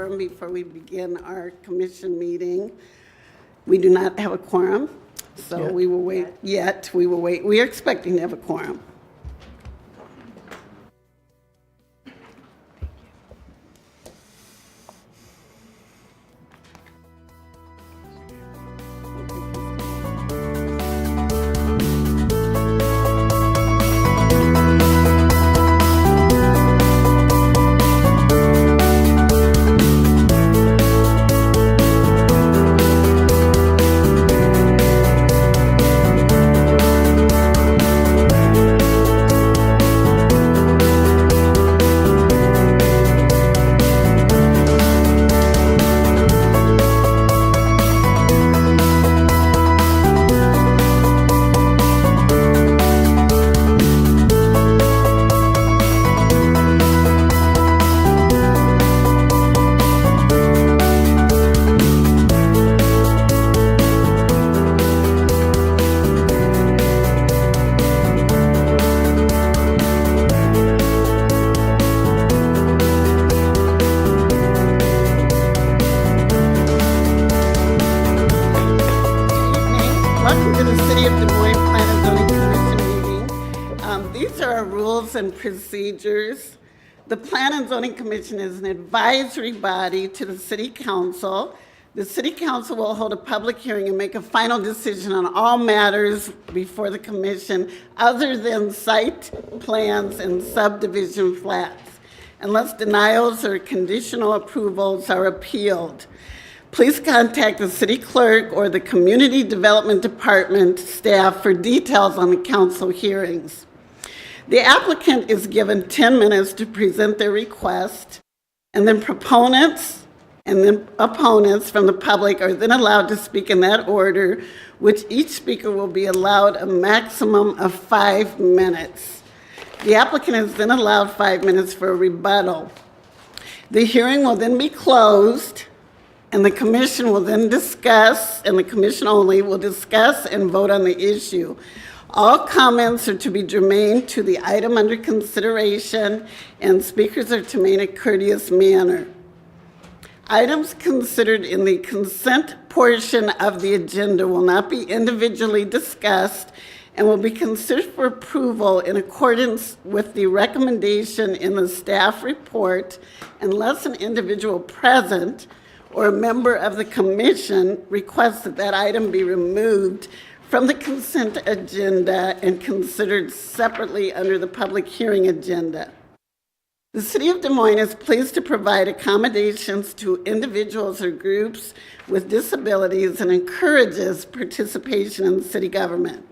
quorum before we begin our commission meeting. We do not have a quorum, so we will wait. We will wait. We are expecting to have a quorum. And procedures. The Plan and Zoning Commission is an advisory body to the City Council. The City Council will hold a public hearing and make a final decision on all matters before the Commission other than site plans and subdivision flats, unless denials or conditional approvals are appealed. Please contact the City Clerk or the Community Development Department staff for details on the council hearings. The applicant is given 10 minutes to present their request, and then proponents and then opponents from the public are then allowed to speak in that order, which each speaker will be allowed a maximum of 5 minutes. The applicant is then allowed 5 minutes for a rebuttal. The hearing will then be closed, and the commission will then discuss, and the commission only will discuss and vote on the issue. All comments are to be germane to the item under consideration, and speakers are to make a courteous manner. Items considered in the consent portion of the agenda will not be individually discussed and will be considered for approval in accordance with the recommendation in the staff report unless an individual present or a member of the commission requests that that item be removed from the consent agenda and considered separately under the public hearing agenda. The City of Des Moines is pleased to provide accommodations to individuals or groups with disabilities and encourages participation in city government.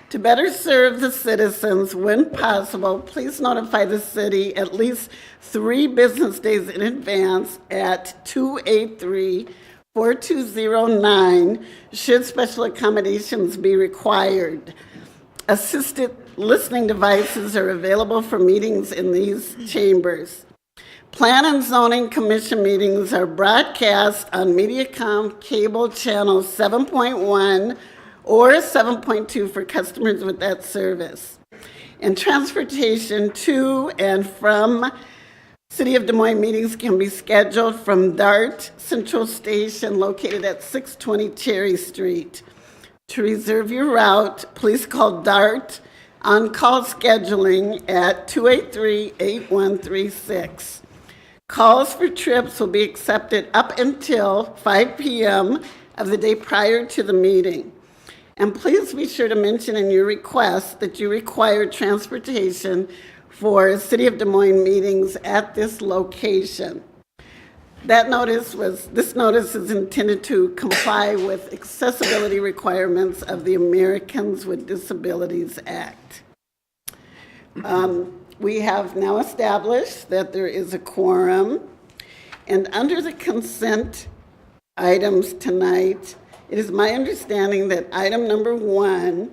To better serve the citizens when possible, please notify the city at least 3 business days in advance at 283-4209 should special accommodations be required. Assisted listening devices are available for meetings in these chambers. Plan and Zoning Commission meetings are broadcast on Mediacom cable channel 7.1 or 7.2 for customers with that service. And transportation to and from City of Des Moines meetings can be scheduled from DART Central Station located at 620 Cherry Street. To reserve your route, please call DART on-call scheduling at 283-8136. Calls for trips will be accepted up until 5 p.m. of the day prior to the meeting. And please be sure to mention in your request that you require transportation for City of Des Moines meetings at this location. This notice is intended to comply with accessibility requirements of the Americans with Disabilities Act. We have now established that there is a quorum, and under the consent items tonight, it is my understanding that item number 1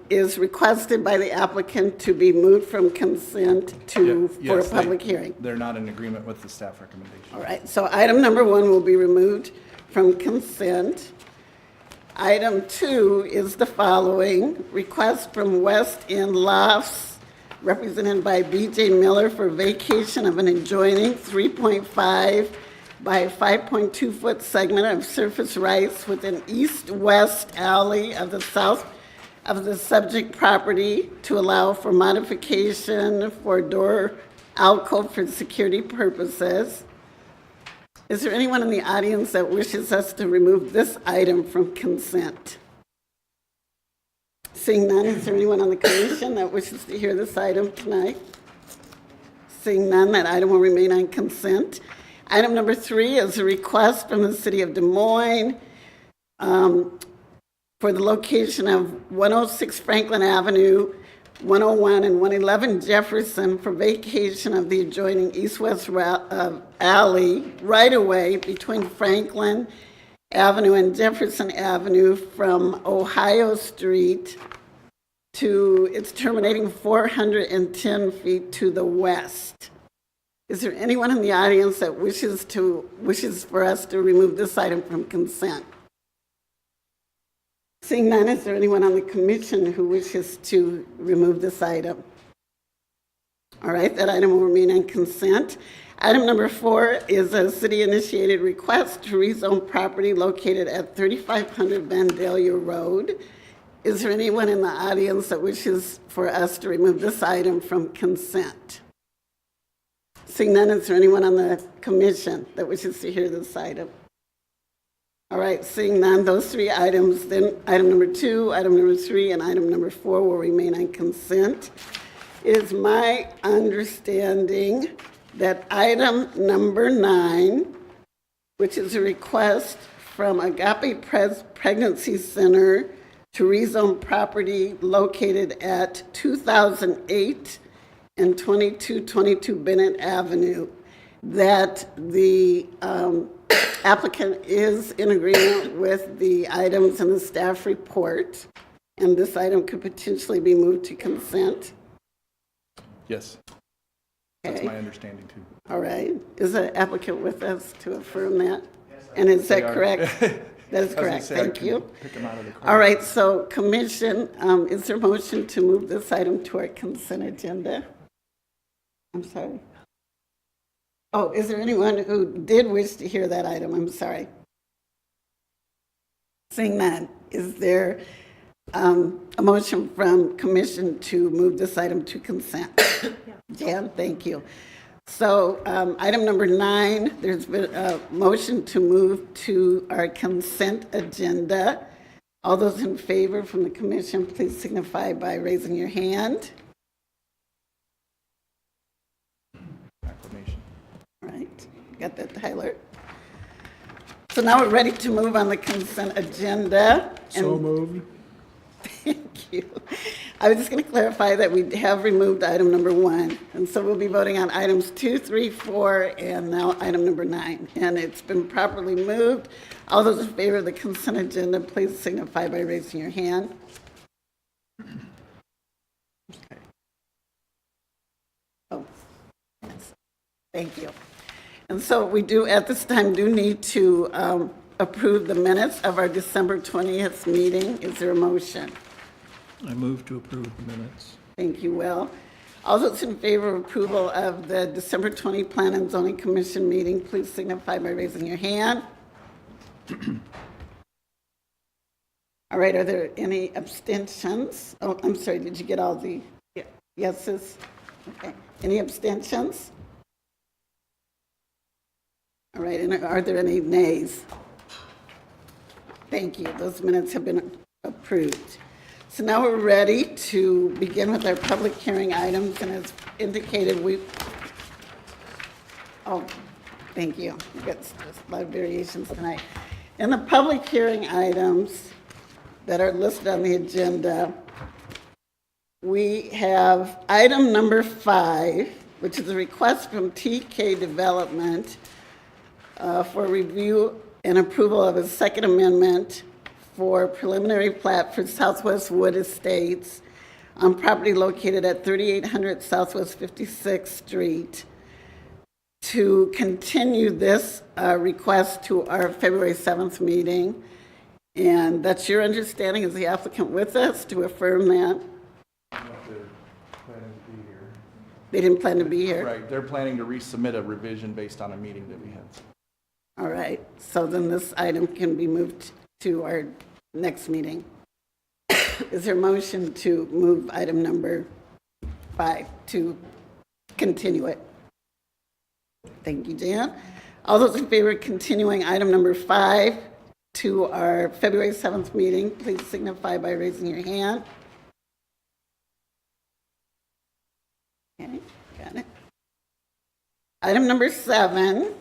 is requested by the applicant to be moved from consent to for a public hearing. They're not in agreement with the staff recommendation. All right, so item number 1 will be removed from consent. Item 2 is the following: request from West End Lofts represented by B.J. Miller for vacation of an adjoining 3.5 by 5.2 foot segment of surface rights with an east-west alley of the south of the subject property to allow for modification for door alcove for security purposes. Is there anyone in the audience that wishes us to remove this item from consent? Seeing none, is there anyone on the commission that wishes to hear this item tonight? Seeing none, that item will remain on consent. Item number 3 is a request from the city of Des Moines for the location of 106 Franklin Avenue, 101 and 111 Jefferson for vacation of the adjoining east-west alley right-of-way between Franklin Avenue and Jefferson Avenue from Ohio Street to its terminating 410 feet to the west. Is there anyone in the audience that wishes for us to remove this item from consent? Seeing none, is there anyone on the commission who wishes to remove this item? All right, that item will remain on consent. Item number 4 is a city-initiated request to rezone property located at 3500 Vandalia Road. Is there anyone in the audience that wishes for us to remove this item from consent? Seeing none, is there anyone on the commission that wishes to hear this item? All right, seeing none, those 3 items, then item number 2, item number 3, and item number 4 will remain on consent. It is my understanding that item number 9, which is a request from Agape Pregnancy Center to rezone property located at 2008 and 2222 Bennett Avenue, that the applicant is in agreement with the items in the staff report, and this item could potentially be moved to consent. Yes. That's Okay. my understanding too. All right. Is the applicant with us to affirm that? And is They that are. correct? That is I was gonna correct. say, I Thank can you. Pick them out of the crowd. All right, so commission, is there a motion to move this item to our consent agenda? I'm sorry. Oh, is there anyone who did wish to hear that item? I'm sorry. Seeing none, is there a motion from commission to move this item to consent? Jan, thank you. So item number 9, there's been a motion to move to our consent agenda. All those in favor from the commission, please signify by raising your hand. Acclamation. All right, got that, Tyler? So now we're ready to move on the consent agenda. So moved. Thank you. I was just going to clarify that we have removed item number 1, and so we'll be voting on items 2, 3, 4, and now item number 9. And it's been properly moved. All those in favor of the consent agenda, please signify by raising your hand. Okay. Oh, yes. Thank you. And so we do, at this time, do need to approve the minutes of our December 20th meeting. Is there a motion? I move to approve the minutes. Thank you, Will. All those in favor of approval of the December 20 Plan and Zoning Commission meeting, please signify by raising your hand. All right, are there any abstentions? Oh, I'm sorry, did you get all the yeses? Okay. Any abstentions? All right, and are there any nays? Thank you. Those minutes have been approved. So now we're ready to begin with our public hearing items, and as indicated, thank you. We've got just a lot of variations tonight. In the public hearing items that are listed on the agenda, we have item number 5, which is a request from TK Development for review and approval of a second amendment for preliminary plat for Southwest Wood Estates on property located at 3800 Southwest 56th Street to continue this request to our February 7th meeting. And that's your understanding, is the applicant with us to affirm that? planning to be here. They didn't plan to be here? Right, they're planning to resubmit a revision based on a meeting that we had. All right, so then this item can be moved to our next meeting. Is there a motion to move item number 5 to continue it? Thank you, Jan. All those in favor of continuing item number 5 to our February 7th meeting, please signify by raising your hand. Okay, got it. Item number 7.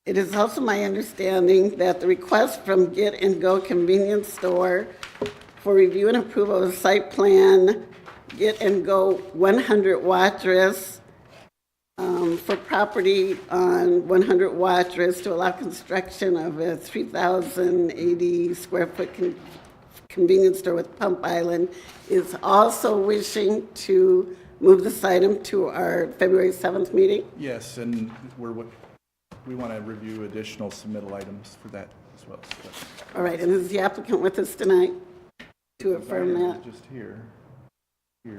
It is also my understanding that the request from Get and Go Convenience Store for review and approval of the site plan, Get and Go 100 Watrous, for property on 100 Watrous to allow construction of a 3,080 square foot convenience store with Pump Island, is also wishing to move this item to our February 7th meeting. Yes, and we want to review additional submittal items for that as well. All right, and is the applicant with us tonight to affirm Designer that? was just here. He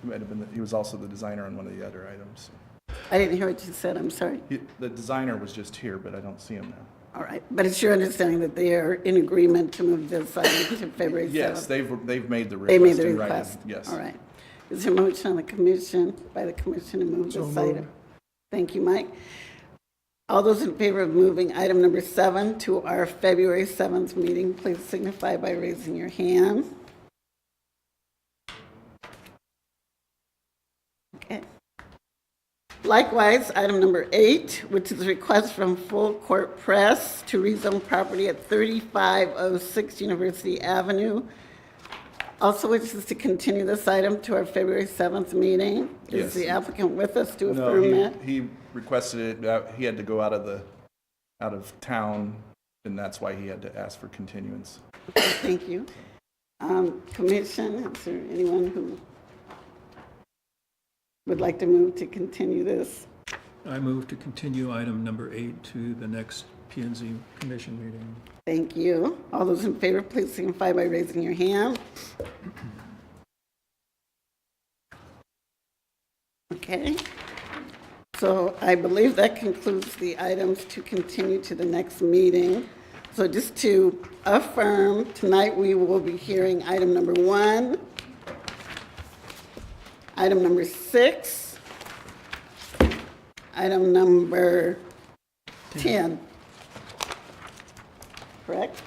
might have been, he was also the designer on one of the other items. I didn't hear what you said, I'm sorry. The designer was just here, but I don't see him now. All right, but it's your understanding that they are in agreement to move this item to February 7th? Yes, they've made the request. They made the in writing. request? Yes. All right. Is there a motion on the commission, by the commission, to move So this moved. item? Thank you, Mike. All those in favor of moving item number 7 to our February 7th meeting, please signify by raising your hand. Okay. Likewise, item number 8, which is a request from Full Court Press to rezone property at 3506 University Avenue. Also wishes to continue this item to our February 7th meeting. Is Yes. the applicant with us to No, affirm that? he requested it, he had to go out of town, and that's why he had to ask for continuance. Okay, thank you. Commission, is there anyone who would like to move to continue this? I move to continue item number 8 to the next P&Z commission meeting. Thank you. All those in favor, please signify by raising your hand. Okay. So I believe that concludes the items to continue to the next meeting. So just to affirm, tonight we will be hearing item number 1, item number 6, item number 10. Correct?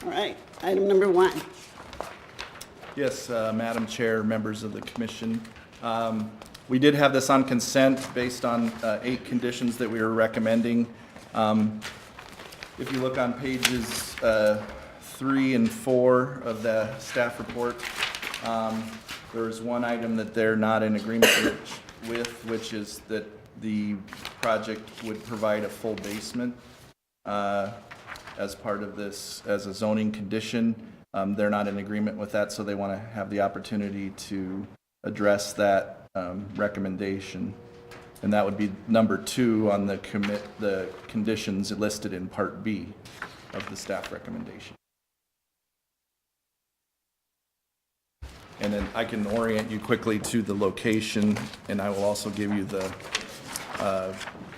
All right, item number 1. Yes, Madam Chair, members of the commission. We did have this on consent based on 8 conditions that we were recommending. If you look on pages 3 and 4 of the staff report, there is one item that they're not in agreement with, which is that the project would provide a full basement as part of this, as a zoning condition. They're not in agreement with that, so they want to have the opportunity to address that recommendation. And that would be number 2 on the conditions listed in Part B of the staff recommendation. And then I can orient you quickly to the location, and I will also give you the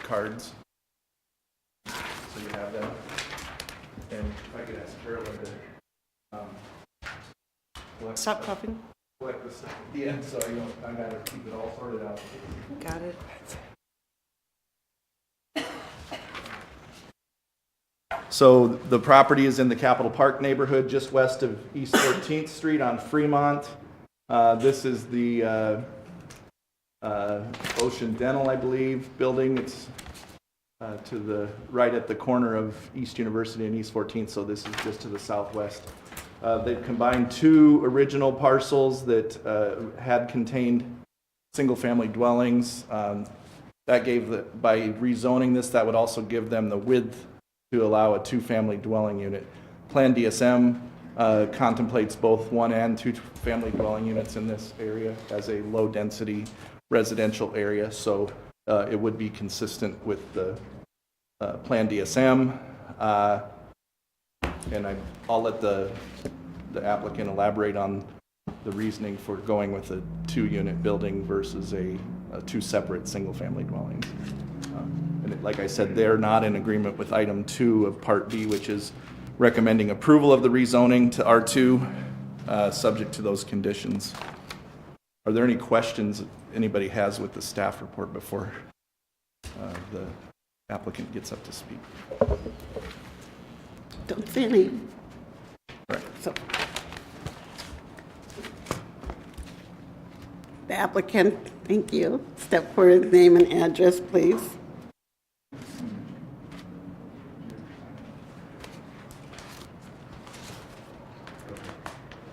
cards, so you have them. And if I could ask Carolyn to Stop coughing. collect this at the end, so I gotta keep it all sorted out. Got it. So the property is in the Capitol Park neighborhood, just west of East 14th Street on Fremont. This is the Ocean Dental, I believe, building. It's to the right at the corner of East University and East 14th, so this is just to the southwest. They've combined 2 original parcels that had contained single-family dwellings. That gave by rezoning this, that would also give them the width to allow a 2-family dwelling unit. Plan DSM contemplates both 1 and 2 family dwelling units in this area as a low-density residential area, so it would be consistent with the Plan DSM. And I'll let the applicant elaborate on the reasoning for going with a 2-unit building versus a 2 separate single-family dwellings. Like I said, they're not in agreement with item 2 of Part B, which is recommending approval of the rezoning to R2, subject to those conditions. Are there any questions anybody has with the staff report before the applicant gets up to speak? Don't see any. Right. So, the applicant, thank you. Step forward, name and address, please.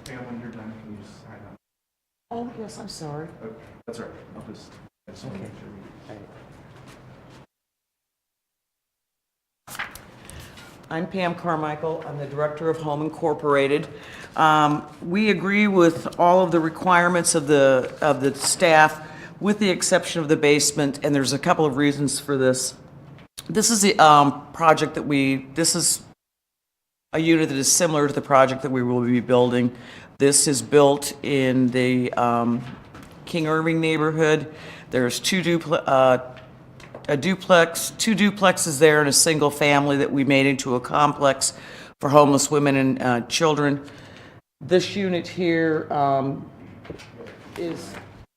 Pam, when you're done, can you just sign up? Oh, yes, I'm sorry. Okay, that's all right. I just want to make sure I'm Pam Carmichael. I'm the Director of Home Incorporated. We agree with all of the requirements of the staff, with the exception of the basement, and there's a couple of reasons for this. This is the project that this is a unit that is similar to the project that we will be building. This is built in the King Irving neighborhood. There's two duplexes there, and a single family that we made into a complex for homeless women and children. This unit here is,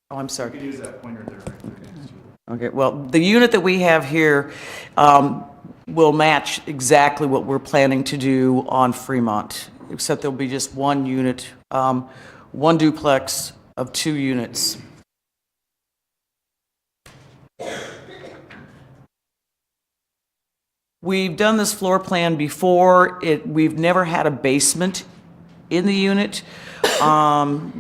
oh, I'm sorry. you can use that pointer there right there next to you. Okay, well, the unit that we have here will match exactly what we're planning to do on Fremont, except there'll be just one unit, one duplex of 2 units. We've done this floor plan before. We've never had a basement in the unit.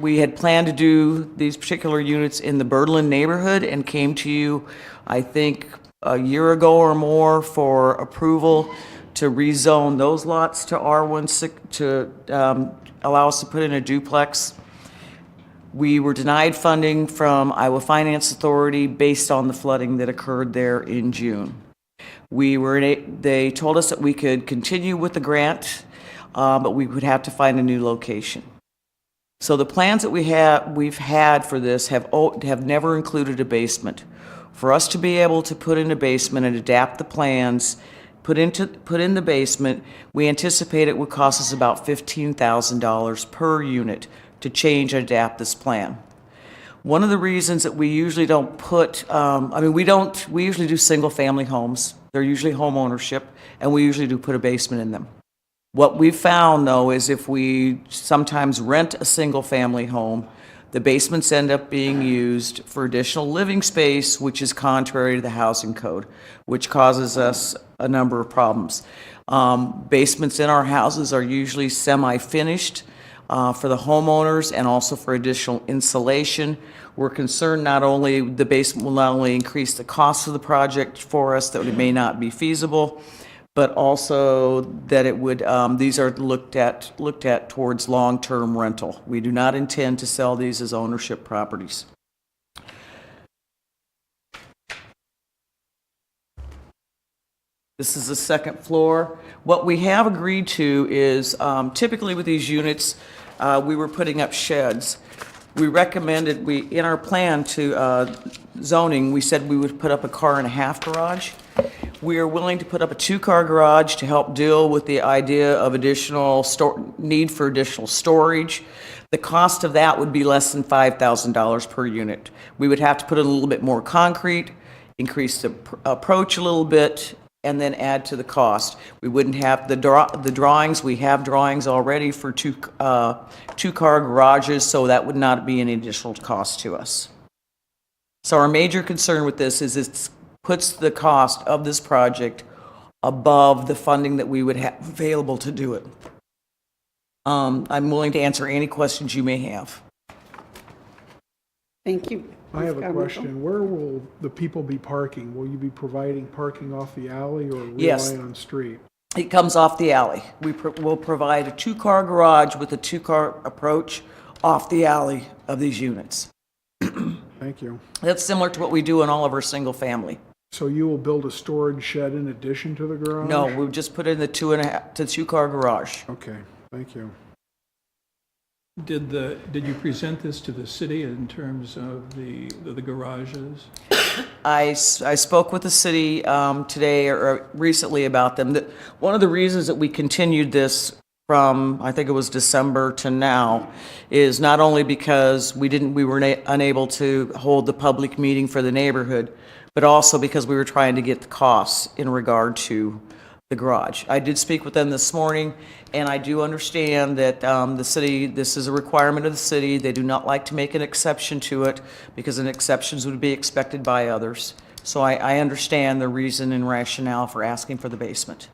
We had planned to do these particular units in the Birdland neighborhood and came to you, I think, a year ago or more for approval to rezone those lots to R16 to allow us to put in a duplex. We were denied funding from Iowa Finance Authority based on the flooding that occurred there in June. They told us that we could continue with the grant, but we would have to find a new location. So the plans that we've had for this have never included a basement. For us to be able to put in a basement and adapt the plans, put in the basement, we anticipate it would cost us about $15,000 per unit to change and adapt this plan. One of the reasons that we usually don't put, we usually do single-family homes. They're usually home ownership, and we usually do put a basement in them. What we've found, though, is if we sometimes rent a single-family home, the basements end up being used for additional living space, which is contrary to the housing code, which causes us a number of problems. Basements in our houses are usually semi-finished for the homeowners and also for additional insulation. We're concerned the basement will not only increase the cost of the project for us, that it may not be feasible, but also that it would, these are looked at towards long-term rental. We do not intend to sell these as ownership properties. This is the second floor. What we have agreed to is, typically with these units, we were putting up sheds. We recommended, in our plan to zoning, we said we would put up a 1.5 car garage. We are willing to put up a 2-car garage to help deal with the idea of need for additional storage. The cost of that would be less than $5,000 per unit. We would have to put in a little bit more concrete, increase the approach a little bit, and then add to the cost. We wouldn't have the drawings. We have drawings already for 2-car garages, so that would not be any additional cost to us. So our major concern with this is it puts the cost of this project above the funding that we would have available to do it. I'm willing to answer any questions you may have. Thank you. I have Ms. a Carmichael. question. Where will the people be parking? Will you be providing parking off the alley or Yes. relying on street? It comes off the alley. We'll provide a 2-car garage with a 2-car approach off the alley of these units. Thank you. That's similar to what we do in all of our single family. So you will build a storage shed in addition to the garage? No, we'll just put in the 2-car garage. Okay, thank you. Did you present this to the city in terms of the garages? I spoke with the city today or recently about them. One of the reasons that we continued this from, I think it was December to now, is not only because we were unable to hold the public meeting for the neighborhood, but also because we were trying to get the costs in regard to the garage. I did speak with them this morning, and I do understand that the city, this is a requirement of the city. They do not like to make an exception to it because an exceptions would be expected by others. So I understand the reason and rationale for asking for the basement.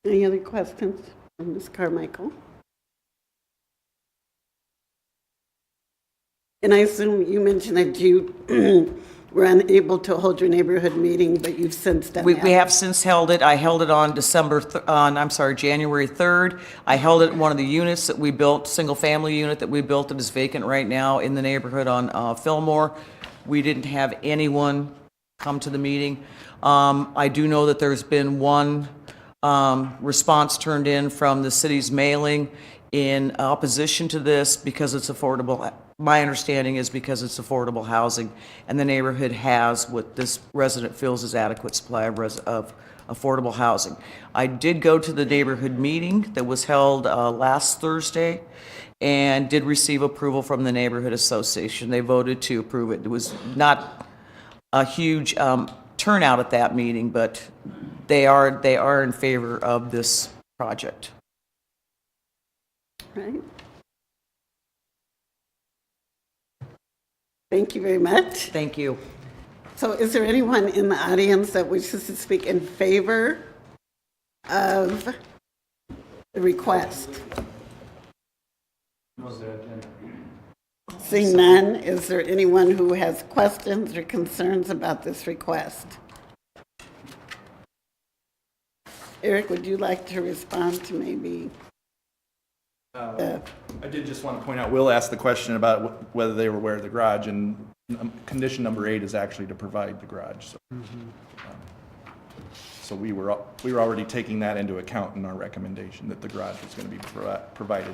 Any other questions from Ms. Carmichael? And I assume you mentioned that you were unable to hold your neighborhood meeting, but you've since done that. We have since held it. I held it on January 3rd. I held it in one of the units that we built, single-family unit that we built that is vacant right now in the neighborhood on Fillmore. We didn't have anyone come to the meeting. I do know that there's been one response turned in from the city's mailing in opposition to this because it's affordable. My understanding is because it's affordable housing, and the neighborhood has what this resident feels is adequate supply of affordable housing. I did go to the neighborhood meeting that was held last Thursday and did receive approval from the neighborhood association. They voted to approve it. It was not a huge turnout at that meeting, but they are in favor of this project. Right. Thank you very much. Thank you. So is there anyone in the audience that wishes to speak in favor of the request? Seeing none, is there anyone who has questions or concerns about this request? Eric, would you like to respond to maybe? I did just want to point out, Will asked the question about whether they were aware of the garage, and condition number 8 is actually to provide the garage. So, so we were already taking that into account in our recommendation that the garage was going to be provided.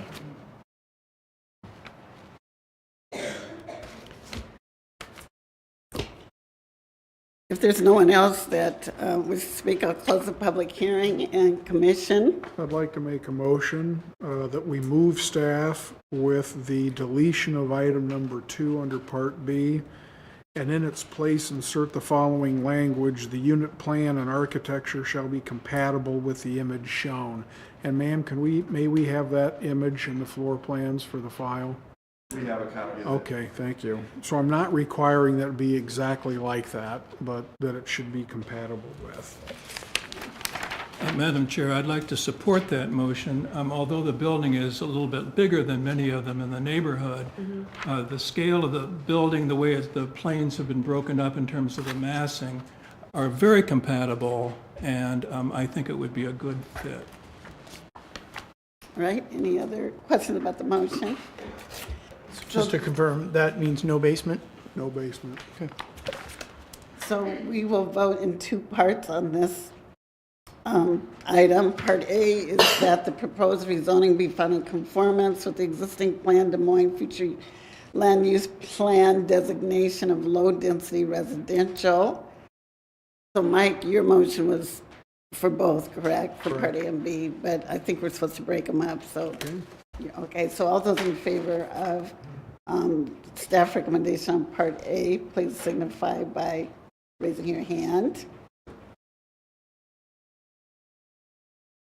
If there's no one else that would speak, I'll close the public hearing and commission. I'd like to make a motion that we move staff with the deletion of item number 2 under Part B, and in its place insert the following language: the unit plan and architecture shall be compatible with the image shown. And ma'am, may we have that image and the floor plans for the file? We have a copy of it. Okay, thank you. So I'm not requiring that it be exactly like that, but that it should be compatible with. Madam Chair, I'd like to support that motion. Although the building is a little bit bigger than many of them in the neighborhood, the scale of the building, the way the planes have been broken up in terms of the massing, are very compatible, and I think it would be a good fit. Right, any other questions about the motion? Just to confirm, that means no basement? No basement. Okay. So we will vote in 2 parts on this item. Part A is that the proposed rezoning be found in conformance with the existing plan Des Moines future land use plan designation of low-density residential. So Mike, your motion was for both, correct? For Part A and B, but I think we're supposed to break them up, so. Okay, so all those in favor of staff recommendation on Part A, please signify by raising your hand.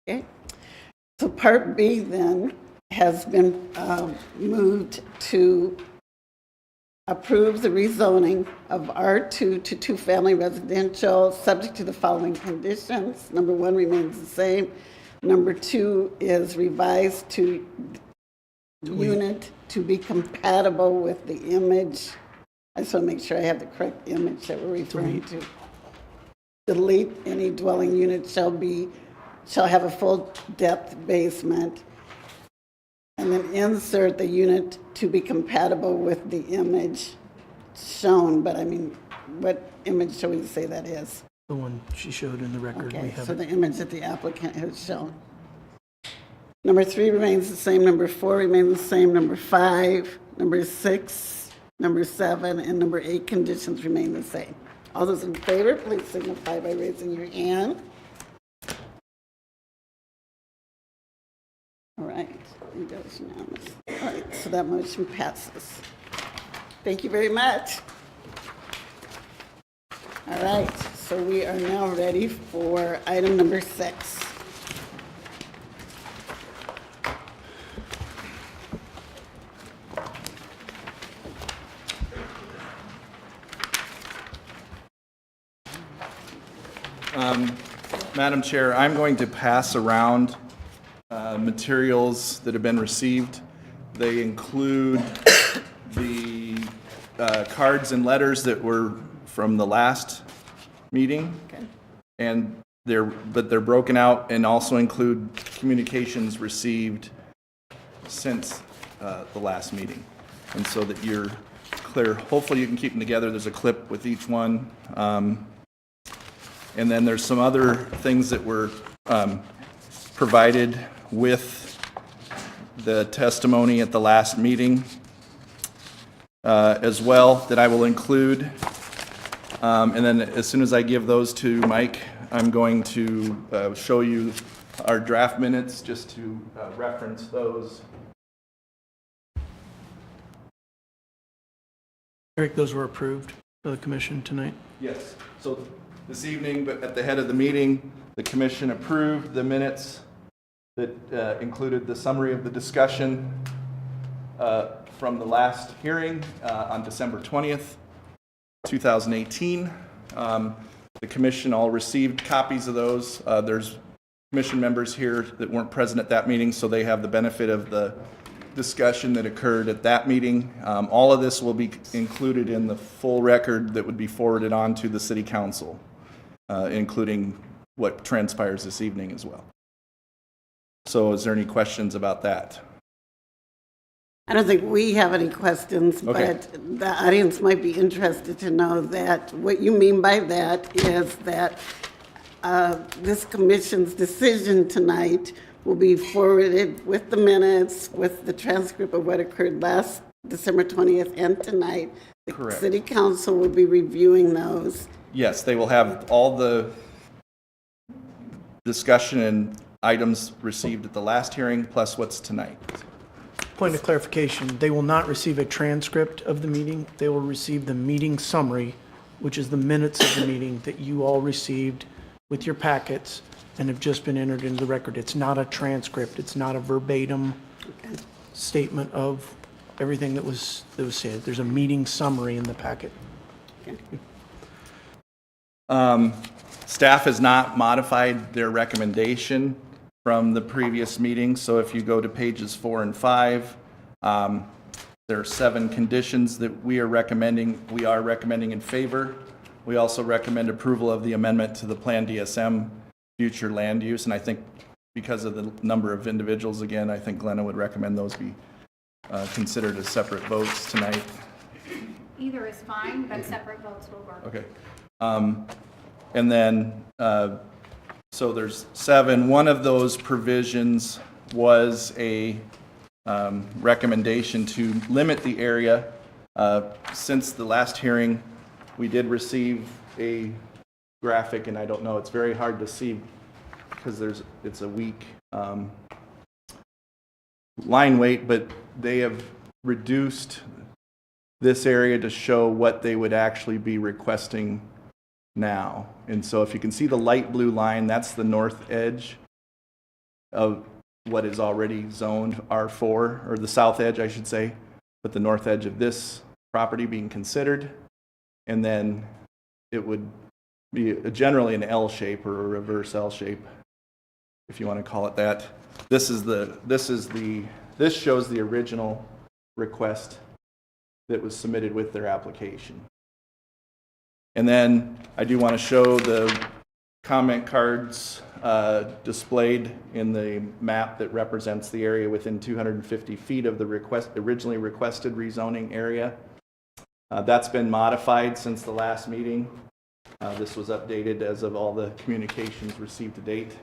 Okay, so Part B then has been moved to approve the rezoning of R2 to 2-family residential, subject to the following conditions. Number 1 remains the same. Number 2 is revised to unit to be compatible with the image. I just want to make sure I have the correct image that we're referring to. Delete any dwelling unit shall have a full depth basement, and then insert the unit to be compatible with the image shown. But I mean, what image shall we say that is? The one she showed in the record. We Okay, have so it. the image that the applicant has shown. Number 3 remains the same, number 4 remains the same, number 5, number 6, number 7, and number 8 conditions remain the same. All those in favor, please signify by raising your hand. All right, it goes unanimous. All right, so that motion passes. Thank you very much. All right, so we are now ready for item number 6. Madam Chair, I'm going to pass around materials that have been received. They include the cards and letters that were from the last meeting. Okay. And they're broken out and also include communications received since the last meeting. And so that you're clear, hopefully you can keep them together. There's a clip with each one. And then there's some other things that were provided with the testimony at the last meeting as well that I will include. And then as soon as I give those to Mike, I'm going to show you our draft minutes just to reference those. Eric, those were approved by the commission tonight. Yes. So this evening, but at the head of the meeting, the commission approved the minutes that included the summary of the discussion from the last hearing on December 20th, 2018. The commission all received copies of those. There's commission members here that weren't present at that meeting, so they have the benefit of the discussion that occurred at that meeting. All of this will be included in the full record that would be forwarded on to the city council, including what transpires this evening as well. So is there any questions about that? I don't think we have any questions, Okay. but the audience might be interested to know that what you mean by that is that this commission's decision tonight will be forwarded with the minutes, with the transcript of what occurred last December 20th and tonight. The Correct. city council will be reviewing those. Yes, they will have all the discussion and items received at the last hearing, plus what's tonight. Point of clarification, they will not receive a transcript of the meeting. They will receive the meeting summary, which is the minutes of the meeting that you all received with your packets and have just been entered into the record. It's not a transcript. It's not a verbatim statement of everything that was said. There's a meeting summary in the packet. Staff has not modified their recommendation from the previous meeting, so if you go to pages 4 and 5, there are 7 conditions that we are recommending in favor. We also recommend approval of the amendment to the Plan DSM future land use, and I think because of the number of individuals, again, I think Glenna would recommend those be considered as separate votes tonight. Either is fine, but separate votes will work. Okay. And then, so there's 7. One of those provisions was a recommendation to limit the area. Since the last hearing, we did receive a graphic, and I don't know, it's very hard to see because it's a weak line weight, but they have reduced this area to show what they would actually be requesting now. And so if you can see the light blue line, that's the north edge of what is already zoned R4, or the south edge, I should say, but the north edge of this property being considered. And then it would be generally an L shape or a reverse L shape, if you want to call it that. This shows the original request that was submitted with their application. And then I do want to show the comment cards displayed in the map that represents the area within 250 feet of the originally requested rezoning area. That's been modified since the last meeting. This was updated as of all the communications received to date.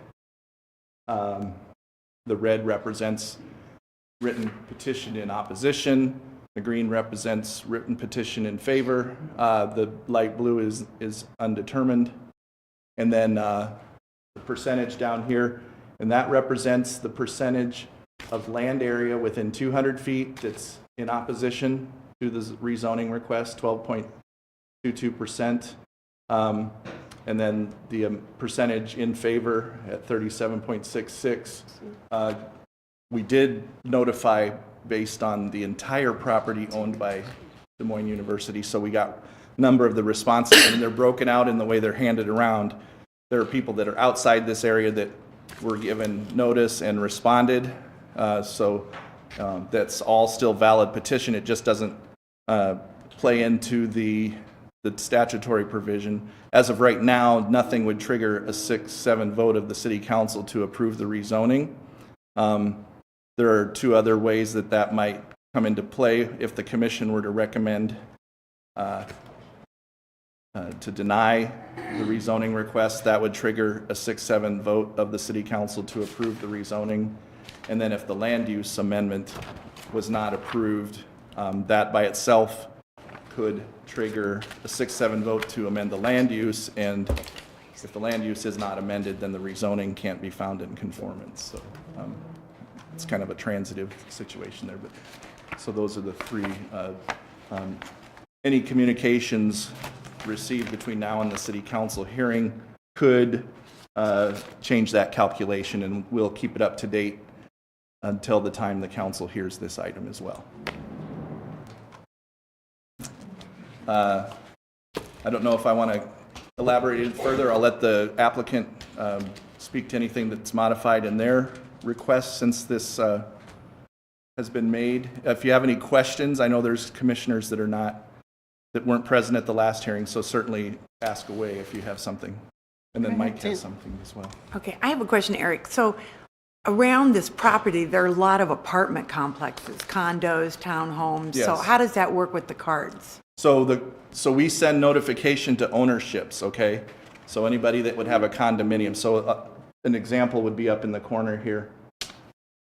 The red represents written petition in opposition. The green represents written petition in favor. The light blue is undetermined. And then the percentage down here, and that represents the percentage of land area within 200 feet that's in opposition to the rezoning request, 12.22%. And then the percentage in favor at 37.66. We did notify based on the entire property owned by Des Moines University, so we got a number of the responses, and they're broken out in the way they're handed around. There are people that are outside this area that were given notice and responded, so that's all still valid petition. It just doesn't play into the statutory provision. As of right now, nothing would trigger a 6-7 vote of the city council to approve the rezoning. There are two other ways that might come into play. If the commission were to recommend to deny the rezoning request, that would trigger a 6-7 vote of the city council to approve the rezoning. And then if the land use amendment was not approved, that by itself could trigger a 6-7 vote to amend the land use, and if the land use is not amended, then the rezoning can't be found in conformance. So it's kind of a transitive situation there. But so those are the three. Any communications received between now and the city council hearing could change that calculation, and we'll keep it up to date until the time the council hears this item as well. I don't know if I want to elaborate it further. I'll let the applicant speak to anything that's modified in their request since this has been made. If you have any questions, I know there's commissioners that weren't present at the last hearing, so certainly ask away if you have something. And then Mike has something as well. Okay, I have a question, Eric. So around this property, there are a lot of apartment complexes, condos, townhomes. So Yes. how does that work with the cards? So we send notification to ownerships, okay? So anybody that would have a condominium. So an example would be up in the corner here.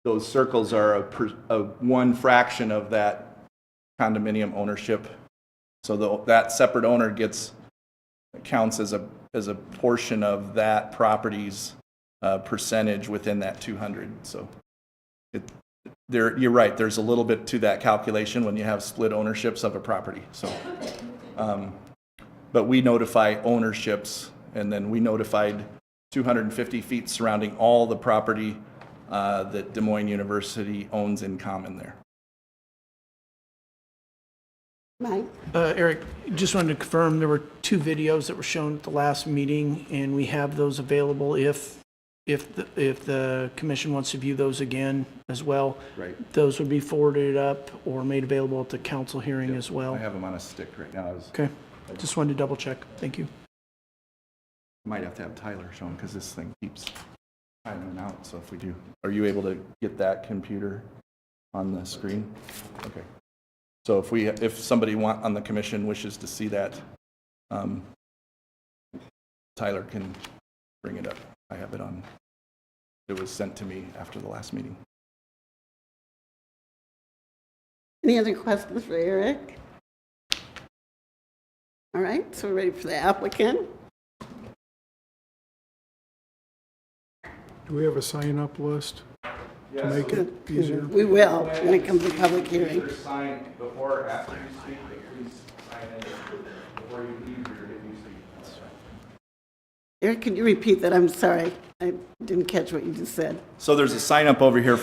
Those circles are a one fraction of that condominium ownership. So that separate owner counts as a portion of that property's percentage within that 200. So you're right, there's a little bit to that calculation when you have split ownerships of a property. So, but we notify ownerships, and then we notified 250 feet surrounding all the property that Des Moines University owns in common there. Mike? Eric, just wanted to confirm, there were 2 videos that were shown at the last meeting, and we have those available if the commission wants to view those again as well. Right. Those would be forwarded up or made available at the council hearing as well. I have them on a stick right now. Okay, just wanted to double check. Thank you. Might have to have Tyler show them because this thing keeps timing out. So if we do, are you able to get that computer on the screen? Okay. So if somebody on the commission wishes to see that, Tyler can bring it up. I have it on. It was sent to me after the last meeting. Any other questions for Eric? All right, so we're ready for the applicant. Do we have a sign-up list to make it easier? We will when it comes to public hearing. Either sign before or after you speak, but please sign in before you leave or if you speak. Eric, could you repeat that? I'm sorry. I didn't catch what you just said. So there's a sign up over here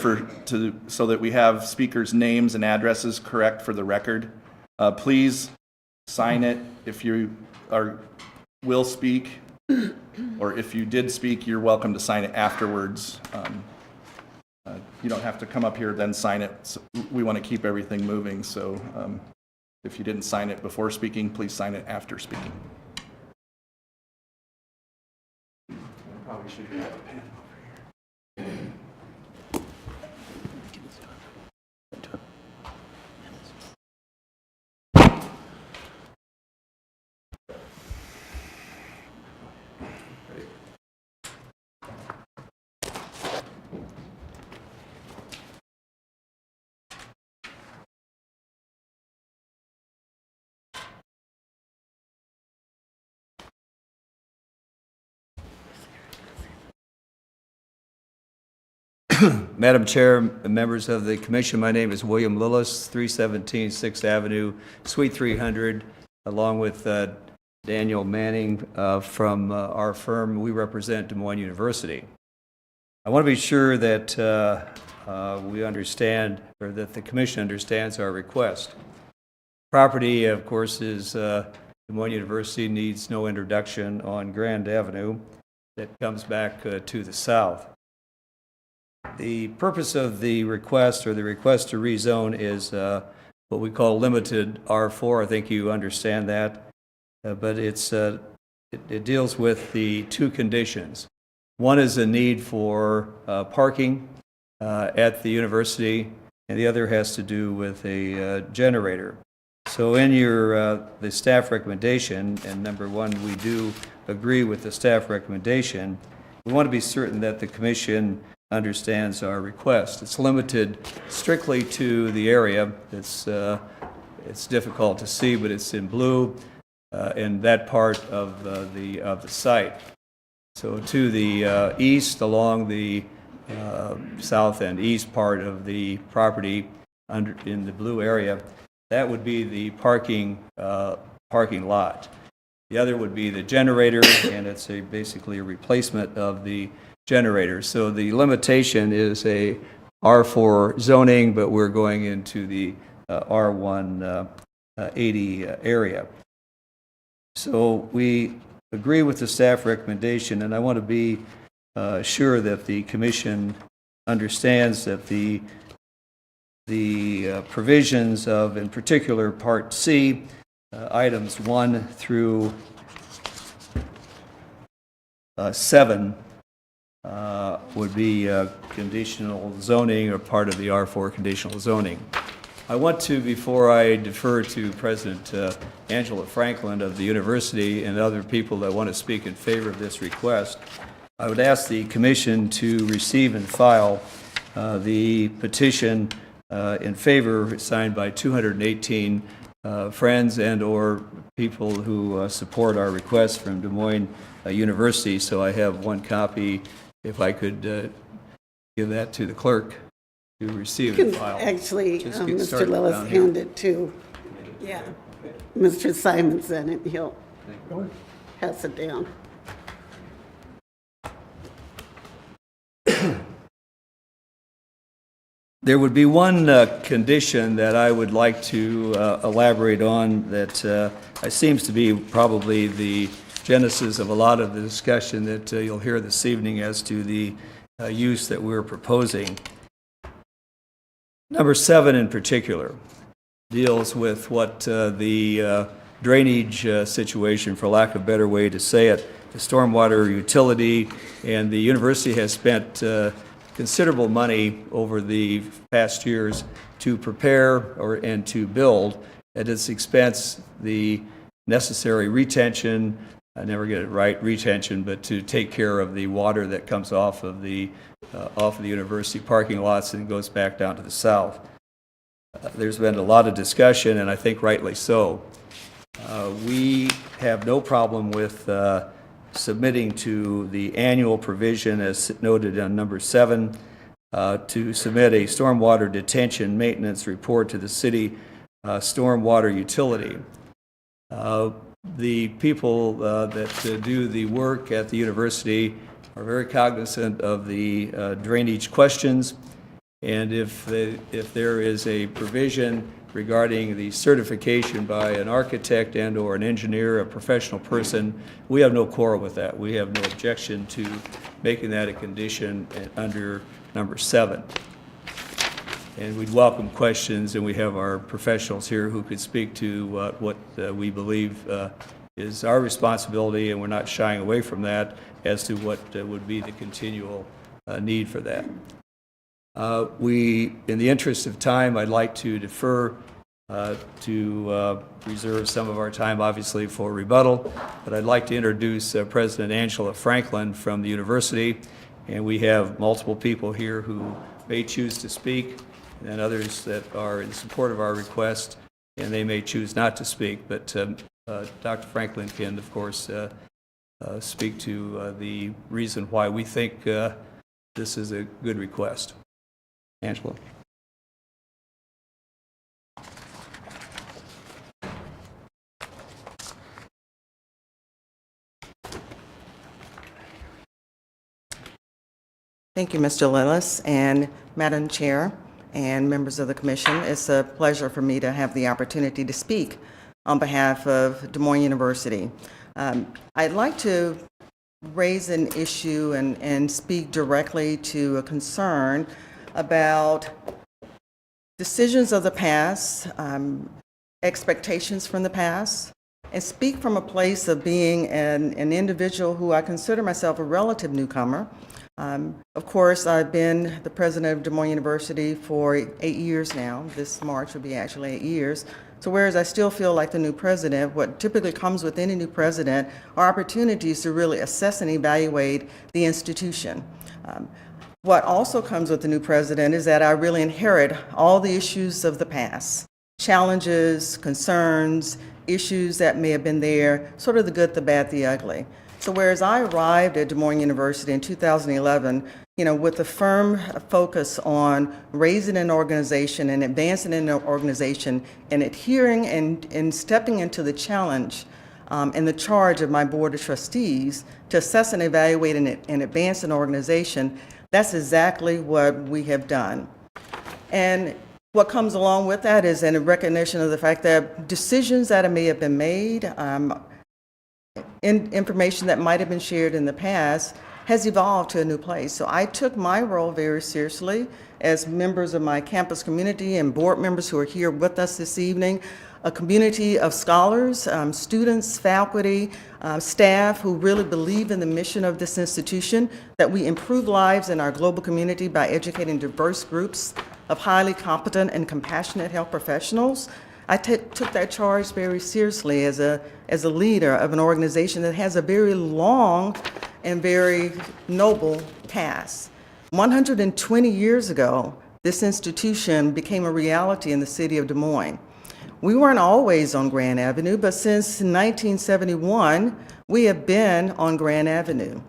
so that we have speakers' names and addresses correct for the record. Please sign it if you will speak, or if you did speak, you're welcome to sign it afterwards. You don't have to come up here then sign it. So we want to keep everything moving, so if you didn't sign it before speaking, please sign it after speaking. Probably should have a pen over here. Madam Chair, members of the commission, my name is William Lillis, 317 6th Avenue, Suite 300, along with Daniel Manning from our firm. We represent Des Moines University. I want to be sure that we understand, or that the commission understands our request. Property, of course, is Des Moines University needs no introduction on Grand Avenue that comes back to the south. The purpose of the request, or the request to rezone, is what we call limited R4. I think you understand that, but it deals with the two conditions. One is a need for parking at the university, and the other has to do with a generator. So in the staff recommendation, and number one, we do agree with the staff recommendation, we want to be certain that the commission understands our request. It's limited strictly to the area. It's difficult to see, but it's in blue in that part of the site. So to the east, along the south and east part of the property, in the blue area, that would be the parking lot. The other would be the generator, and it's basically a replacement of the generator. So the limitation is a R4 zoning, but we're going into the R1 80 area. So we agree with the staff recommendation, and I want to be sure that the commission understands that the provisions of, in particular, Part C, items 1 through 7 would be conditional zoning, or part of the R4 conditional zoning. I want to, before I defer to President Angela Franklin of the university and other people that want to speak in favor of this request, I would ask the commission to receive and file the petition in favor, signed by 218 friends and or people who support our request from Des Moines University. So I have one copy, if I could give that to the clerk to receive You and can file. actually, Just get Mr. started Lillis, down here. hand it to, Mr. Simonson, and he'll pass it down. There would be one condition that I would like to elaborate on that seems to be probably the genesis of a lot of the discussion that you'll hear this evening as to the use that we're proposing. Number 7 in particular deals with what the drainage situation, for lack of a better way to say it, the stormwater utility, and the university has spent considerable money over the past years to prepare and to build at its expense the necessary retention, I never get it right, retention, but to take care of the water that comes off of the university parking lots and goes back down to the south. There's been a lot of discussion, and I think rightly so. We have no problem with submitting to the annual provision, as noted on number 7, to submit a stormwater detention maintenance report to the city stormwater utility. The people that do the work at the university are very cognizant of the drainage questions, and if there is a provision regarding the certification by an architect and or an engineer, a professional person, we have no quarrel with that. We have no objection to making that a condition under number 7. And we'd welcome questions, and we have our professionals here who could speak to what we believe is our responsibility, and we're not shying away from that, as to what would be the continual need for that. In the interest of time, I'd like to defer to reserve some of our time, obviously, for rebuttal, but I'd like to introduce President Angela Franklin from the university, and we have multiple people here who may choose to speak, and others that are in support of our request, and they may choose not to speak, but Dr. Franklin can, of course, speak to the reason why we think this is a good request. Angela? Thank you, Mr. Lillis, and Madam Chair and members of the commission. It's a pleasure for me to have the opportunity to speak on behalf of Des Moines University. I'd like to raise an issue and speak directly to a concern about decisions of the past, expectations from the past, and speak from a place of being an individual who I consider myself a relative newcomer. Of course, I've been the president of Des Moines University for 8 years now. This March will be actually 8 years. So whereas I still feel like the new president, what typically comes with any new president are opportunities to really assess and evaluate the institution. What also comes with the new president is that I really inherit all the issues of the past, challenges, concerns, issues that may have been there, sort of the good, the bad, the ugly. So whereas I arrived at Des Moines University in 2011, with a firm focus on raising an organization and advancing an organization and adhering and stepping into the challenge and the charge of my board of trustees to assess and evaluate and advance an organization, that's exactly what we have done. And what comes along with that is a recognition of the fact that decisions that may have been made, information that might have been shared in the past has evolved to a new place. So I took my role very seriously as members of my campus community and board members who are here with us this evening, a community of scholars, students, faculty, staff who really believe in the mission of this institution, that we improve lives in our global community by educating diverse groups of highly competent and compassionate health professionals. I took that charge very seriously as a leader of an organization that has a very long and very noble task. 120 years ago, this institution became a reality in the city of Des Moines. We weren't always on Grand Avenue, but since 1971, we have been on Grand Avenue.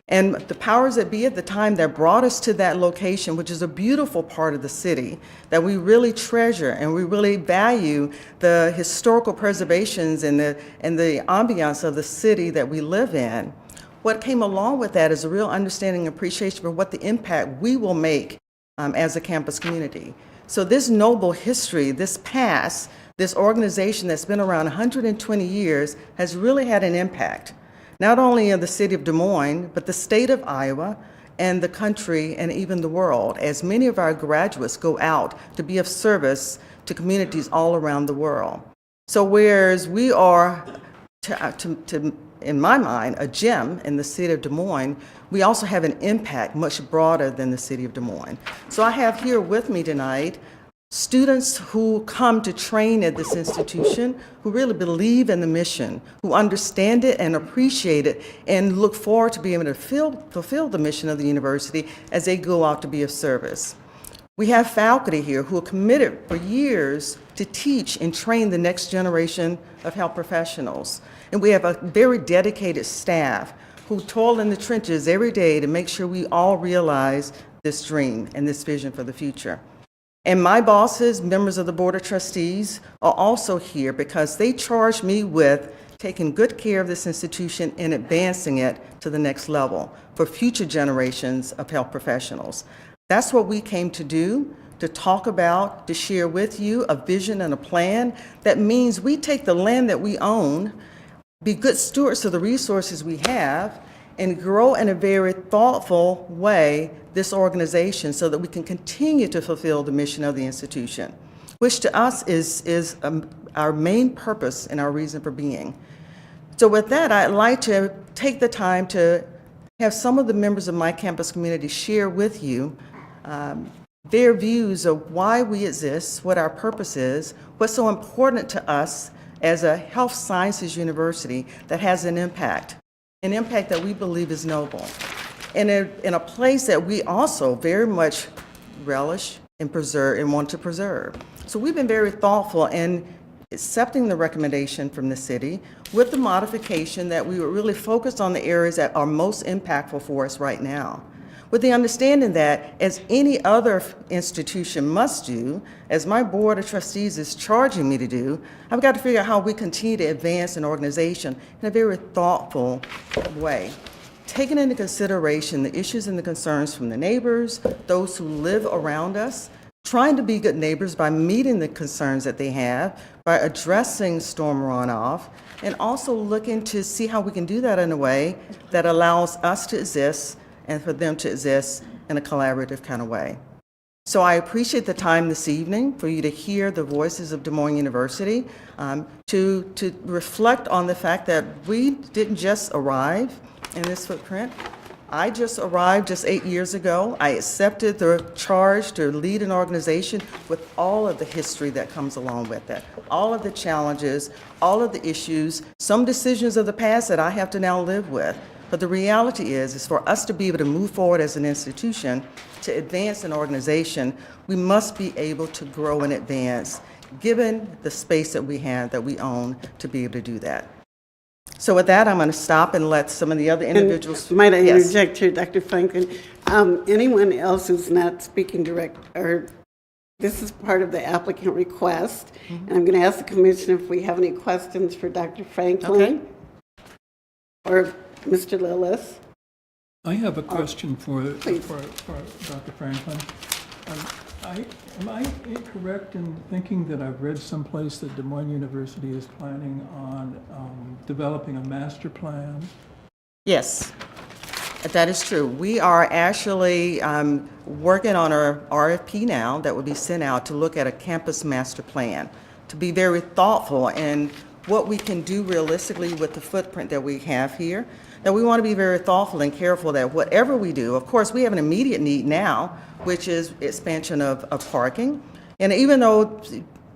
And the powers that be at the time that brought us to that location, which is a beautiful part of the city that we really treasure and we really value the historical preservations and the ambiance of the city that we live in. What came along with that is a real understanding and appreciation for what the impact we will make as a campus community. So this noble history, this past, this organization that's been around 120 years has really had an impact, not only in the city of Des Moines, but the state of Iowa and the country and even the world, as many of our graduates go out to be of service to communities all around the world. So whereas we are, in my mind, a gem in the city of Des Moines, we also have an impact much broader than the city of Des Moines. So I have here with me tonight students who come to train at this institution, who really believe in the mission, who understand it and appreciate it, and look forward to being able to fulfill the mission of the university as they go out to be of service. We have faculty here who are committed for years to teach and train the next generation of health professionals. And we have a very dedicated staff who toil in the trenches every day to make sure we all realize this dream and this vision for the future. And my bosses, members of the Board of Trustees, are also here because they charge me with taking good care of this institution and advancing it to the next level for future generations of health professionals. That's what we came to do, to talk about, to share with you a vision and a plan that means we take the land that we own, be good stewards of the resources we have, and grow in a very thoughtful way this organization so that we can continue to fulfill the mission of the institution, which to us is our main purpose and our reason for being. So with that, I'd like to take the time to have some of the members of my campus community share with you their views of why we exist, what our purpose is, what's so important to us as a health sciences university that has an impact that we believe is noble, and in a place that we also very much relish and preserve and want to preserve. So we've been very thoughtful in accepting the recommendation from the city with the modification that we were really focused on the areas that are most impactful for us right now. with the understanding that, as any other institution must do, as my board of trustees is charging me to do, I've got to figure out how we continue to advance an organization in a very thoughtful way, taking into consideration the issues and the concerns from the neighbors, those who live around us, trying to be good neighbors by meeting the concerns that they have, by addressing storm runoff, and also looking to see how we can do that in a way that allows us to exist and for them to exist in a collaborative kind of way. So I appreciate the time this evening for you to hear the voices of Des Moines University, to reflect on the fact that we didn't just arrive in this footprint. I just arrived just 8 years ago. I accepted the charge to lead an organization with all of the history that comes along with it, all of the challenges, all of the issues, some decisions of the past that I have to now live with. But the reality is for us to be able to move forward as an institution, to advance an organization, we must be able to grow and advance, given the space that we have, that we own, to be able to do that. So with that, I'm going to stop and let some of the other individuals. Might I Yes. interject here, Dr. Franklin? Anyone else who's not speaking direct, or this is part of the applicant request, and I'm going to ask the commission if we have any questions for Dr. Franklin or Mr. Lillis. I have a question for Please. Dr. Franklin. Am I incorrect in thinking that I've read someplace that Des Moines University is planning on developing a master plan? Yes, that is true. We are actually working on our RFP now that will be sent out to look at a campus master plan, to be very thoughtful in what we can do realistically with the footprint that we have here. That we want to be very thoughtful and careful that whatever we do, of course, we have an immediate need now, which is expansion of parking. And even though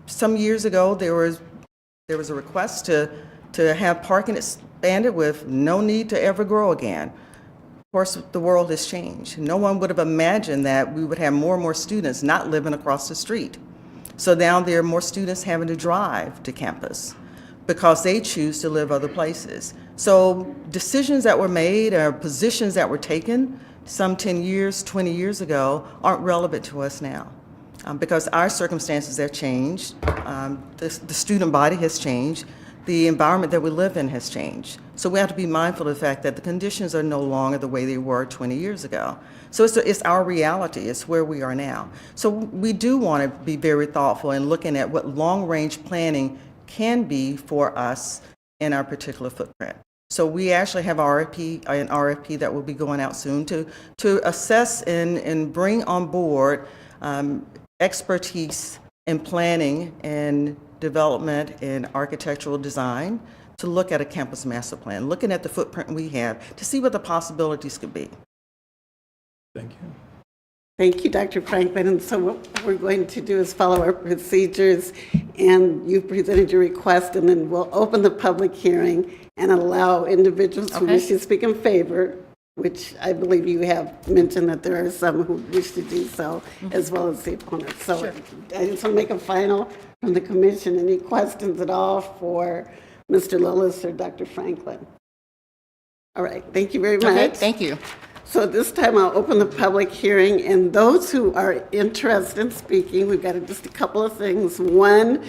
some years ago there was a request to have parking expanded with no need to ever grow again. Of course, the world has changed. No one would have imagined that we would have more and more students not living across the street. So now there are more students having to drive to campus because they choose to live other places. So decisions that were made or positions that were taken some 10 years, 20 years ago aren't relevant to us now because our circumstances have changed, the student body has changed, the environment that we live in has changed. So we have to be mindful of the fact that the conditions are no longer the way they were 20 years ago. So it's our reality, it's where we are now. So we do want to be very thoughtful in looking at what long-range planning can be for us in our particular footprint. So we actually have an RFP that will be going out soon to assess and bring on board expertise in planning and development and architectural design to look at a campus master plan, looking at the footprint we have to see what the possibilities could be. Thank you. Thank you, Dr. Franklin. And so what we're going to do is follow our procedures, and you've presented your request, and then we'll open the public hearing and allow individuals who wish to speak in favor, which I believe you have mentioned that there are some who wish to do so, as well as the opponents. So I just want to make a final from the commission. Any questions at all for Mr. Lillis or Dr. Franklin? All right, thank you very much. Okay, thank you. So at this time, I'll open the public hearing, and those who are interested in speaking, we've got just a couple of things. One,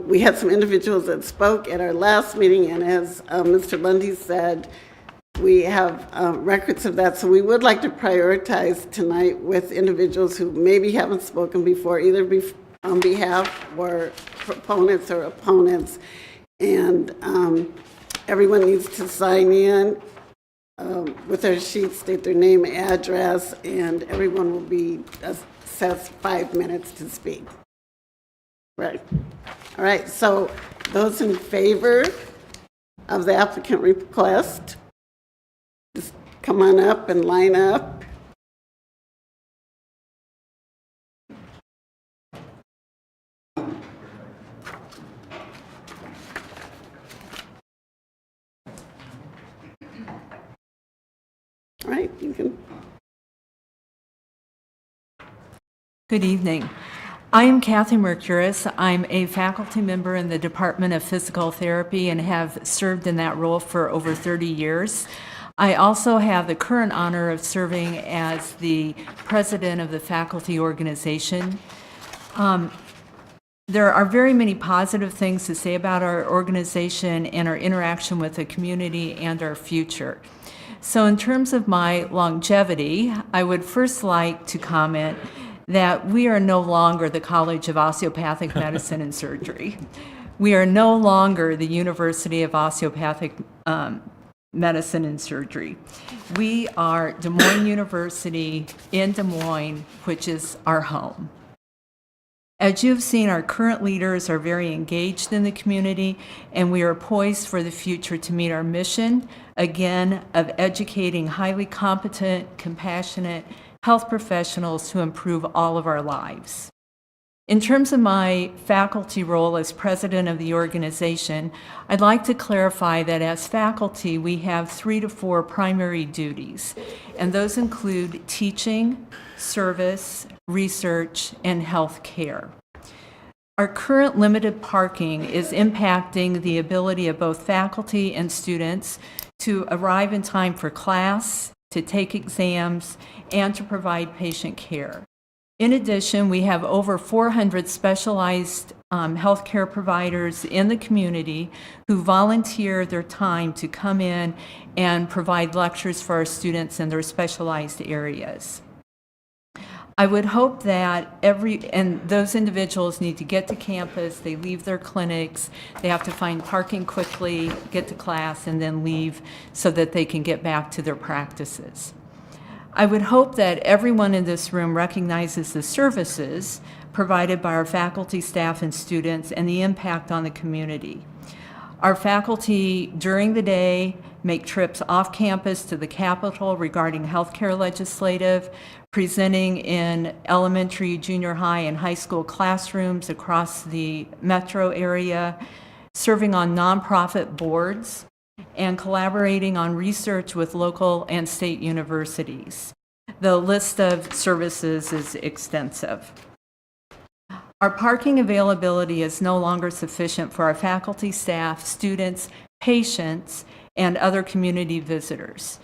we had some individuals that spoke at our last meeting, and as Mr. Lundy said, we have records of that, so we would like to prioritize tonight with individuals who maybe haven't spoken before, either on behalf or proponents or opponents, and everyone needs to sign in with their sheets, state their name, address, and everyone will be assessed 5 minutes to speak. Right. All right, so those in favor of the applicant request, just come on up and line up. All right, you can. Good evening. I am Kathy Mercuris. I'm a faculty member in the Department of Physical Therapy and have served in that role for over 30 years. I also have the current honor of serving as the president of the faculty organization. There are very many positive things to say about our organization and our interaction with the community and our future. So in terms of my longevity, I would first like to comment that we are no longer the College of Osteopathic Medicine and Surgery. We are no longer the University of Osteopathic Medicine and Surgery. We are Des Moines University in Des Moines, which is our home. As you've seen, our current leaders are very engaged in the community, and we are poised for the future to meet our mission, again, of educating highly competent, compassionate health professionals to improve all of our lives. In terms of my faculty role as president of the organization, I'd like to clarify that as faculty, we have 3 to 4 primary duties, and those include teaching, service, research, and health care. Our current limited parking is impacting the ability of both faculty and students to arrive in time for class, to take exams, and to provide patient care. In addition, we have over 400 specialized healthcare providers in the community who volunteer their time to come in and provide lectures for our students in their specialized areas. I would hope that and those individuals need to get to campus, they leave their clinics, they have to find parking quickly, get to class, and then leave so that they can get back to their practices. I would hope that everyone in this room recognizes the services provided by our faculty, staff, and students and the impact on the community. Our faculty during the day make trips off campus to the Capitol regarding healthcare legislative, presenting in elementary, junior high, and high school classrooms across the metro area, serving on nonprofit boards, and collaborating on research with local and state universities. The list of services is extensive. Our parking availability is no longer sufficient for our faculty, staff, students, patients, and other community visitors.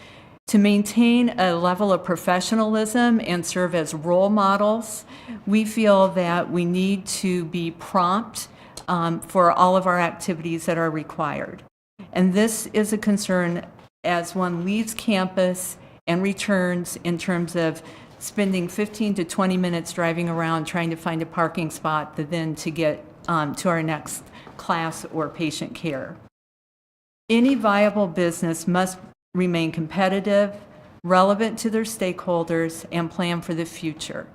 To maintain a level of professionalism and serve as role models, we feel that we need to be prompt for all of our activities that are required. And this is a concern as one leaves campus and returns in terms of spending 15 to 20 minutes driving around trying to find a parking spot then to get to our next class or patient care. Any viable business must remain competitive, relevant to their stakeholders, and plan for the future.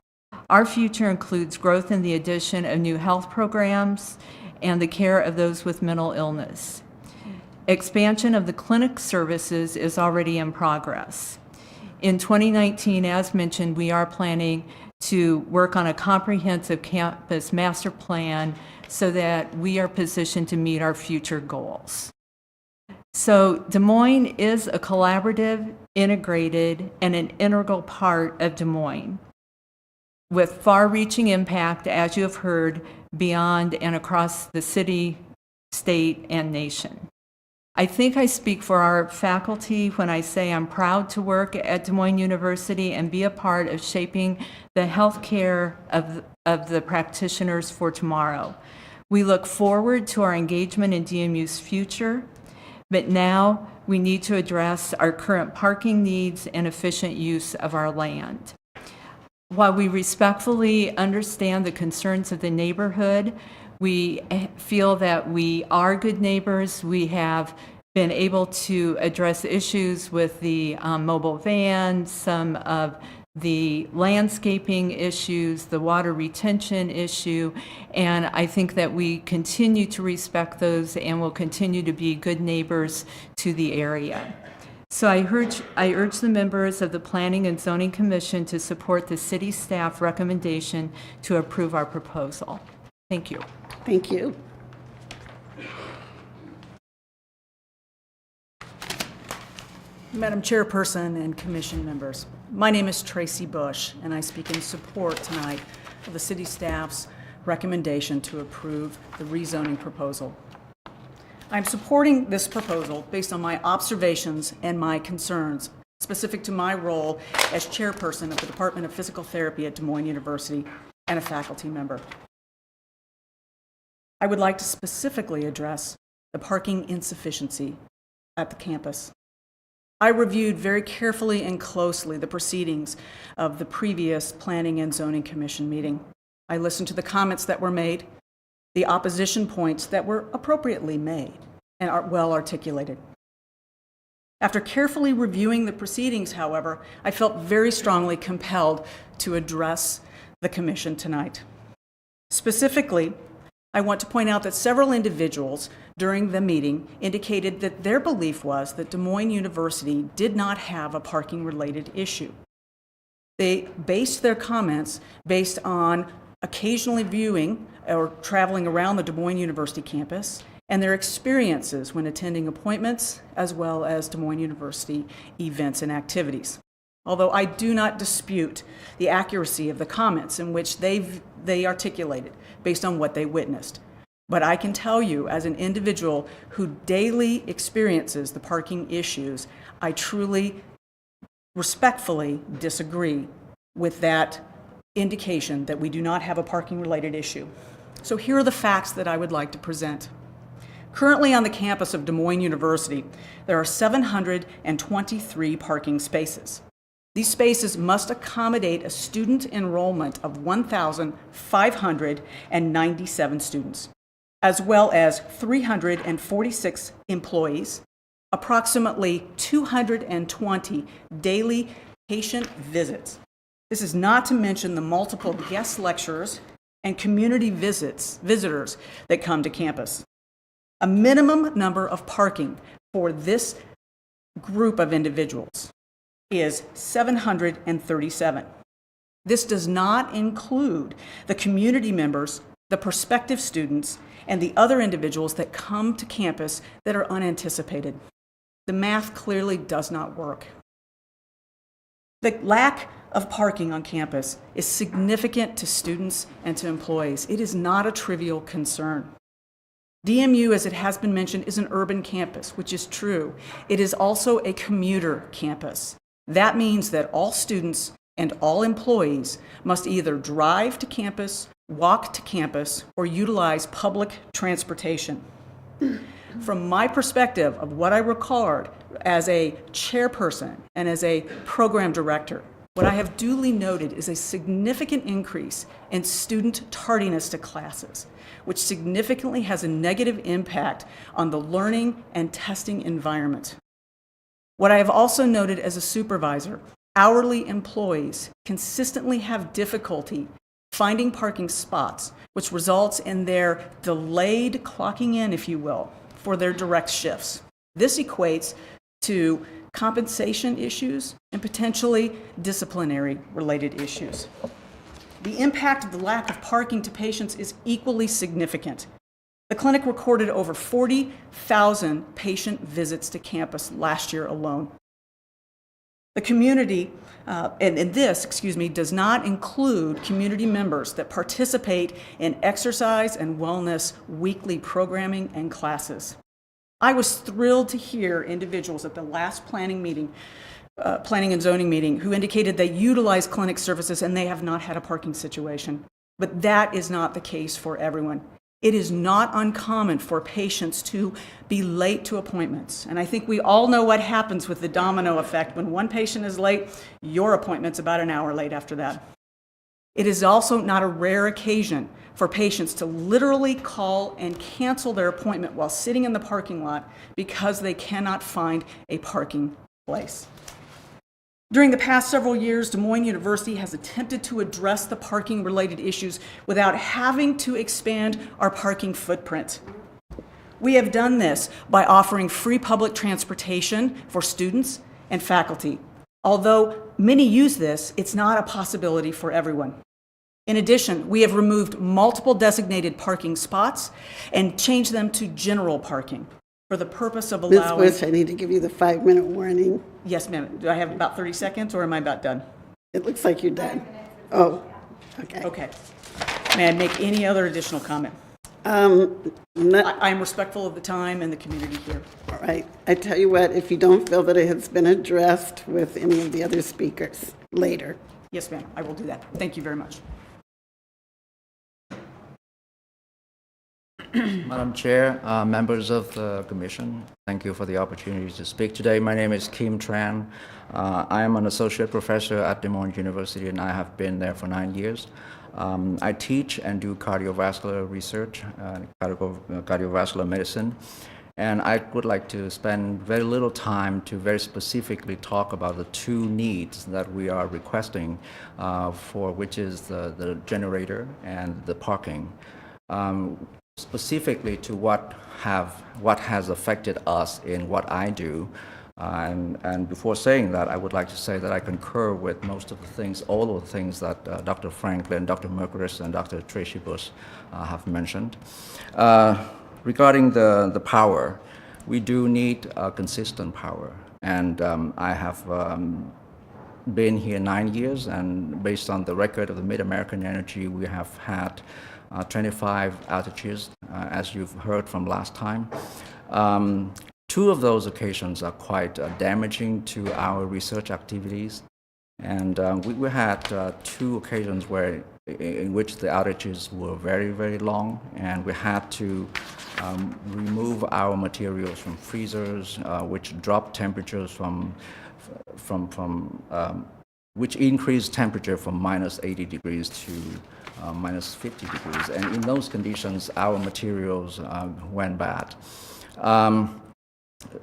Our future includes growth in the addition of new health programs and the care of those with mental illness. Expansion of the clinic services is already in progress. In 2019, as mentioned, we are planning to work on a comprehensive campus master plan so that we are positioned to meet our future goals. So Des Moines is a collaborative, integrated, and an integral part of Des Moines, with far-reaching impact, as you have heard, beyond and across the city, state, and nation. I think I speak for our faculty when I say I'm proud to work at Des Moines University and be a part of shaping the healthcare of the practitioners for tomorrow. We look forward to our engagement in DMU's future, but now we need to address our current parking needs and efficient use of our land. While we respectfully understand the concerns of the neighborhood, we feel that we are good neighbors. We have been able to address issues with the mobile van, some of the landscaping issues, the water retention issue, and I think that we continue to respect those and will continue to be good neighbors to the area. So I urge the members of the Planning and Zoning Commission to support the city staff recommendation to approve our proposal. Thank you. Thank you. Madam Chairperson and Commission members, my name is Tracy Bush, and I speak in support tonight of the city staff's recommendation to approve the rezoning proposal. I'm supporting this proposal based on my observations and my concerns specific to my role as chairperson of the Department of Physical Therapy at Des Moines University and a faculty member. I would like to specifically address the parking insufficiency at the campus. I reviewed very carefully and closely the proceedings of the previous Planning and Zoning Commission meeting. I listened to the comments that were made, the opposition points that were appropriately made and are well articulated. After carefully reviewing the proceedings, however, I felt very strongly compelled to address the commission tonight. Specifically, I want to point out that several individuals during the meeting indicated that their belief was that Des Moines University did not have a parking-related issue. They based their comments based on occasionally viewing or traveling around the Des Moines University campus and their experiences when attending appointments as well as Des Moines University events and activities. Although I do not dispute the accuracy of the comments in which they articulated based on what they witnessed. But I can tell you, as an individual who daily experiences the parking issues, I truly, respectfully disagree with that indication that we do not have a parking-related issue. So here are the facts that I would like to present. Currently on the campus of Des Moines University, there are 723 parking spaces. These spaces must accommodate a student enrollment of 1,597 students, as well as 346 employees, approximately 220 daily patient visits. This is not to mention the multiple guest lecturers and community visitors that come to campus. A minimum number of parking for this group of individuals is 737. This does not include the community members, the prospective students, and the other individuals that come to campus that are unanticipated. The math clearly does not work. The lack of parking on campus is significant to students and to employees. It is not a trivial concern. DMU, as it has been mentioned, is an urban campus, which is true. It is also a commuter campus. That means that all students and all employees must either drive to campus, walk to campus, or utilize public transportation. From my perspective of what I record as a chairperson and as a program director, what I have duly noted is a significant increase in student tardiness to classes, which significantly has a negative impact on the learning and testing environment. What I have also noted as a supervisor, hourly employees consistently have difficulty finding parking spots, which results in their delayed clocking in, if you will, for their direct shifts. This equates to compensation issues and potentially disciplinary related issues. The impact of the lack of parking to patients is equally significant. The clinic recorded over 40,000 patient visits to campus last year alone. The community, does not include community members that participate in exercise and wellness weekly programming and classes. I was thrilled to hear individuals at the last planning and zoning meeting who indicated they utilize clinic services and they have not had a parking situation. But that is not the case for everyone. It is not uncommon for patients to be late to appointments. And I think we all know what happens with the domino effect. When one patient is late, your appointment's about an hour late after that. It is also not a rare occasion for patients to literally call and cancel their appointment while sitting in the parking lot because they cannot find a parking place. During the past several years, Des Moines University has attempted to address the parking-related issues without having to expand our parking footprint. We have done this by offering free public transportation for students and faculty. Although many use this, it's not a possibility for everyone. In addition, we have removed multiple designated parking spots and changed them to general parking for the purpose of allowing... Ms. Bush, I need to give you the 5-minute warning. Yes, ma'am. Do I have about 30 seconds or am I about done? It looks like you're done. Oh, okay. Okay. May I make any other additional comment? I am respectful of the time and the community here. All right. I tell you what, if you don't feel that it has been addressed with any of the other speakers later. Yes, ma'am, I will do that. Thank you very much. Madam Chair, members of the Commission, thank you for the opportunity to speak today. My name is Kim Tran. I am an associate professor at Des Moines University, and I have been there for 9 years. I teach and do cardiovascular research, cardiovascular medicine, and I would like to spend very little time to very specifically talk about the two needs that we are requesting for, which is the generator and the parking. Specifically to what has affected us in what I do. And before saying that, I would like to say that I concur with most of the things, all of the things that Dr. Franklin, Dr. Mercuris, and Dr. Tracy Bush have mentioned. Regarding the power, we do need consistent power. And I have been here 9 years, and based on the record of the Mid-American Energy, we have had 25 outages, as you've heard from last time. Two of those occasions are quite damaging to our research activities. And we had two occasions in which the outages were very, very long, and we had to remove our materials from freezers, which dropped temperatures which increased temperature from minus 80 degrees to minus 50 degrees. And in those conditions, our materials went bad.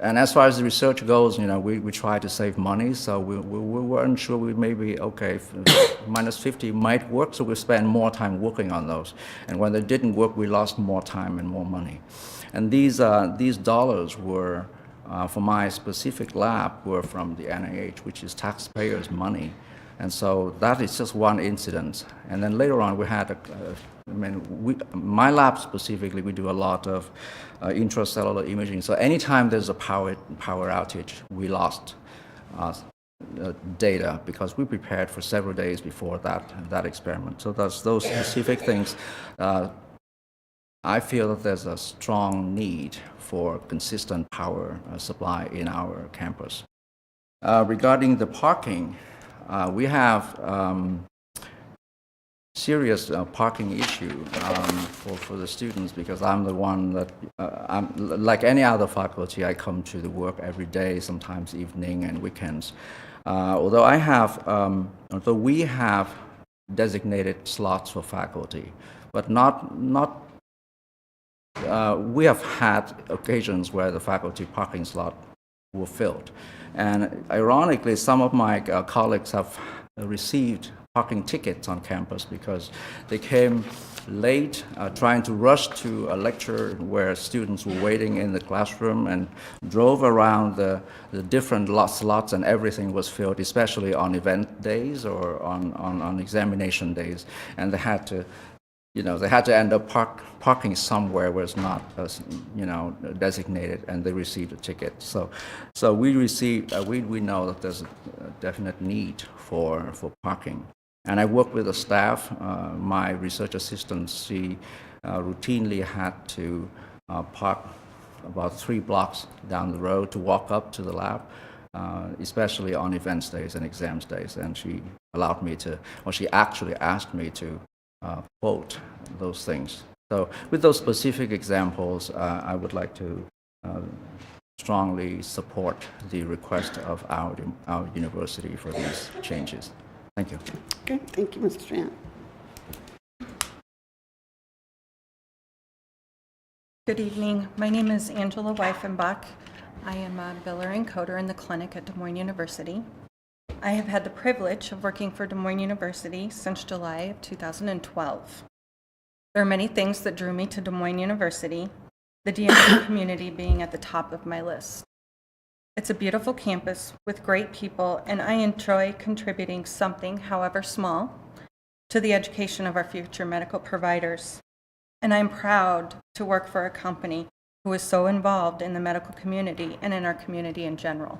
And as far as the research goes, we try to save money, so we weren't sure we maybe, okay, minus 50 might work, so we spend more time working on those. And when they didn't work, we lost more time and more money. And these dollars were, for my specific lab, were from the NIH, which is taxpayers' money. And so that is just one incident. And then later on, we had, my lab specifically, we do a lot of intracellular imaging. So anytime there's a power outage, we lost data because we prepared for several days before that experiment. So that's those specific things. I feel that there's a strong need for consistent power supply in our campus. Regarding the parking, we have serious parking issue for the students, because I'm the one that, like any other faculty, I come to the work every day, sometimes evening and weekends. Although we have designated slots for faculty, but we have had occasions where the faculty parking slot were filled. And ironically, some of my colleagues have received parking tickets on campus because they came late, trying to rush to a lecture where students were waiting in the classroom, and drove around the different slots, and everything was filled, especially on event days or on examination days. And they had to end up parking somewhere where it's not, designated, and they received a ticket. So we know that there's a definite need for parking. And I work with the staff. My research assistant, she routinely had to park about 3 blocks down the road to walk up to the lab, especially on events days and exams days. And she she actually asked me to quote those things. So with those specific examples, I would like to strongly support the request of our university for these changes. Thank you. Okay, thank you, Mr. Tran. Good evening. My name is Angela Weifenbach. I am a biller and coder in the clinic at Des Moines University. I have had the privilege of working for Des Moines University since July of 2012. There are many things that drew me to Des Moines University, the DMC community being at the top of my list. It's a beautiful campus with great people, and I enjoy contributing something, however small, to the education of our future medical providers. And I'm proud to work for a company who is so involved in the medical community and in our community in general.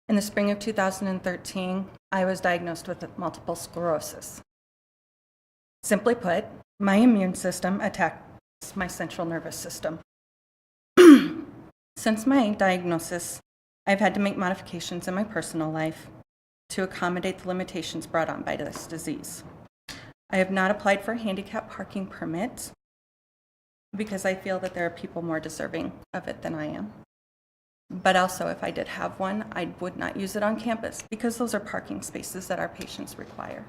In the spring of 2013, I was diagnosed with multiple sclerosis. Simply put, My immune system attacks my central nervous system. Since my diagnosis, I've had to make modifications in my personal life to accommodate the limitations brought on by this disease. I have not applied for a handicap parking permit because I feel that there are people more deserving of it than I am. But also, if I did have one, I would not use it on campus because those are parking spaces that our patients require.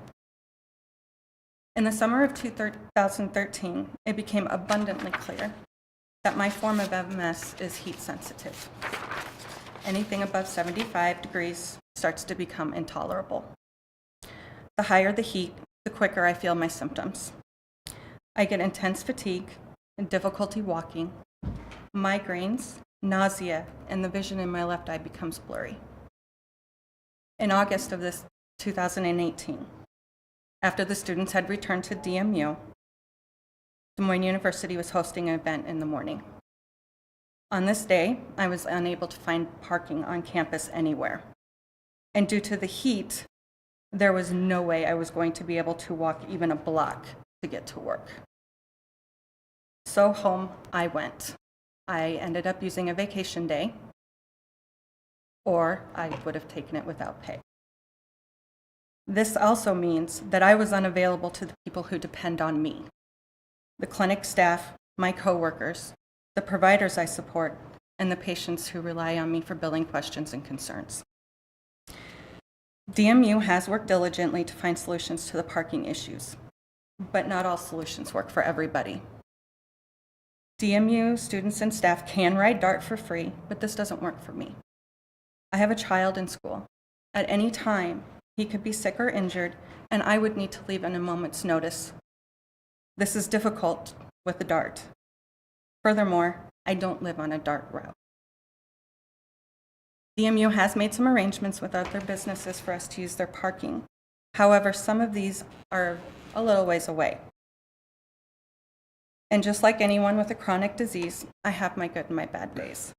In the summer of 2013, it became abundantly clear that my form of MS is heat sensitive. Anything above 75 degrees starts to become intolerable. The higher the heat, the quicker I feel my symptoms. I get intense fatigue and difficulty walking, migraines, nausea, and the vision in my left eye becomes blurry. In August of this 2018, after the students had returned to DMU, Des Moines University was hosting an event in the morning. On this day, I was unable to find parking on campus anywhere. And due to the heat, there was no way I was going to be able to walk even a block to get to work. So home I went. I ended up using a vacation day, or I would have taken it without pay. This also means that I was unavailable to the people who depend on me, the clinic staff, my coworkers, the providers I support, and the patients who rely on me for billing questions and concerns. DMU has worked diligently to find solutions to the parking issues, but not all solutions work for everybody. DMU students and staff can ride DART for free, but this doesn't work for me. I have a child in school. At any time, he could be sick or injured, and I would need to leave in a moment's notice. This is difficult with the DART. Furthermore, I don't live on a DART route. DMU has made some arrangements with other businesses for us to use their parking. However, some of these are a little ways away. And just like anyone with a chronic disease, I have my good and my bad days.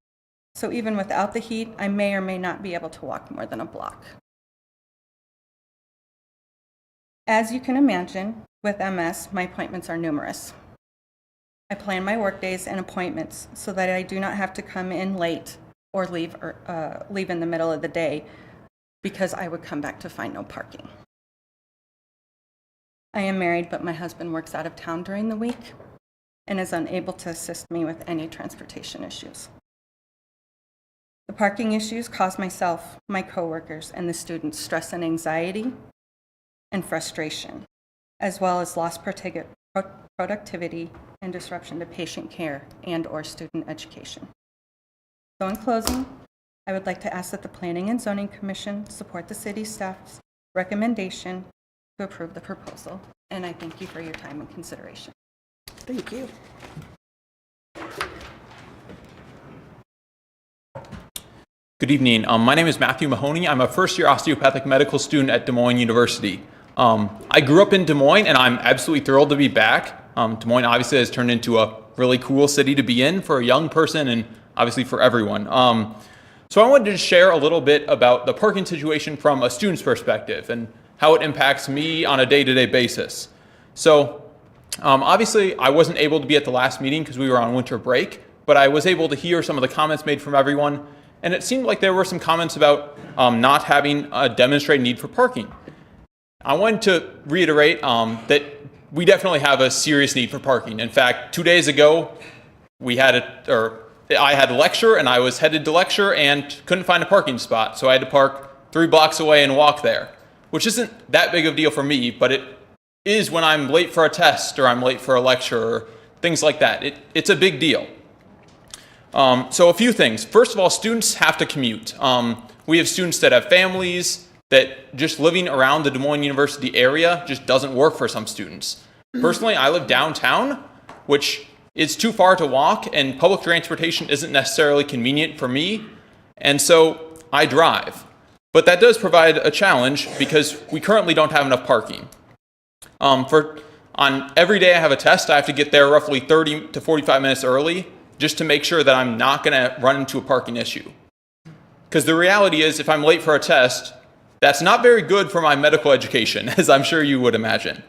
So even without the heat, I may or may not be able to walk more than a block. As you can imagine, with MS, my appointments are numerous. I plan my work days and appointments so that I do not have to come in late or leave in the middle of the day because I would come back to find no parking. I am married, but my husband works out of town during the week and is unable to assist me with any transportation issues. The parking issues cause myself, my coworkers, and the students stress and anxiety and frustration, as well as lost productivity and disruption to patient care and/or student education. So in closing, I would like to ask that the Planning and Zoning Commission support the city staff's recommendation to approve the proposal, and I thank you for your time and consideration. Thank you. Good evening. My name is Matthew Mahoney. I'm a first-year osteopathic medical student at Des Moines University. I grew up in Des Moines, and I'm absolutely thrilled to be back. Des Moines obviously has turned into a really cool city to be in for a young person and obviously for everyone. So I wanted to share a little bit about the parking situation from a student's perspective and how it impacts me on a day-to-day basis. So obviously, I wasn't able to be at the last meeting because we were on winter break, but I was able to hear some of the comments made from everyone, and it seemed like there were some comments about not having a demonstrated need for parking. I wanted to reiterate that we definitely have a serious need for parking. In fact, 2 days ago, I had a lecture, and I was headed to lecture and couldn't find a parking spot, so I had to park 3 blocks away and walk there, which isn't that big of a deal for me, but it is when I'm late for a test or I'm late for a lecture or things like that. It's a big deal. So a few things. First of all, students have to commute. We have students that have families, that just living around the Des Moines University area just doesn't work for some students. Personally, I live downtown, which is too far to walk, and public transportation isn't necessarily convenient for me, and so I drive. But that does provide a challenge because we currently don't have enough parking. On every day I have a test, I have to get there roughly 30 to 45 minutes early just to make sure that I'm not going to run into a parking issue. Because the reality is, if I'm late for a test, that's not very good for my medical education, as I'm sure you would imagine.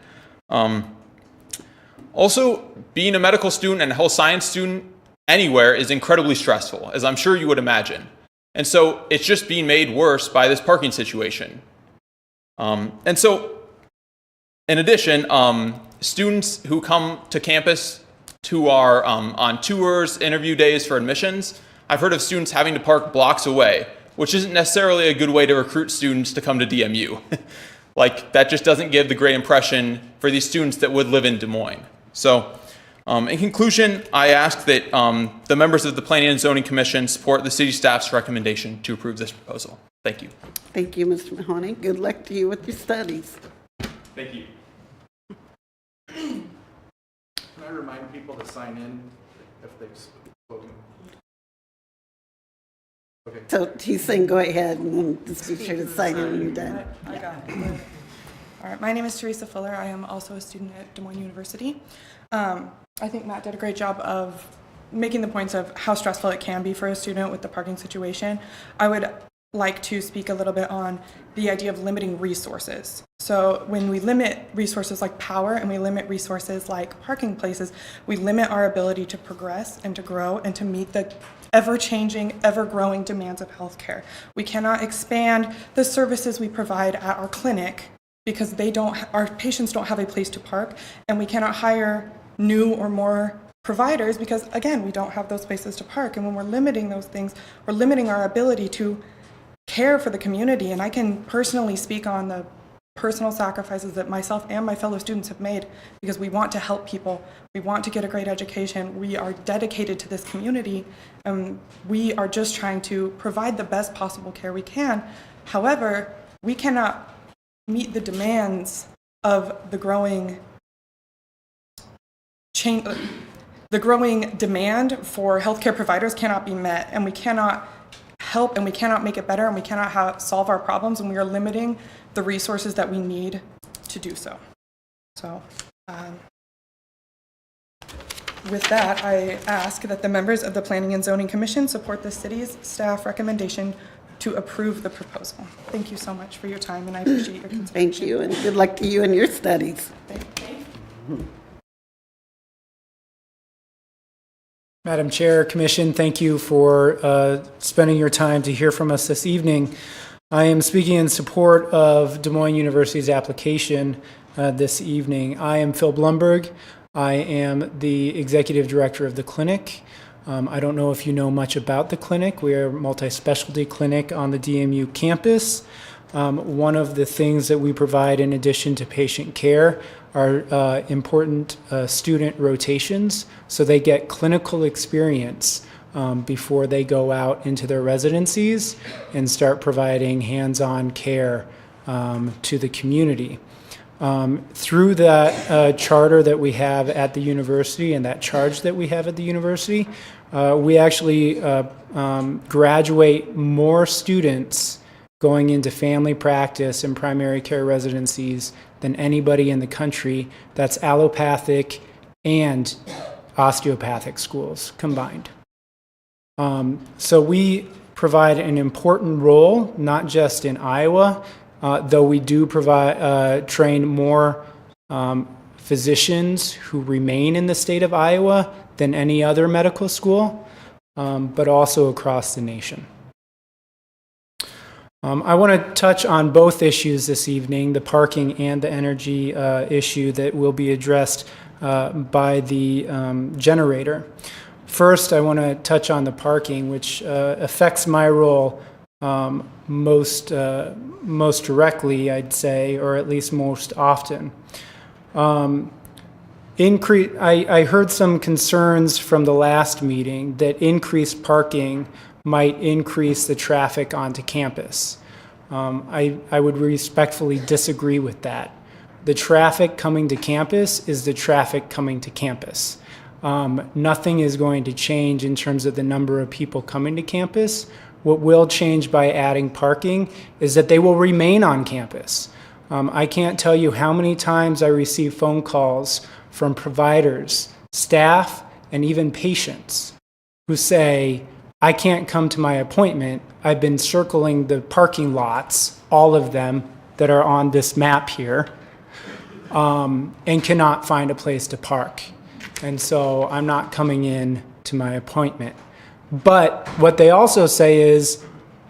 Also, being a medical student and a health science student anywhere is incredibly stressful, as I'm sure you would imagine. And so it's just being made worse by this parking situation. And so, in addition, students who come to campus who are on tours, interview days for admissions, I've heard of students having to park blocks away, which isn't necessarily a good way to recruit students to come to DMU. Like, that just doesn't give the great impression for these students that would live in Des Moines. So, in conclusion, I ask that the members of the Planning and Zoning Commission support the city staff's recommendation to approve this proposal. Thank you. Thank you, Mr. Mahoney. Good luck to you with your studies. Thank you. Can I remind people to sign in if they've spoken? Okay. So he's saying go ahead and then just be sure to sign in when you're done. I got it. All right, my name is Teresa Fuller. I am also a student at Des Moines University. I think Matt did a great job of making the points of how stressful it can be for a student with the parking situation. I would like to speak a little bit on the idea of limiting resources. So when we limit resources like power and we limit resources like parking places, we limit our ability to progress and to grow and to meet the ever-changing, ever-growing demands of healthcare. We cannot expand the services we provide at our clinic because our patients don't have a place to park, and we cannot hire new or more providers because, again, we don't have those places to park. And when we're limiting those things, we're limiting our ability to care for the community. And I can personally speak on the personal sacrifices that myself and my fellow students have made because we want to help people. We want to get a great education. We are dedicated to this community. We are just trying to provide the best possible care we can. However, we cannot meet the demands of the growing demand for healthcare providers cannot be met, and we cannot help and we cannot make it better and we cannot solve our problems, and we are limiting the resources that we need to do so. So with that, I ask that the members of the Planning and Zoning Commission support the city's staff recommendation to approve the proposal. Thank you so much for your time, and I appreciate your consideration. Thank you, and good luck to you in your studies. Thank you. Madam Chair, Commission, thank you for spending your time to hear from us this evening. I am speaking in support of Des Moines University's application this evening. I am Phil Blumberg. I am the Executive Director of the clinic. I don't know if you know much about the clinic. We are a multi-specialty clinic on the DMU campus. One of the things that we provide in addition to patient care are important student rotations, so they get clinical experience before they go out into their residencies and start providing hands-on care to the community. Through that charter that we have at the university and that charge that we have at the university, we actually graduate more students going into family practice and primary care residencies than anybody in the country. That's allopathic and osteopathic schools combined. So we provide an important role, not just in Iowa, though we do provide train more physicians who remain in the state of Iowa than any other medical school, but also across the nation. I want to touch on both issues this evening, the parking and the energy issue that will be addressed by the generator. First, I want to touch on the parking, which affects my role most directly, I'd say, or at least most often. I heard some concerns from the last meeting that increased parking might increase the traffic onto campus. I would respectfully disagree with that. The traffic coming to campus is the traffic coming to campus. Nothing is going to change in terms of the number of people coming to campus. What will change by adding parking is that they will remain on campus. I can't tell you how many times I receive phone calls from providers, staff, and even patients who say, I can't come to my appointment. I've been circling the parking lots, all of them that are on this map here. and cannot find a place to park. And so I'm not coming in to my appointment. But what they also say is,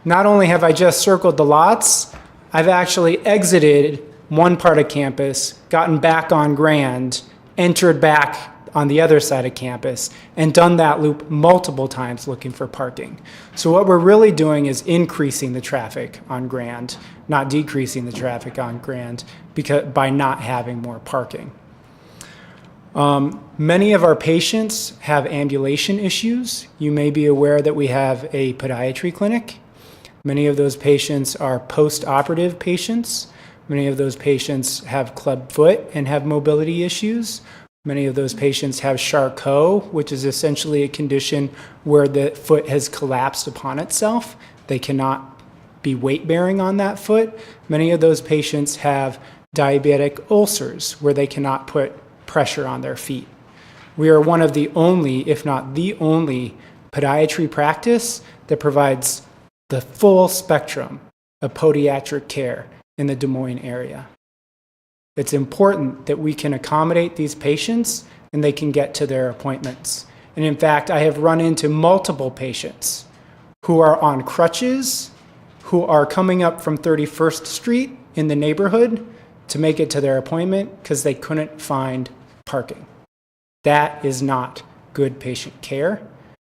not only have I just circled the lots, I've actually exited one part of campus, gotten back on Grand, entered back on the other side of campus, and done that loop multiple times looking for parking. So what we're really doing is increasing the traffic on Grand, not decreasing the traffic on Grand, because by not having more parking. Many of our patients have ambulation issues. You may be aware that we have a podiatry clinic. Many of those patients are post-operative patients. Many of those patients have club foot and have mobility issues. Many of those patients have Charcot, which is essentially a condition where the foot has collapsed upon itself. They cannot be weight-bearing on that foot. Many of those patients have diabetic ulcers, where they cannot put pressure on their feet. We are one of the only, if not the only, podiatry practice that provides the full spectrum of podiatric care in the Des Moines area. It's important that we can accommodate these patients and they can get to their appointments. And in fact, I have run into multiple patients who are on crutches, who are coming up from 31st Street in the neighborhood to make it to their appointment because they couldn't find parking. That is not good patient care.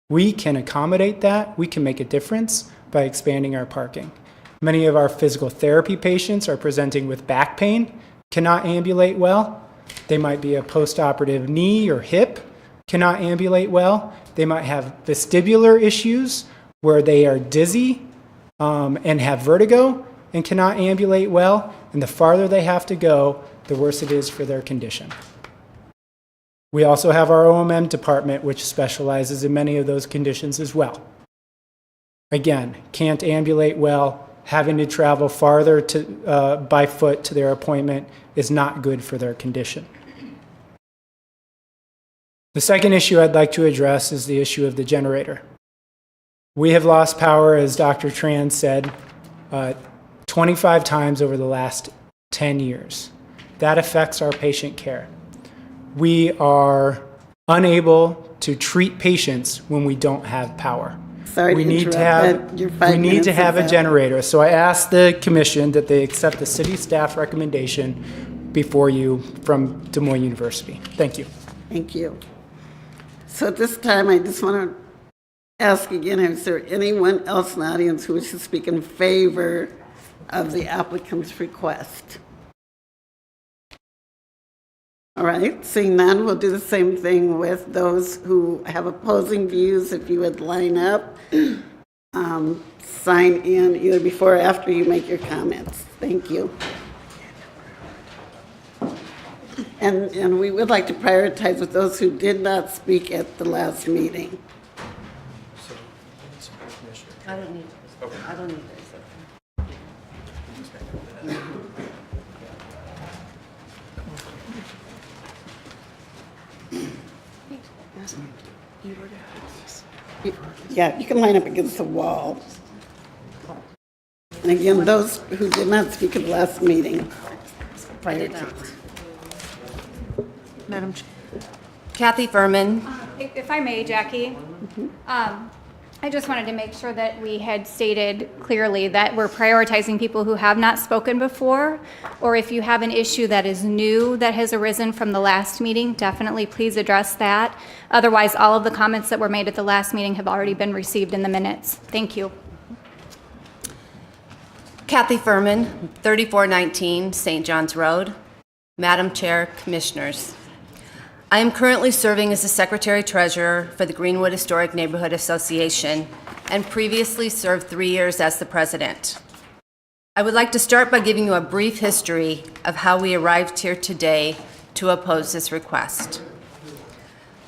We can accommodate that. We can make a difference by expanding our parking. Many of our physical therapy patients are presenting with back pain, cannot ambulate well. They might be a post-operative knee or hip, cannot ambulate well. They might have vestibular issues where they are dizzy and have vertigo and cannot ambulate well. And the farther they have to go, the worse it is for their condition. We also have our OMM department, which specializes in many of those conditions as well. Again, can't ambulate well, having to travel farther by foot to their appointment is not good for their condition. The second issue I'd like to address is the issue of the generator. We have lost power, as Dr. Tran said, 25 times over the last 10 years. That affects our patient care. We are unable to treat patients when we don't have power. Sorry we to need interrupt, but we need to have a generator. So I asked the commission that they accept the city staff recommendation before you from Des Moines University. Thank you. Thank you. So at this time, I just want to ask again, is there anyone else in the audience who wishes to speak in favor of the applicant's request? All right, seeing none, we'll do the same thing with those who have opposing views. If you would line up, sign in either before or after you make your comments. Thank you. And we would like to prioritize with those who did not speak at the last meeting. I don't need this. Yeah, you can line up against the wall. And again, those who did not speak at the last meeting. Madam Chair. Kathy Furman. If I may, Jackie, I just wanted to make sure that we had stated clearly that we're prioritizing people who have not spoken before, or if you have an issue that is new that has arisen from the last meeting, definitely please address that. Otherwise, all of the comments that were made at the last meeting have already been received in the minutes. Thank you. Kathy Furman, 3419 St. John's Road. Madam Chair, Commissioners. I am currently serving as the Secretary-Treasurer for the Greenwood Historic Neighborhood Association and previously served 3 years as the President. I would like to start by giving you a brief history of how we arrived here today to oppose this request.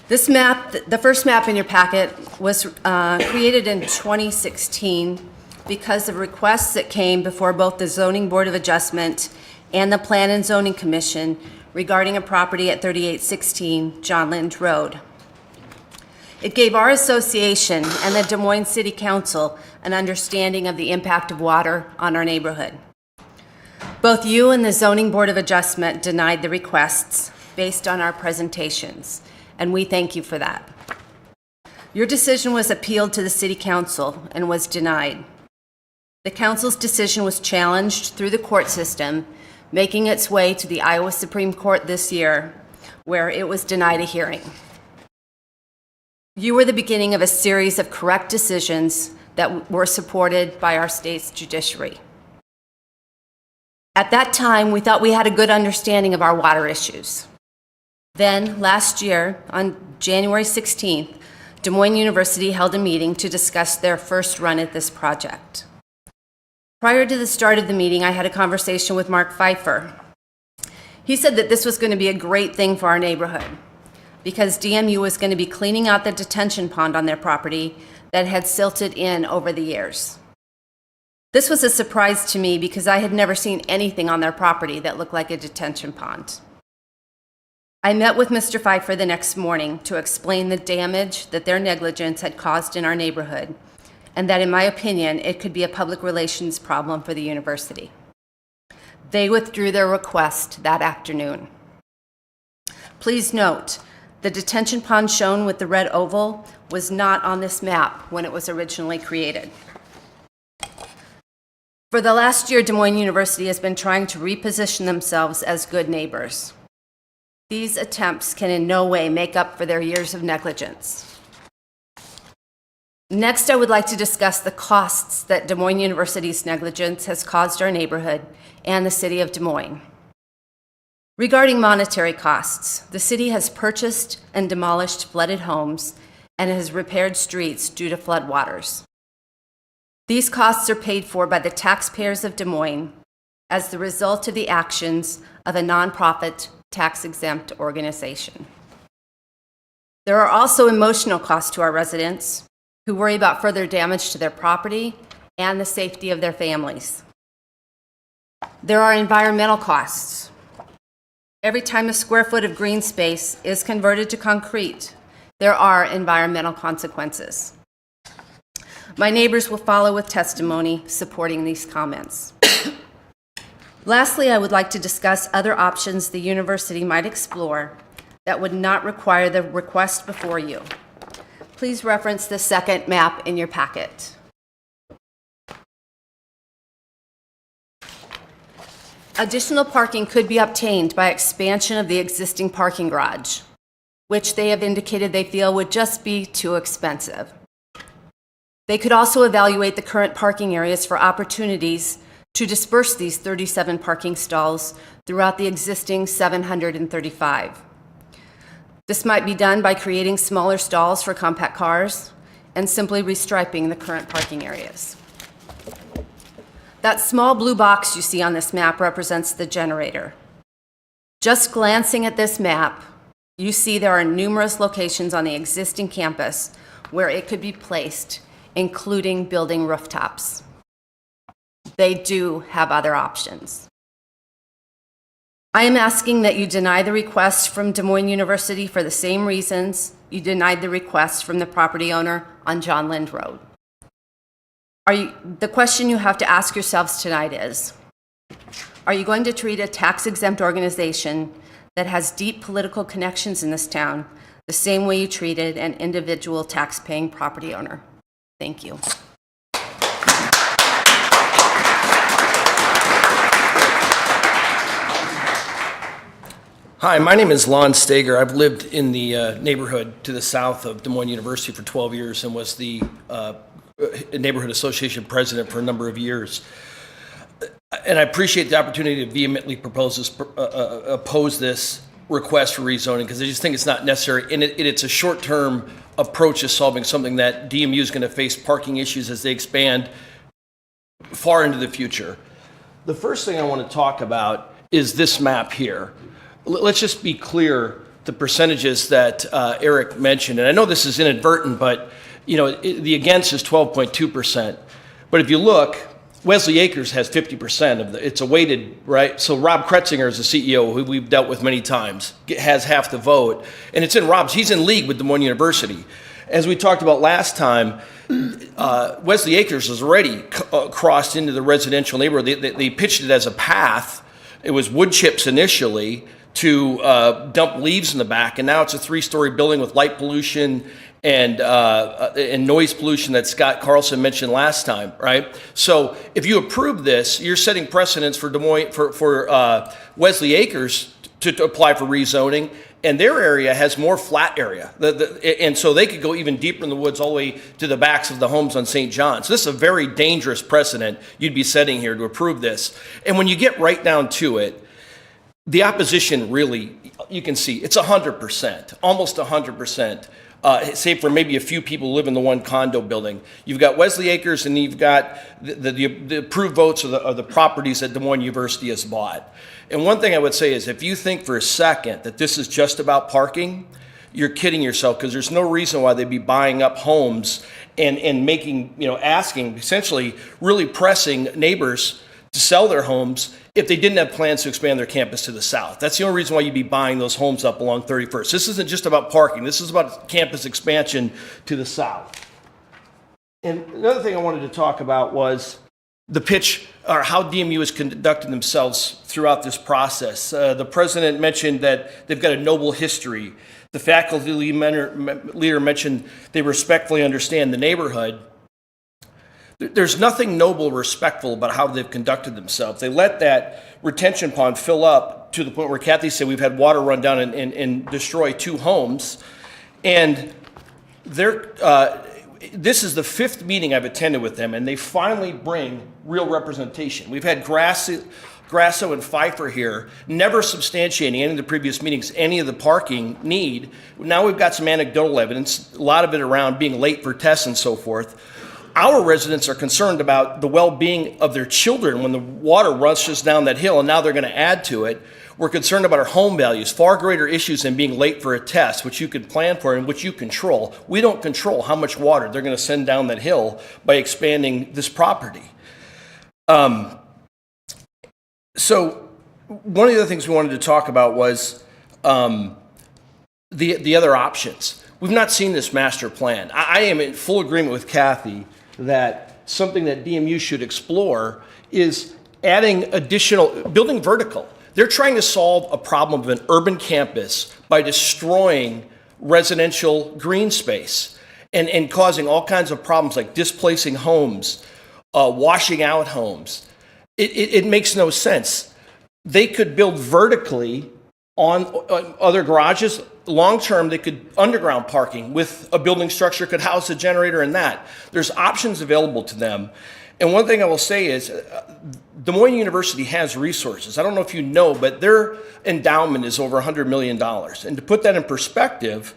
This map, the first map in your packet, was created in 2016 because of requests that came before both the Zoning Board of Adjustment and the Plan and Zoning Commission regarding a property at 3816 John Lind Road. It gave our association and the Des Moines City Council an understanding of the impact of water on our neighborhood. Both you and the Zoning Board of Adjustment denied the requests based on our presentations, and we thank you for that. Your decision was appealed to the City Council and was denied. The Council's decision was challenged through the court system, making its way to the Iowa Supreme Court this year, where it was denied a hearing. You were the beginning of a series of correct decisions that were supported by our state's judiciary. At that time, we thought we had a good understanding of our water issues. Then, last year, on January 16th, Des Moines University held a meeting to discuss their first run at this project. Prior to the start of the meeting, I had a conversation with Mark Pfeiffer. He said that this was going to be a great thing for our neighborhood because DMU was going to be cleaning out the detention pond on their property that had silted in over the years. This was a surprise to me because I had never seen anything on their property that looked like a detention pond. I met with Mr. Pfeiffer the next morning to explain the damage that their negligence had caused in our neighborhood, and that, in my opinion, it could be a public relations problem for the university. They withdrew their request that afternoon. Please note, the detention pond shown with the red oval was not on this map when it was originally created. For the last year, Des Moines University has been trying to reposition themselves as good neighbors. These attempts can in no way make up for their years of negligence. Next, I would like to discuss the costs that Des Moines University's negligence has caused our neighborhood and the city of Des Moines. Regarding monetary costs, the city has purchased and demolished flooded homes and has repaired streets due to floodwaters. These costs are paid for by the taxpayers of Des Moines as the result of the actions of a nonprofit tax-exempt organization. There are also emotional costs to our residents who worry about further damage to their property and the safety of their families. There are environmental costs. Every time a square foot of green space is converted to concrete, there are environmental consequences. My neighbors will follow with testimony supporting these comments. Lastly, I would like to discuss other options the university might explore that would not require the request before you. Please reference the second map in your packet. Additional parking could be obtained by expansion of the existing parking garage, which they have indicated they feel would just be too expensive. They could also evaluate the current parking areas for opportunities to disperse these 37 parking stalls throughout the existing 735. This might be done by creating smaller stalls for compact cars and simply restriping the current parking areas. That small blue box you see on this map represents the generator. Just glancing at this map, you see there are numerous locations on the existing campus where it could be placed, including building rooftops. They do have other options. I am asking that you deny the request from Des Moines University for the same reasons you denied the request from the property owner on John Lind Road. The question you have to ask yourselves tonight is, are you going to treat a tax-exempt organization that has deep political connections in this town the same way you treated an individual tax-paying property owner? Thank you. Hi, my name is Lon Stager. I've lived in the neighborhood to the south of Des Moines University for 12 years and was the neighborhood association president for a number of years. And I appreciate the opportunity to vehemently oppose this request for rezoning because I just think it's not necessary. And it's a short-term approach to solving something that DMU is going to face parking issues as they expand far into the future. The first thing I want to talk about is this map here. Let's just be clear, the percentages that Eric mentioned, and I know this is inadvertent, but you know, the against is 12.2%. But if you look, Wesley Acres has 50% of it's a weighted, right? So Rob Kretzinger is the CEO, who we've dealt with many times, has half the vote. And it's in he's in league with Des Moines University. As we talked about last time, Wesley Acres has already crossed into the residential neighborhood. They pitched it as a path. It was wood chips initially to dump leaves in the back, and now it's a 3-story building with light pollution and noise pollution that Scott Carlson mentioned last time, right? So if you approve this, you're setting precedents for Des Moines, for Wesley Acres to apply for rezoning, and their area has more flat area. And so they could go even deeper in the woods all the way to the backs of the homes on St. John's. This is a very dangerous precedent you'd be setting here to approve this. And when you get right down to it, the opposition really, you can see, it's 100%, almost 100%. Save for maybe a few people who live in the one condo building. You've got Wesley Acres, and you've got the approved votes of the properties that Des Moines University has bought. And one thing I would say is, if you think for a second that this is just about parking, you're kidding yourself, because there's no reason why they'd be buying up homes and making, asking, essentially really pressing neighbors to sell their homes if they didn't have plans to expand their campus to the south. That's the only reason why you'd be buying those homes up along 31st. This isn't just about parking. This is about campus expansion to the south. And another thing I wanted to talk about was the pitch, or how DMU has conducted themselves throughout this process. The president mentioned that they've got a noble history. The faculty leader mentioned they respectfully understand the neighborhood. There's nothing noble or respectful about how they've conducted themselves. They let that retention pond fill up to the point where Kathy said we've had water run down and destroy 2 homes. And this is the 5th meeting I've attended with them, and they finally bring real representation. We've had Grasso and Pfeiffer here, never substantiating any of the previous meetings, any of the parking need. Now we've got some anecdotal evidence, a lot of it around being late for tests and so forth. Our residents are concerned about the well-being of their children when the water rushes down that hill, and now they're going to add to it. We're concerned about our home values, far greater issues than being late for a test, which you can plan for and which you control. We don't control how much water they're going to send down that hill by expanding this property. So one of the other things we wanted to talk about was the other options. We've not seen this master plan. I am in full agreement with Kathy that something that DMU should explore is adding building vertical. They're trying to solve a problem of an urban campus by destroying residential green space and causing all kinds of problems like displacing homes, washing out homes. It makes no sense. They could build vertically on other garages. Long term, they could underground parking with a building structure, could house a generator and that. There's options available to them. And one thing I will say is Des Moines University has resources. I don't know if you know, but their endowment is over $100 million. And to put that in perspective,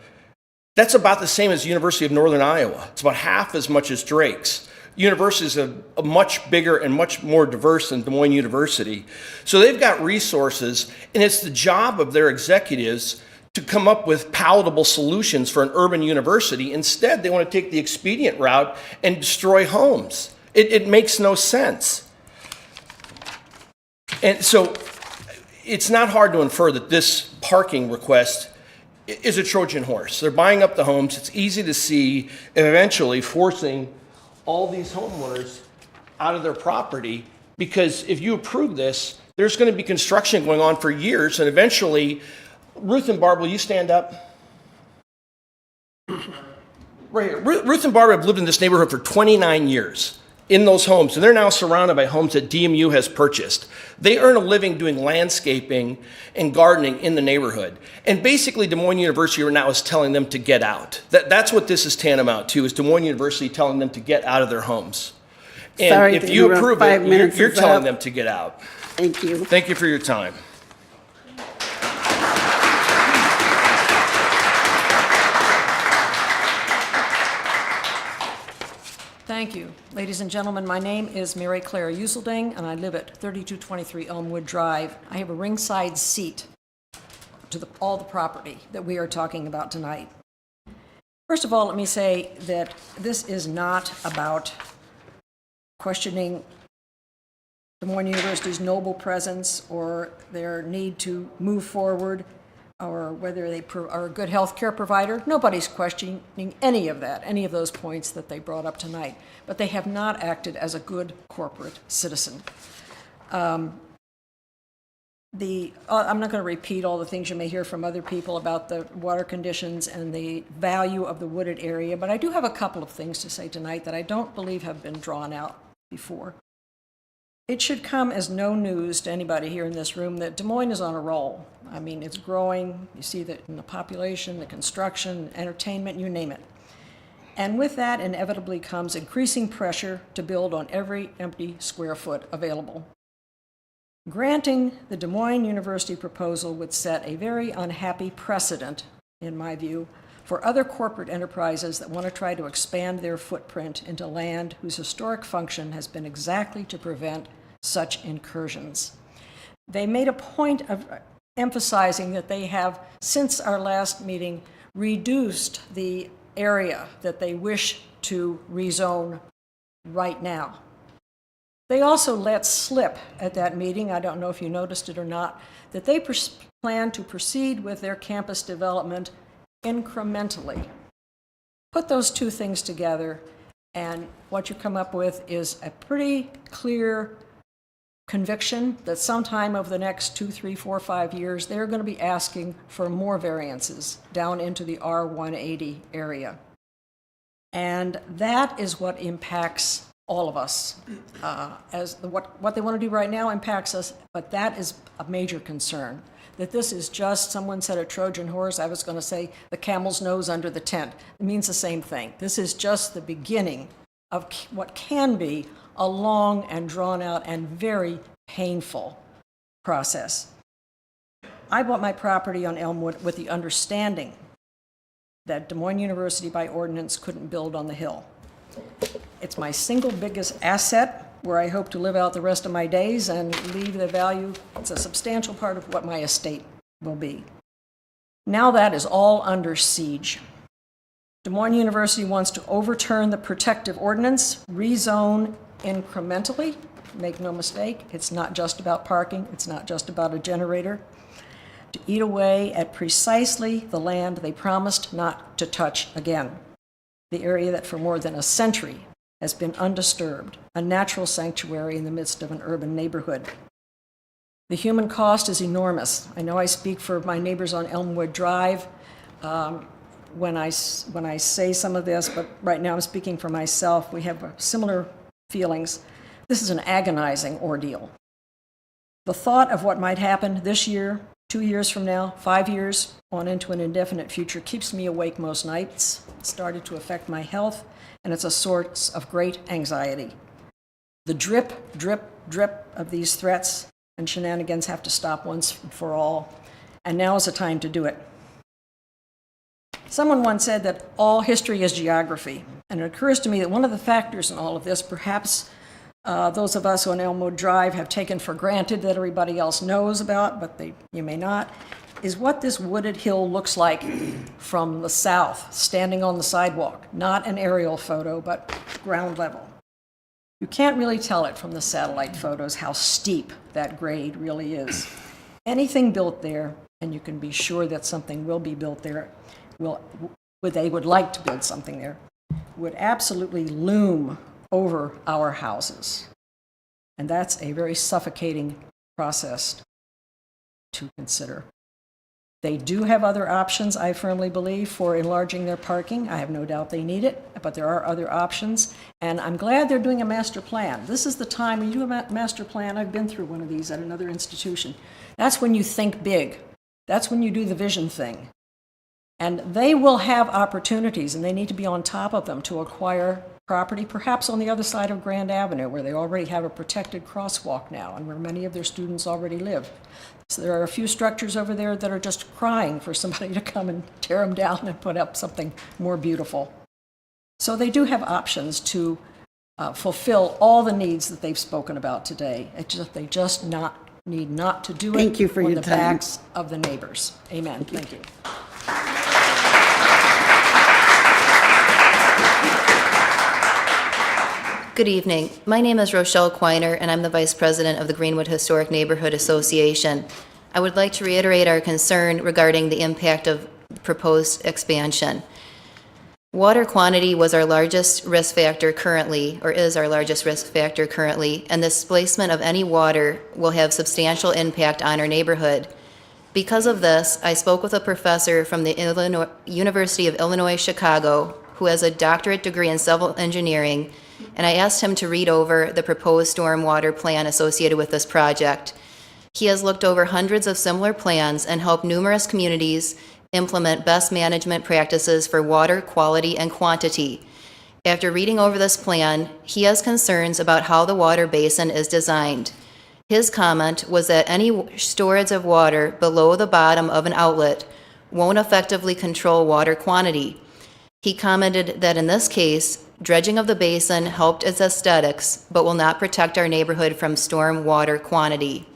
that's about the same as the University of Northern Iowa. It's about half as much as Drake's. Universities are much bigger and much more diverse than Des Moines University. So they've got resources, and it's the job of their executives to come up with palatable solutions for an urban university. Instead, they want to take the expedient route and destroy homes. It makes no sense. And so it's not hard to infer that this parking request is a Trojan horse. They're buying up the homes. It's easy to see eventually forcing all these homeowners out of their property, because if you approve this, there's going to be construction going on for years, and eventually, Ruth and Barb, will you stand up? Right here. Ruth and Barb have lived in this neighborhood for 29 years in those homes, and they're now surrounded by homes that DMU has purchased. They earn a living doing landscaping and gardening in the neighborhood. And basically, Des Moines University right now is telling them to get out. That's what this is tantamount to, is Des Moines University telling them to get out of their homes. And Sorry if to you interrupt, approve 5 it, minutes you're is telling up. them to get out. Thank you. Thank you for your time. Thank you. Ladies and gentlemen, my name is Mary Claire Uselding, and I live at 3223 Elmwood Drive. I have a ringside seat to all the property that we are talking about tonight. First of all, let me say that this is not about questioning Des Moines University's noble presence or their need to move forward, or whether they are a good health care provider. Nobody's questioning any of that, any of those points that they brought up tonight. But they have not acted as a good corporate citizen. I'm not going to repeat all the things you may hear from other people about the water conditions and the value of the wooded area, but I do have a couple of things to say tonight that I don't believe have been drawn out before. It should come as no news to anybody here in this room that Des Moines is on a roll. I mean, it's growing. You see that in the population, the construction, entertainment, you name it. And with that inevitably comes increasing pressure to build on every empty square foot available. Granting the Des Moines University proposal would set a very unhappy precedent, in my view, for other corporate enterprises that want to try to expand their footprint into land whose historic function has been exactly to prevent such incursions. They made a point of emphasizing that they have, since our last meeting, reduced the area that they wish to rezone right now. They also let slip at that meeting, I don't know if you noticed it or not, that they plan to proceed with their campus development incrementally. Put those two things together, and what you come up with is a pretty clear conviction that sometime over the next 2, 3, 4, 5 years, they're going to be asking for more variances down into the R180 area. And that is what impacts all of us. What they want to do right now impacts us, but that is a major concern. That this is just, someone said a Trojan horse, I was going to say the camel's nose under the tent. It means the same thing. This is just the beginning of what can be a long and drawn out and very painful process. I bought my property on Elmwood with the understanding that Des Moines University by ordinance couldn't build on the hill. It's my single biggest asset where I hope to live out the rest of my days and leave the value. It's a substantial part of what my estate will be. Now that is all under siege. Des Moines University wants to overturn the protective ordinance, rezone incrementally. Make no mistake, it's not just about parking, it's not just about a generator. To eat away at precisely the land they promised not to touch again. The area that for more than a century has been undisturbed, a natural sanctuary in the midst of an urban neighborhood. The human cost is enormous. I know I speak for my neighbors on Elmwood Drive when I say some of this, but right now I'm speaking for myself. We have similar feelings. This is an agonizing ordeal. The thought of what might happen this year, 2 years from now, 5 years on into an indefinite future keeps me awake most nights. It started to affect my health, and it's a source of great anxiety. The drip, drip, drip of these threats and shenanigans have to stop once and for all, and now is the time to do it. Someone once said that all history is geography, and it occurs to me that one of the factors in all of this, perhaps those of us on Elmwood Drive have taken for granted that everybody else knows about, but you may not, is what this wooded hill looks like from the south, standing on the sidewalk. Not an aerial photo, but ground level. You can't really tell it from the satellite photos how steep that grade really is. Anything built there, and you can be sure that something will be built there, they would like to build something there, would absolutely loom over our houses. And that's a very suffocating process to consider. They do have other options, I firmly believe, for enlarging their parking. I have no doubt they need it, but there are other options. And I'm glad they're doing a master plan. This is the time when you do a master plan. I've been through one of these at another institution. That's when you think big. That's when you do the vision thing. And they will have opportunities, and they need to be on top of them to acquire property, perhaps on the other side of Grand Avenue, where they already have a protected crosswalk now, and where many of their students already live. So there are a few structures over there that are just crying for somebody to come and tear them down and put up something more beautiful. So they do have options to fulfill all the needs that they've spoken about today. They just need not to do it. Thank you for on your the time. backs of the neighbors. Amen. Thank you. Good evening. My name is Rochelle Quiner, and I'm the Vice President of the Greenwood Historic Neighborhood Association. I would like to reiterate our concern regarding the impact of proposed expansion. Water quantity was our largest risk factor currently, or is our largest risk factor currently, and the displacement of any water will have substantial impact on our neighborhood. Because of this, I spoke with a professor from the University of Illinois, Chicago, who has a doctorate degree in civil engineering, and I asked him to read over the proposed stormwater plan associated with this project. He has looked over hundreds of similar plans and helped numerous communities implement best management practices for water quality and quantity. After reading over this plan, he has concerns about how the water basin is designed. His comment was that any storage of water below the bottom of an outlet won't effectively control water quantity. He commented that in this case, dredging of the basin helped its aesthetics, but will not protect our neighborhood from storm water quantity.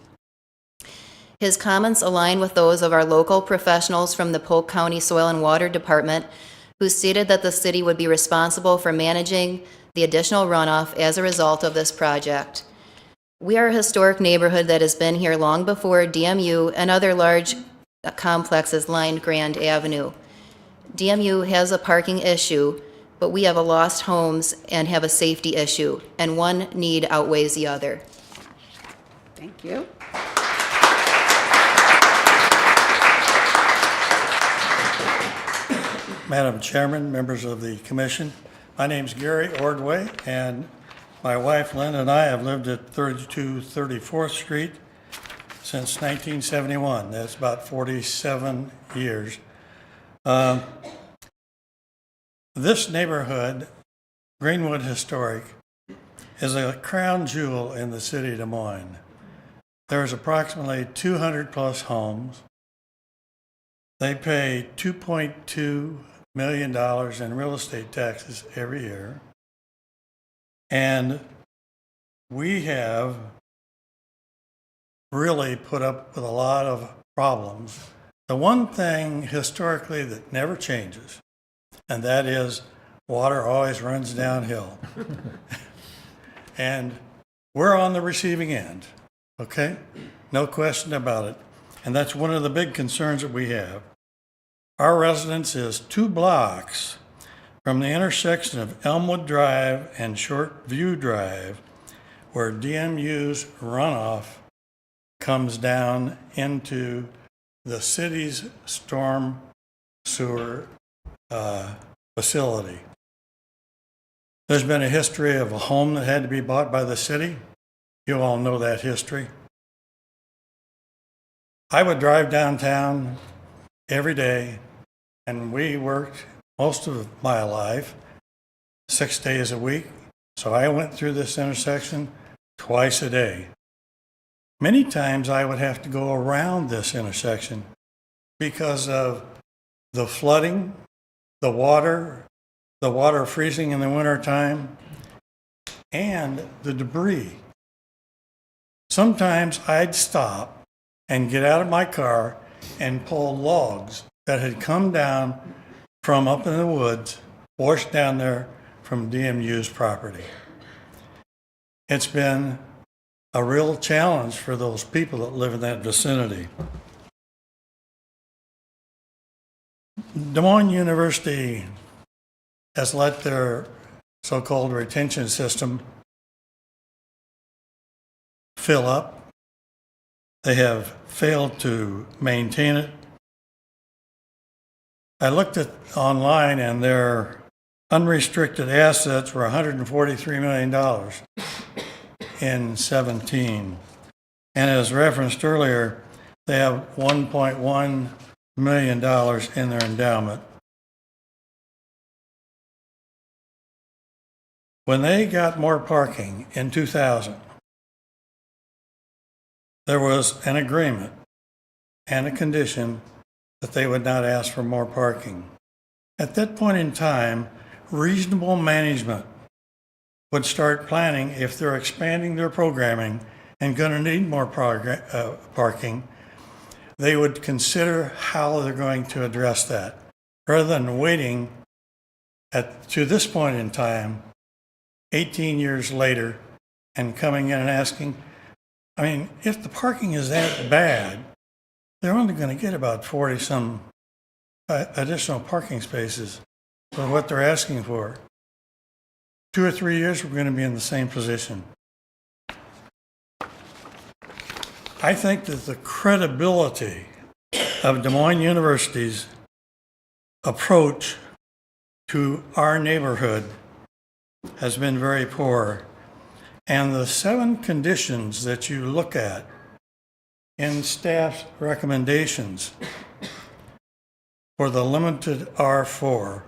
His comments align with those of our local professionals from the Polk County Soil and Water Department, who stated that the city would be responsible for managing the additional runoff as a result of this project. We are a historic neighborhood that has been here long before DMU and other large complexes lined Grand Avenue. DMU has a parking issue, but we have a lost homes and have a safety issue, and one need outweighs the other. Thank you. Madam Chairman, members of the commission, my name's Gary Ordway, and my wife Lynn and I have lived at 3234th Street since 1971. That's about 47 years. This neighborhood, Greenwood Historic, is a crown jewel in the city of Des Moines. There's approximately 200 plus homes. They pay $2.2 million in real estate taxes every year. And we have really put up with a lot of problems. The one thing historically that never changes, and that is water always runs downhill. And we're on the receiving end, okay? No question about it. And that's one of the big concerns that we have. Our residence is 2 blocks from the intersection of Elmwood Drive and Shortview Drive, where DMU's runoff comes down into the city's storm sewer facility. There's been a history of a home that had to be bought by the city. You all know that history. I would drive downtown every day, and we worked most of my life 6 days a week. So I went through this intersection twice a day. Many times I would have to go around this intersection because of the flooding, the water freezing in the wintertime, and the debris. Sometimes I'd stop and get out of my car and pull logs that had come down from up in the woods, washed down there from DMU's property. It's been a real challenge for those people that live in that vicinity. Des Moines University has let their so-called retention system fill up. They have failed to maintain it. I looked at online, and their unrestricted assets were $143 million in 17. And as referenced earlier, they have $1.1 million in their endowment. When they got more parking in 2000, there was an agreement and a condition that they would not ask for more parking. At that point in time, reasonable management would start planning if they're expanding their programming and going to need more parking. They would consider how they're going to address that, rather than waiting to this point in time 18 years later and coming in and asking, I mean, if the parking is that bad, they're only going to get about 40 some additional parking spaces for what they're asking for. 2 or 3 years, we're going to be in the same position. I think that the credibility of Des Moines University's approach to our neighborhood has been very poor. And the 7 conditions that you look at in staff's recommendations for the limited R4,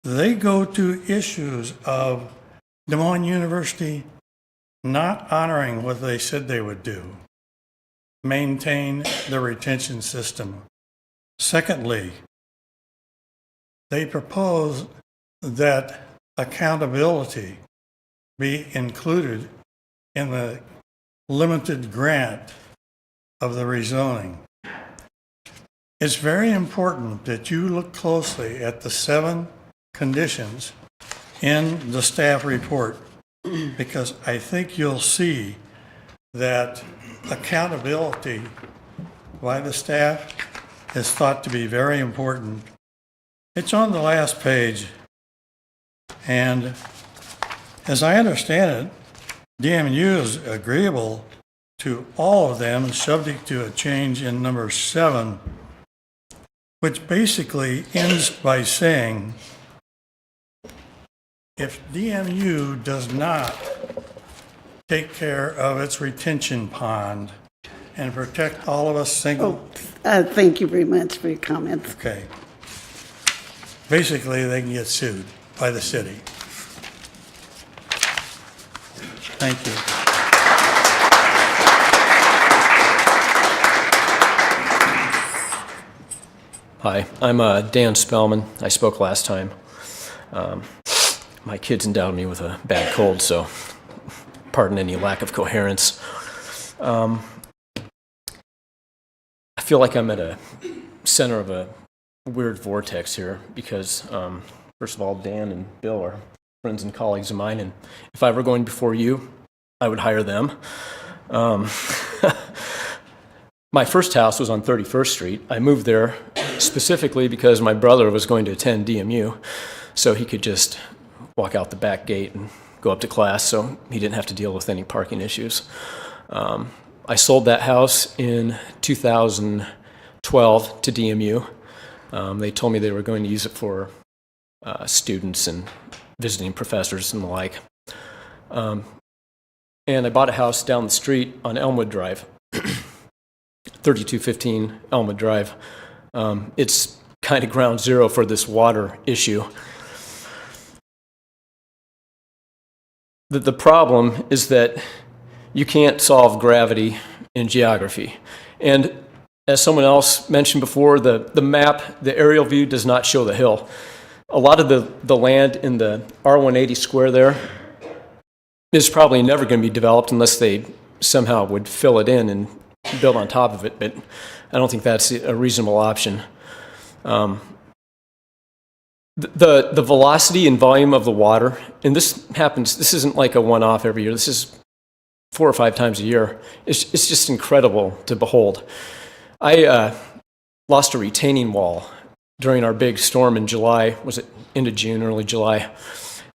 they go to issues of Des Moines University not honoring what they said they would do, maintain the retention system. Secondly, they propose that accountability be included in the limited grant of the rezoning. It's very important that you look closely at the 7 conditions in the staff report, because I think you'll see that accountability by the staff is thought to be very important. It's on the last page, and as I understand it, DMU is agreeable to all of them, subject to a change in number 7, which basically ends by saying, if DMU does not take care of its retention pond and protect all of us single... Thank you very much for your comments. Okay. Basically, they can get sued by the city. Thank you. Hi, I'm Dan Spellman. I spoke last time. My kids endowed me with a bad cold, so pardon any lack of coherence. I feel like I'm at a center of a weird vortex here because, first of all, Dan and Bill are friends and colleagues of mine, and if I were going before you, I would hire them. My first house was on 31st Street. I moved there specifically because my brother was going to attend DMU, so he could just walk out the back gate and go up to class, so he didn't have to deal with any parking issues. I sold that house in 2012 to DMU. They told me they were going to use it for students and visiting professors and the like. And I bought a house down the street on Elmwood Drive, 3215 Elmwood Drive. It's kind of ground zero for this water issue. The problem is that you can't solve gravity in geography. And as someone else mentioned before, the map, the aerial view does not show the hill. A lot of the land in the R180 square there is probably never going to be developed unless they somehow would fill it in and build on top of it, but I don't think that's a reasonable option. The velocity and volume of the water, and this happens, this isn't like a one-off every year, this is 4 or 5 times a year. It's just incredible to behold. I lost a retaining wall during our big storm in July, was it end of June, early July.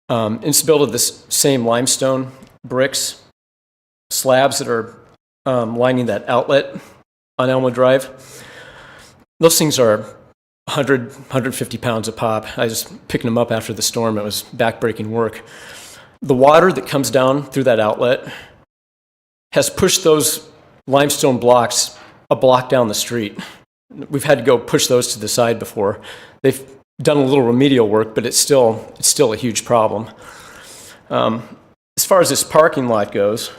It's built of this same limestone bricks, slabs that are lining that outlet on Elmwood Drive. Those things are 100, 150 pounds a pop. I was picking them up after the storm. It was backbreaking work. The water that comes down through that outlet has pushed those limestone blocks a block down the street. We've had to go push those to the side before. They've done a little remedial work, but it's still a huge problem. As far as this parking lot goes,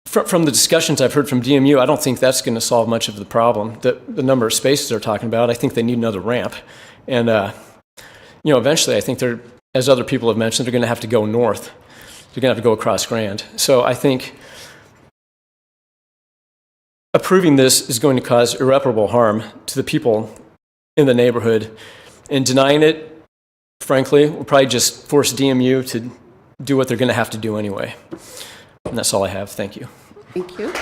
from the discussions I've heard from DMU, I don't think that's going to solve much of the problem. The number of spaces they're talking about, I think they need another ramp. And, eventually I think they're, as other people have mentioned, they're going to have to go north. They're going to have to go across Grand. So I think approving this is going to cause irreparable harm to the people in the neighborhood. And denying it frankly, will probably just force DMU to do what they're going to have to do anyway. And that's all I have. Thank you. Thank you.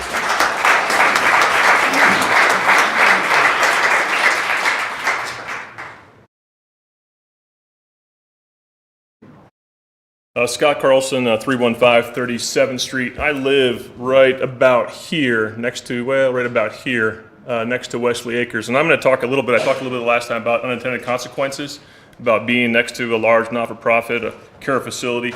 Scott Carlson, 315 37th Street. I live right about here, next to Wesley Acres. And I'm going to talk a little bit, I talked a little bit last time about unintended consequences, about being next to a large not-for-profit, a care facility.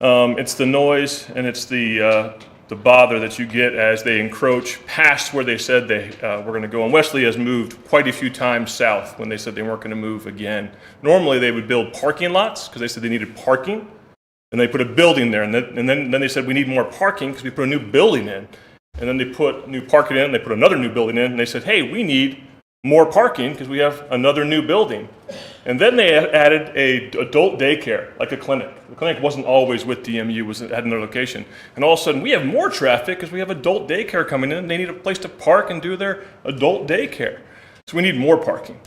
It's the noise and it's the bother that you get as they encroach past where they said they were going to go. And Wesley has moved quite a few times south when they said they weren't going to move again. Normally they would build parking lots because they said they needed parking. And they put a building there, and then they said we need more parking because we put a new building in. And then they put new parking in, and they put another new building in, and they said, hey, we need more parking because we have another new building. And then they added a adult daycare, like a clinic. The clinic wasn't always with DMU, was at another location. And all of a sudden, we have more traffic because we have adult daycare coming in, and they need a place to park and do their adult daycare. So we need more parking.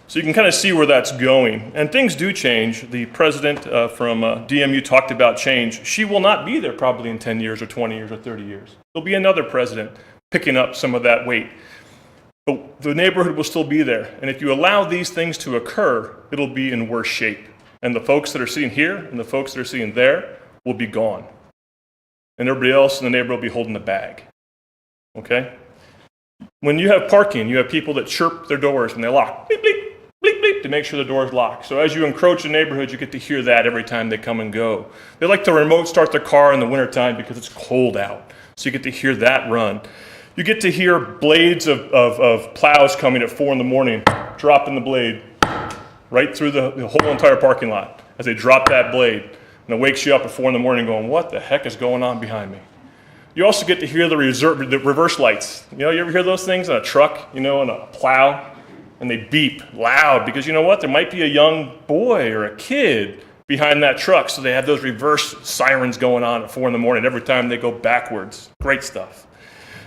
So you can kind of see where that's going. And things do change. The president from DMU talked about change. She will not be there probably in 10 years or 20 years or 30 years. There'll be another president picking up some of that weight. But the neighborhood will still be there. And if you allow these things to occur, it'll be in worse shape. And the folks that are sitting here and the folks that are sitting there will be gone. And everybody else in the neighborhood will be holding the bag. Okay? When you have parking, you have people that chirp their doors when they lock. Bleep, bleep. Bleep, bleep, to make sure the door is locked. So as you encroach the neighborhood, you get to hear that every time they come and go. They like to remote start their car in the wintertime because it's cold out. So you get to hear that run. You get to hear blades of plows coming at 4 in the morning, dropping the blade right through the whole entire parking lot as they drop that blade. And it wakes you up at 4 in the morning going, what the heck is going on behind me? You also get to hear the reverse lights. You ever hear those things on a truck, on a plow? And they beep loud because you know what? There might be a young boy or a kid behind that truck. So they have those reverse sirens going on at 4 in the morning every time they go backwards. Great stuff.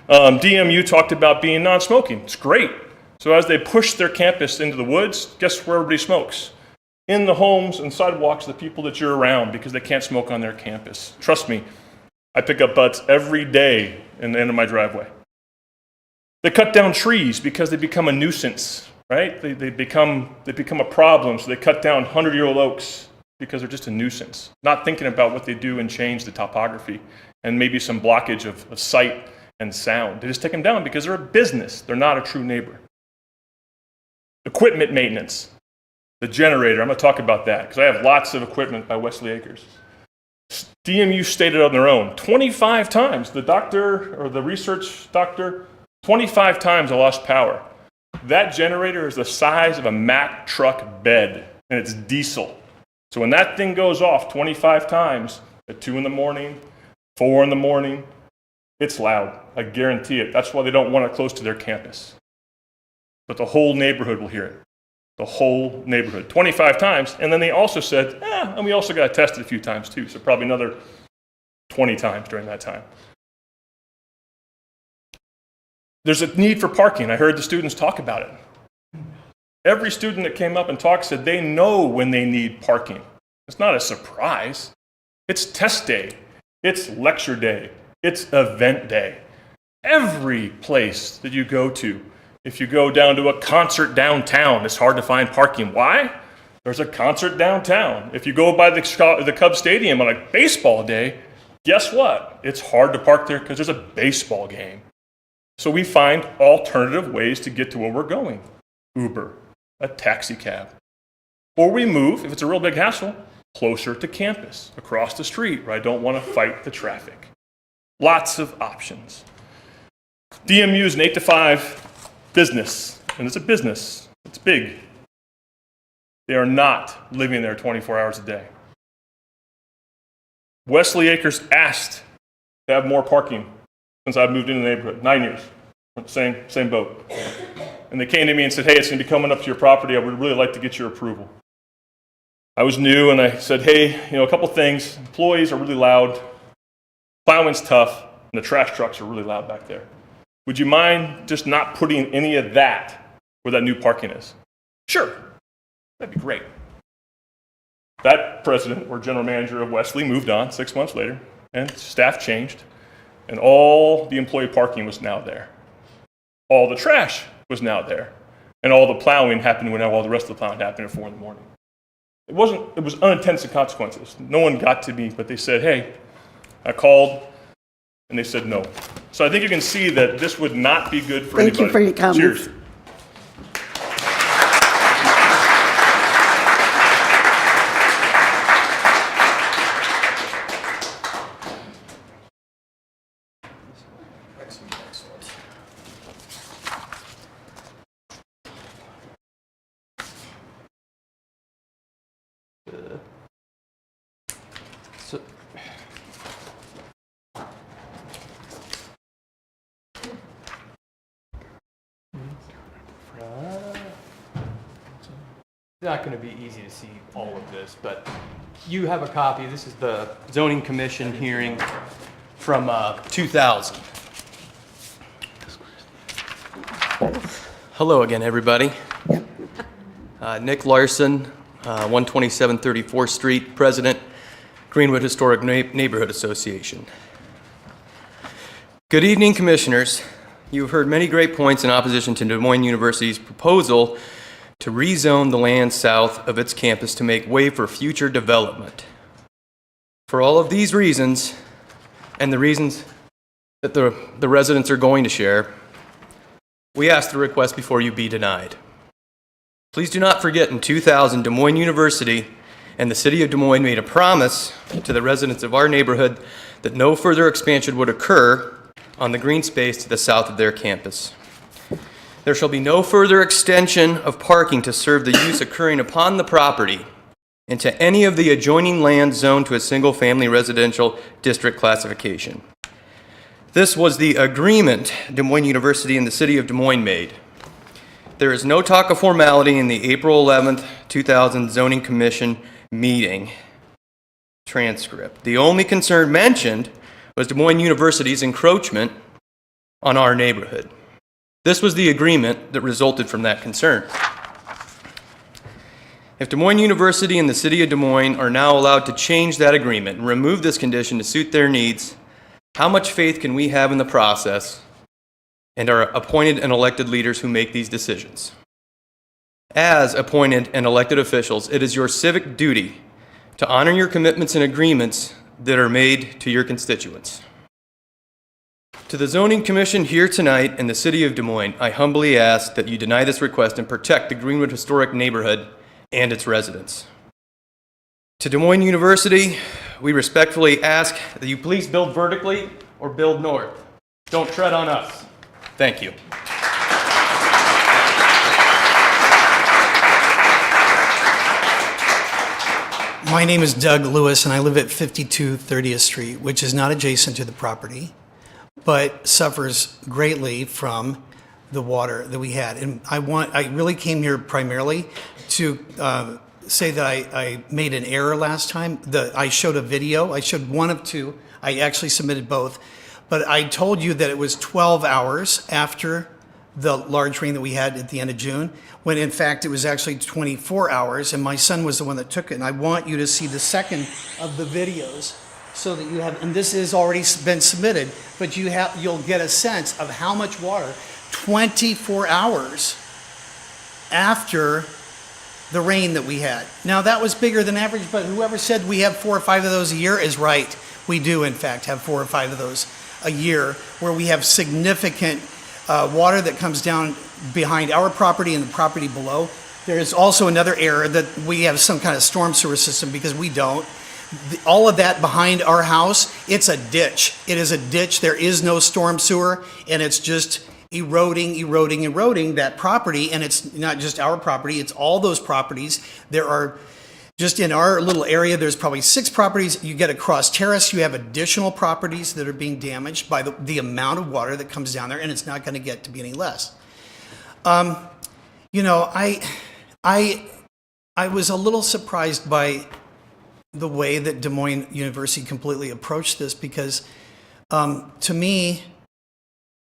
DMU talked about being non-smoking. It's great. So as they push their campus into the woods, guess where everybody smokes? In the homes and sidewalks of the people that you're around because they can't smoke on their campus. Trust me, I pick up butts every day in the end of my driveway. They cut down trees because they become a nuisance. Right? They become a problem, so they cut down 100-year-old oaks because they're just a nuisance, not thinking about what they do and change the topography and maybe some blockage of sight and sound. They just take them down because they're a business. They're not a true neighbor. Equipment maintenance. The generator, I'm going to talk about that because I have lots of equipment by Wesley Acres. DMU stated on their own 25 times, the doctor or the research doctor, 25 times I lost power. That generator is the size of a Mack truck bed, and it's diesel. So when that thing goes off 25 times at 2 in the morning, 4 in the morning, it's loud. I guarantee it. That's why they don't want it close to their campus. But the whole neighborhood will hear it. The whole neighborhood. 25 times. And then they also said, and we also got to test it a few times too, so probably another 20 times during that time. There's a need for parking. I heard the students talk about it. Every student that came up and talked said they know when they need parking. It's not a surprise. It's test day. It's lecture day. It's event day. Every place that you go to, if you go down to a concert downtown, it's hard to find parking. Why? There's a concert downtown. If you go by the Cubs Stadium on a baseball day, guess what? It's hard to park there because there's a baseball game. So we find alternative ways to get to where we're going. Uber, a taxi cab. Or we move, if it's a real big hassle, closer to campus, across the street where I don't want to fight the traffic. Lots of options. DMU is an 8 to 5 business, and it's a business. It's big. They are not living there 24 hours a day. Wesley Acres asked to have more parking since I've moved into the neighborhood, 9 years, same boat. And they came to me and said, hey, it's going to be coming up to your property. I would really like to get your approval. I was new and I said, hey, a couple things. Employees are really loud. Plowing's tough, and the trash trucks are really loud back there. Would you mind just not putting any of that where that new parking is? Sure, that'd be great. that president or general manager of Wesley moved on 6 months later, and staff changed, and all the employee parking was now there. All the trash was now there, and all the plowing happened when all the rest of the plowing happened at 4 in the morning. It was unintended consequences. No one got to me, but they said, hey, I called, and they said no. So I think you can see that this would not be good for anybody. Thank you for your comments. Cheers. So, It's not going to be easy to see all of this, but you have a copy. This is the zoning commission hearing from 2000. Hello again, everybody. Nick Larson, 127 34th Street, President, Greenwood Historic Neighborhood Association. Good evening, Commissioners. You have heard many great points in opposition to Des Moines University's proposal to rezone the land south of its campus to make way for future development. For all of these reasons, and the reasons that the residents are going to share, we ask the request before you be denied. Please do not forget, in 2000, Des Moines University and the City of Des Moines made a promise to the residents of our neighborhood that no further expansion would occur on the green space to the south of their campus. There shall be no further extension of parking to serve the use occurring upon the property into any of the adjoining land zoned to a single-family residential district classification. This was the agreement Des Moines University and the City of Des Moines made. There is no talk of formality in the April 11th, 2000 Zoning Commission meeting transcript. The only concern mentioned was Des Moines University's encroachment on our neighborhood. This was the agreement that resulted from that concern. If Des Moines University and the City of Des Moines are now allowed to change that agreement and remove this condition to suit their needs, how much faith can we have in the process and our appointed and elected leaders who make these decisions? As appointed and elected officials, it is your civic duty to honor your commitments and agreements that are made to your constituents. To the Zoning Commission here tonight in the City of Des Moines, I humbly ask that you deny this request and protect the Greenwood Historic Neighborhood and its residents. To Des Moines University, we respectfully ask that you please build vertically or build north. Don't tread on us. Thank you. My name is Doug Lewis, and I live at 52 30th Street, which is not adjacent to the property, but suffers greatly from the water that we had. And I really came here primarily to say that I made an error last time. I showed a video. I showed one of two. I actually submitted both. But I told you that it was 12 hours after the large rain that we had at the end of June, when in fact it was actually 24 hours, and my son was the one that took it. And I want you to see the second of the videos so that you have, and this has already been submitted, but you'll get a sense of how much water 24 hours after the rain that we had. Now that was bigger than average, but whoever said we have 4 or 5 of those a year is right. We do in fact have 4 or 5 of those a year where we have significant water that comes down behind our property and the property below. There is also another error that we have some kind of storm sewer system, because we don't. All of that behind our house, it's a ditch. It is a ditch. There is no storm sewer, and it's just eroding that property. And it's not just our property, it's all those properties. There are, just in our little area, there's probably 6 properties. You get across Terrace, you have additional properties that are being damaged by the amount of water that comes down there, and it's not going to get to be any less. You know, I was a little surprised by the way that Des Moines University completely approached this, because to me,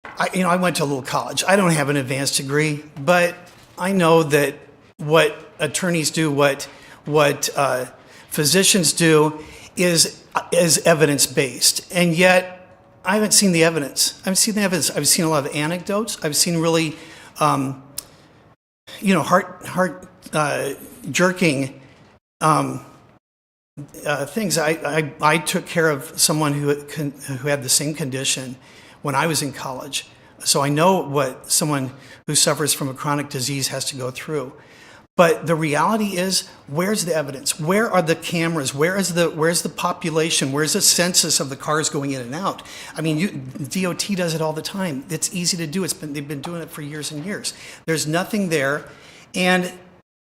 I went to a little college. I don't have an advanced degree, but I know that what attorneys do, what physicians do is evidence-based. And yet, I haven't seen the evidence. I haven't seen the evidence. I've seen a lot of anecdotes. I've seen really, heart jerking things. I took care of someone who had the same condition when I was in college. So I know what someone who suffers from a chronic disease has to go through. But the reality is, where's the evidence? Where are the cameras? Where's the population? Where's the census of the cars going in and out? I mean, DOT does it all the time. It's easy to do. They've been doing it for years and years. There's nothing there. And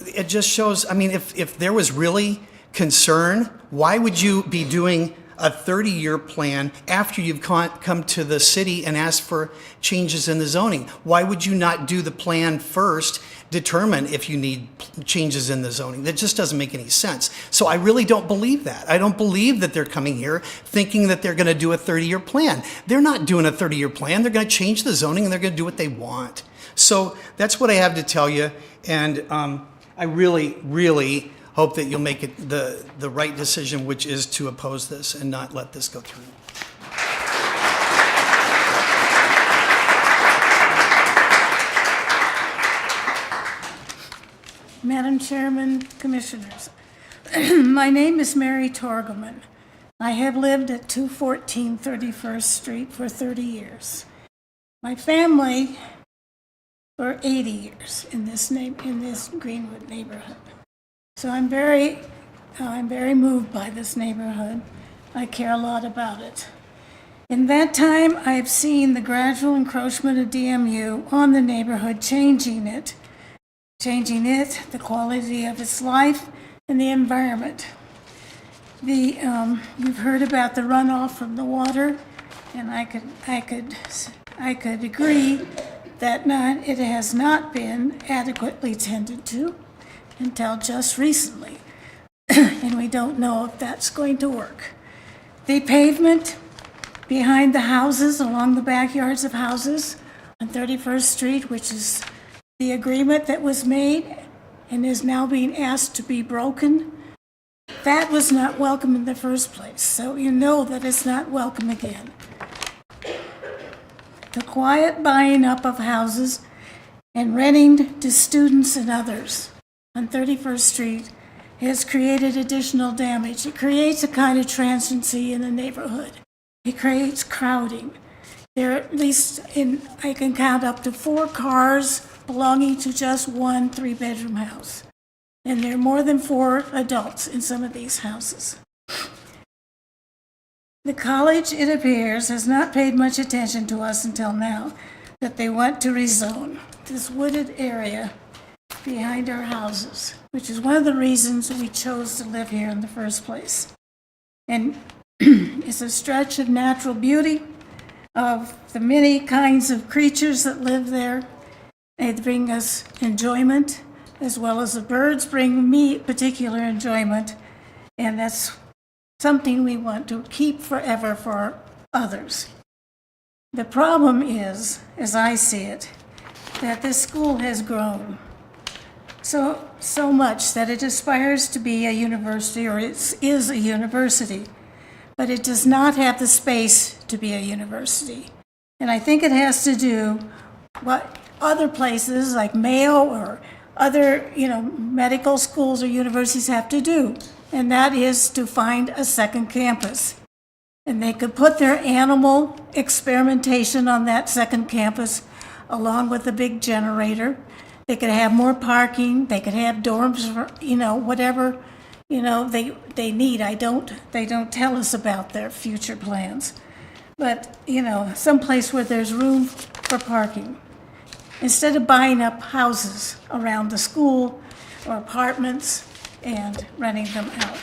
it just shows, I mean, if there was really concern, why would you be doing a 30-year plan after you've come to the city and asked for changes in the zoning? Why would you not do the plan first, determine if you need changes in the zoning? That just doesn't make any sense. So I really don't believe that. I don't believe that they're coming here thinking that they're going to do a 30-year plan. They're not doing a 30-year plan. They're going to change the zoning and they're going to do what they want. So that's what I have to tell you. And I really, really hope that you'll make it the right decision, which is to oppose this and not let this go through. Madam Chairman, Commissioners, my name is Mary Torgelman. I have lived at 214 31st Street for 30 years. My family for 80 years in this Greenwood neighborhood. So I'm very moved by this neighborhood. I care a lot about it. In that time, I've seen the gradual encroachment of DMU on the neighborhood, changing it, the quality of its life, and the environment. You've heard about the runoff from the water, and I could agree that it has not been adequately tended to until just recently, and we don't know if that's going to work. The pavement behind the houses, along the backyards of houses on 31st Street, which is the agreement that was made and is now being asked to be broken, that was not welcome in the first place, so you know that it's not welcome again. The quiet buying up of houses and renting to students and others on 31st Street has created additional damage. It creates a kind of transiency in the neighborhood. It creates crowding. There are at least, I can count up to 4 cars belonging to just one 3-bedroom house. And there are more than 4 adults in some of these houses. The college, it appears, has not paid much attention to us until now, that they want to rezone this wooded area behind our houses, which is one of the reasons we chose to live here in the first place. And it's a stretch of natural beauty, of the many kinds of creatures that live there. They bring us enjoyment, as well as the birds bring me particular enjoyment, and that's something we want to keep forever for others. The problem is, as I see it, that this school has grown so much that it aspires to be a university, or it is a university, but it does not have the space to be a university. And I think it has to do what other places like Mayo or other, medical schools or universities have to do, and that is to find a second campus. And they could put their animal experimentation on that second campus along with the big generator. They could have more parking. They could have dorms for, whatever, they need. They don't tell us about their future plans. But, someplace where there's room for parking. Instead of buying up houses around the school or apartments and renting them out.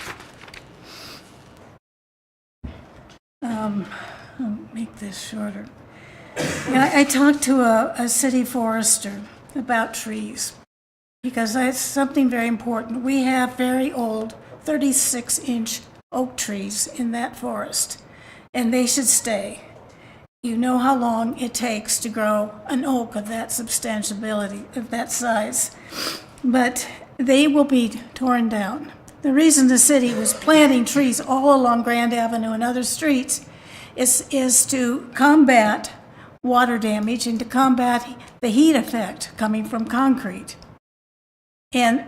I'll make this shorter. I talked to a city forester about trees because that's something very important. We have very old 36-inch oak trees in that forest, and they should stay. You know how long it takes to grow an oak of that substantiality, of that size. But they will be torn down. the reason the city was planting trees all along Grand Avenue and other streets is to combat water damage and to combat the heat effect coming from concrete. And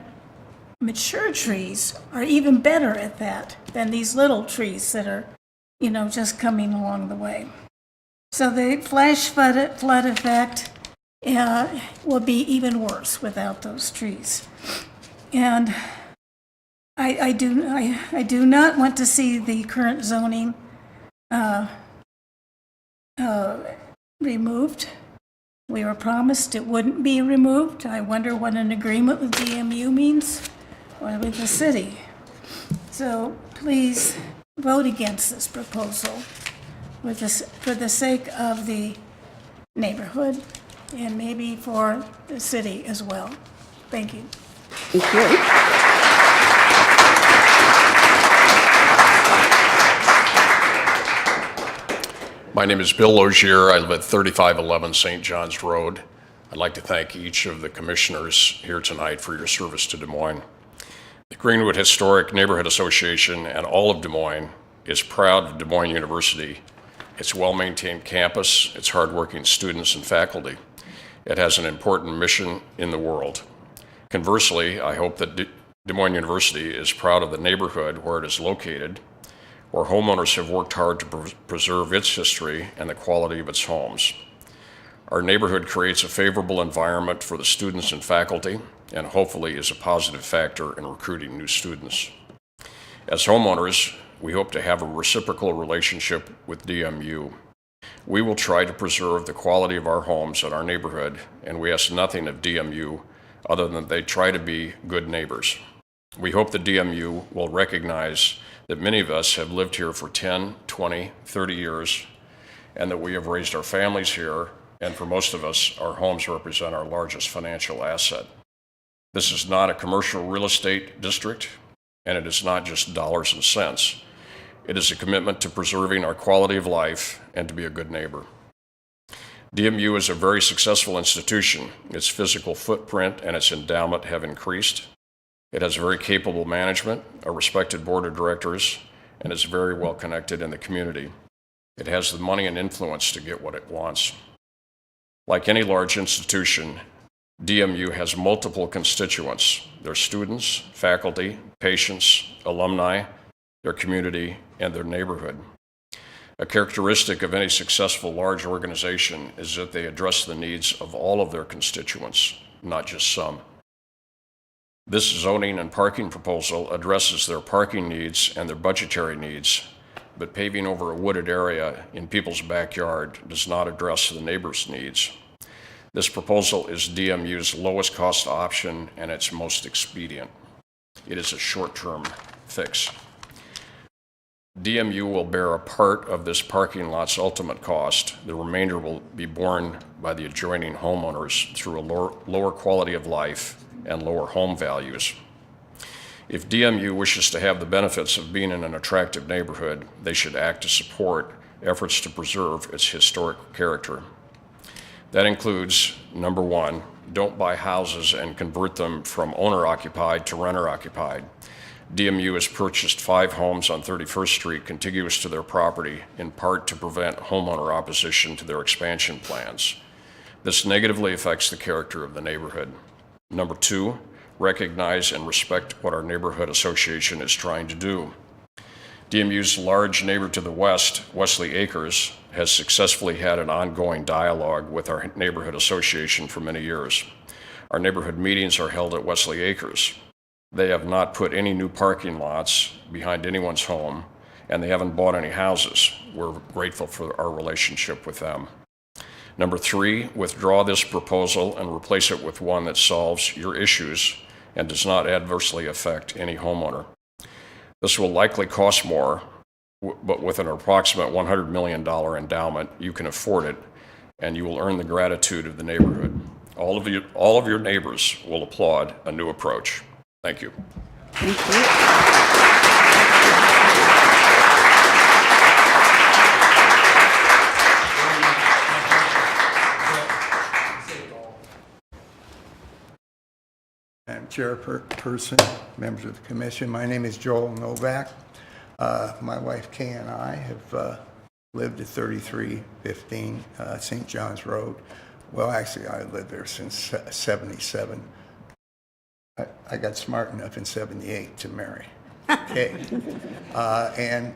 mature trees are even better at that than these little trees that are, just coming along the way. So the flash flood effect will be even worse without those trees. And I do not want to see the current zoning removed. We were promised it wouldn't be removed. I wonder what an agreement with DMU means, or with the city. So please vote against this proposal for the sake of the neighborhood and maybe for the city as well. Thank you. Thank you. My name is Bill Logier. I live at 3511 St. John's Road. I'd like to thank each of the commissioners here tonight for your service to Des Moines. The Greenwood Historic Neighborhood Association and all of Des Moines is proud of Des Moines University, its well-maintained campus, its hardworking students and faculty. It has an important mission in the world. Conversely, I hope that Des Moines University is proud of the neighborhood where it is located, where homeowners have worked hard to preserve its history and the quality of its homes. Our neighborhood creates a favorable environment for the students and faculty, and hopefully is a positive factor in recruiting new students. As homeowners, we hope to have a reciprocal relationship with DMU. We will try to preserve the quality of our homes and our neighborhood, and we ask nothing of DMU other than they try to be good neighbors. We hope the DMU will recognize that many of us have lived here for 10, 20, 30 years, and that we have raised our families here, and for most of us, our homes represent our largest financial asset. This is not a commercial real estate district, and it is not just dollars and cents. It is a commitment to preserving our quality of life and to be a good neighbor. DMU is a very successful institution. Its physical footprint and its endowment have increased. It has very capable management, a respected board of directors, and is very well connected in the community. It has the money and influence to get what it wants. Like any large institution, DMU has multiple constituents: their students, faculty, patients, alumni, their community, and their neighborhood. A characteristic of any successful large organization is that they address the needs of all of their constituents, not just some. This zoning and parking proposal addresses their parking needs and their budgetary needs, but paving over a wooded area in people's backyard does not address the neighbors' needs. This proposal is DMU's lowest cost option and its most expedient. It is a short-term fix. DMU will bear a part of this parking lot's ultimate cost. The remainder will be borne by the adjoining homeowners through a lower quality of life and lower home values. If DMU wishes to have the benefits of being in an attractive neighborhood, they should act to support efforts to preserve its historic character. That includes, number one, don't buy houses and convert them from owner-occupied to renter-occupied. DMU has purchased 5 homes on 31st Street contiguous to their property, in part to prevent homeowner opposition to their expansion plans. This negatively affects the character of the neighborhood. Number 2, recognize and respect what our neighborhood association is trying to do. DMU's large neighbor to the west, Wesley Acres, has successfully had an ongoing dialogue with our neighborhood association for many years. Our neighborhood meetings are held at Wesley Acres. They have not put any new parking lots behind anyone's home, and they haven't bought any houses. We're grateful for our relationship with them. Number 3, withdraw this proposal and replace it with one that solves your issues and does not adversely affect any homeowner. This will likely cost more, but with an approximate $100 million endowment, you can afford it, and you will earn the gratitude of the neighborhood. All of your neighbors will applaud a new approach. Thank you. Thank you. Madam Chairperson, members of the commission. My name is Joel Novak. My wife Kay and I have lived at 3315 St. John's Road. Well, actually, I lived there since 77. I got smart enough in 78 to marry. Okay. And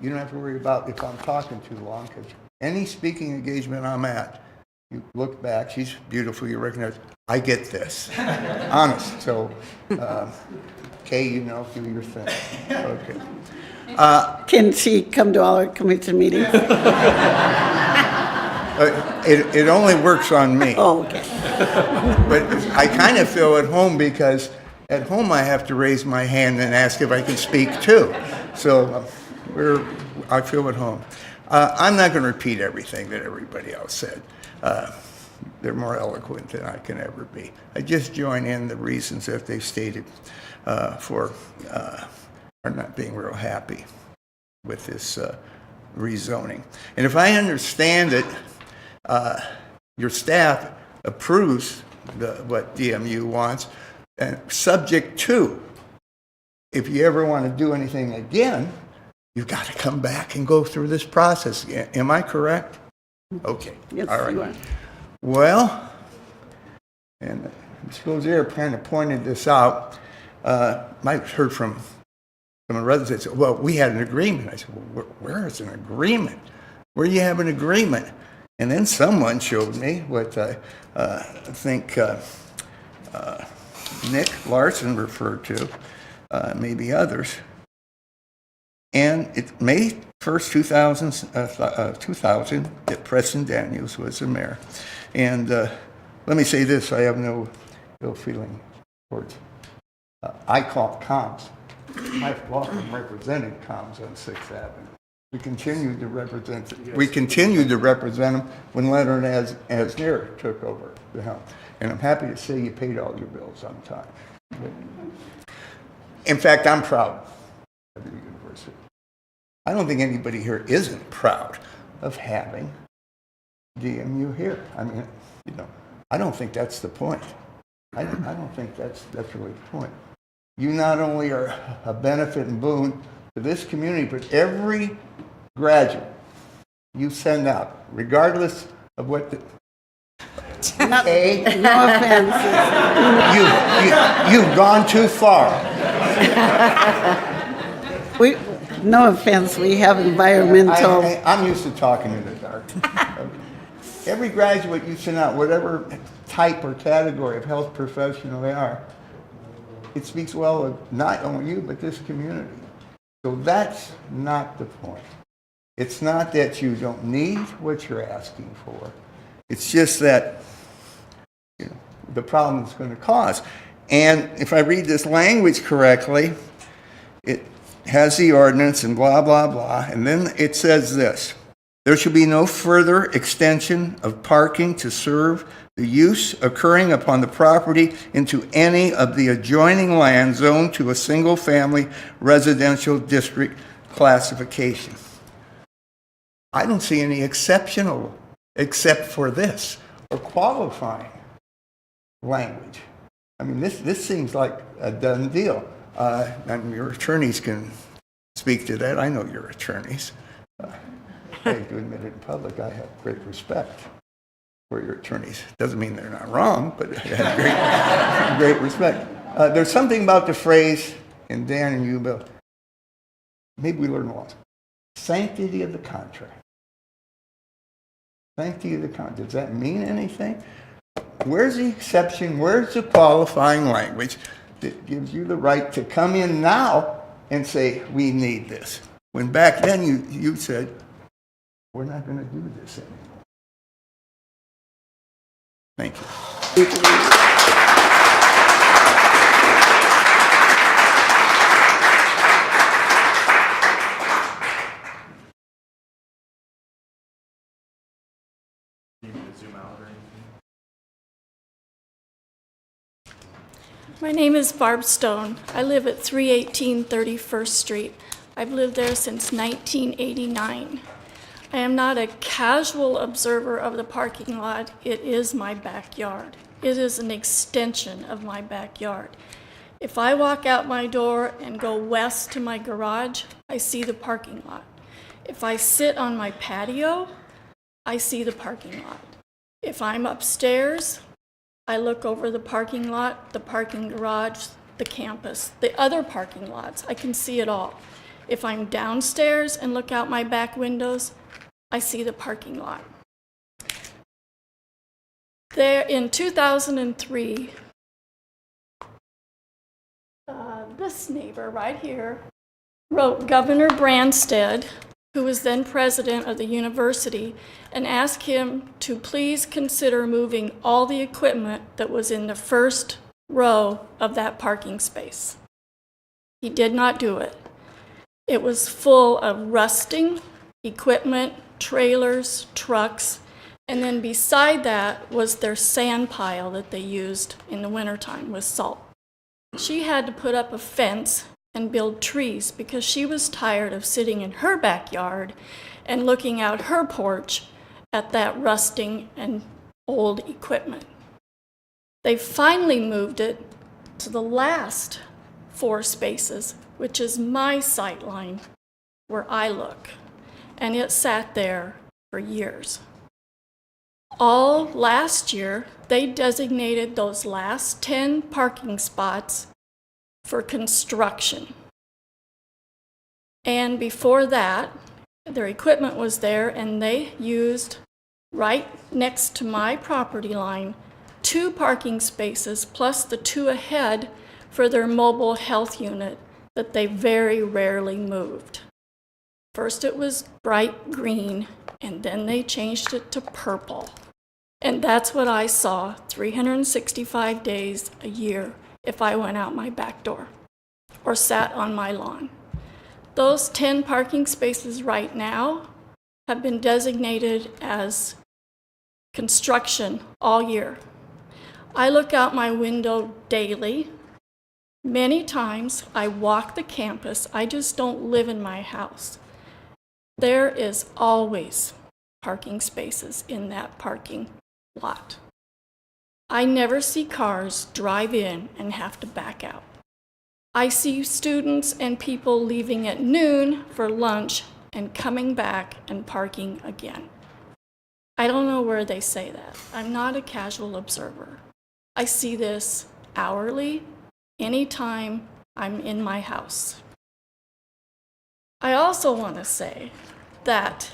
you don't have to worry about if I'm talking too long, because any speaking engagement I'm at, you look back, she's beautiful, you recognize, I get this. Honest. So, Kay, you know, do your thing. Okay. Can she come to all our commission meetings? It only works on me. Oh, okay. But I kind of feel at home because at home I have to raise my hand and ask if I can speak too. So I feel at home. I'm not going to repeat everything that everybody else said. They're more eloquent than I can ever be. I just join in the reasons that they've stated for not being real happy with this rezoning. And if I understand it, your staff approves what DMU wants, and subject to, if you ever want to do anything again, you've got to come back and go through this process again. Am I correct? Okay. Yes, all right. you are. Well, and Ms. Gozier kind of pointed this out. I heard from a resident said, well, we had an agreement. I said, well, where is an agreement? Where do you have an agreement? And then someone showed me what I think Nick Larson referred to, maybe others. And it May 1st, 2000, that Preston Daniels was the mayor. And let me say this, I have no ill feeling towards, I call it comms. My law firm represented comms on 6th Avenue. We continued to represent them when Leonard Asner took over the helm. And I'm happy to say you paid all your bills on time. In fact, I'm proud of the university. I don't think anybody here isn't proud of having DMU here. I mean, you know, I don't think that's the point. I don't think that's really the point. You not only are a benefit and boon to this community, but every graduate you send out, regardless of what the... No offense. You've gone too far. No offense, we have environmental... I'm used to talking in the dark. Every graduate you send out, whatever type or category of health professional they are, it speaks well of not only you, but this community. So that's not the point. It's not that you don't need what you're asking for. It's just that, you know, the problem it's going to cause. And if I read this language correctly, it has the ordinance and blah, blah, blah. And then it says this: there shall be no further extension of parking to serve the use occurring upon the property into any of the adjoining land zoned to a single-family residential district classification. I don't see any exceptional, except for this, or qualifying language. I mean, this seems like a done deal. And your attorneys can speak to that. I know your attorneys. I hate to admit it in public, I have great respect for your attorneys. Doesn't mean they're not wrong, but I have great respect. There's something about the phrase, and Dan and you, Bill, maybe we learn a lot. Sanctity of the contract. Sanctity of the contract. Does that mean anything? Where's the exception? Where's the qualifying language that gives you the right to come in now and say, we need this? When back then you said, we're not going to do this anymore. Thank you. My name is Barb Stone. I live at 318 31st Street. I've lived there since 1989. I am not a casual observer of the parking lot. It is my backyard. It is an extension of my backyard. If I walk out my door and go west to my garage, I see the parking lot. If I sit on my patio, I see the parking lot. If I'm upstairs, I look over the parking lot, the parking garage, the campus, the other parking lots. I can see it all. If I'm downstairs and look out my back windows, I see the parking lot. There, in 2003, this neighbor right here wrote Governor Branstad, who was then president of the university, and asked him to please consider moving all the equipment that was in the first row of that parking space. He did not do it. It was full of rusting equipment, trailers, trucks, and then beside that was their sand pile that they used in the wintertime with salt. She had to put up a fence and build trees because she was tired of sitting in her backyard and looking out her porch at that rusting and old equipment. They finally moved it to the last 4 spaces, which is my sight line where I look, and it sat there for years. All last year, they designated those last 10 parking spots for construction. And before that, their equipment was there, and they used, right next to my property line, 2 parking spaces plus the 2 ahead for their mobile health unit that they very rarely moved. First it was bright green, and then they changed it to purple. And that's what I saw 365 days a year if I went out my back door or sat on my lawn. Those 10 parking spaces right now have been designated as construction all year. I look out my window daily. Many times I walk the campus. I just don't live in my house. There is always parking spaces in that parking lot. I never see cars drive in and have to back out. I see students and people leaving at noon for lunch and coming back and parking again. I don't know where they say that. I'm not a casual observer. I see this hourly, anytime I'm in my house. I also want to say that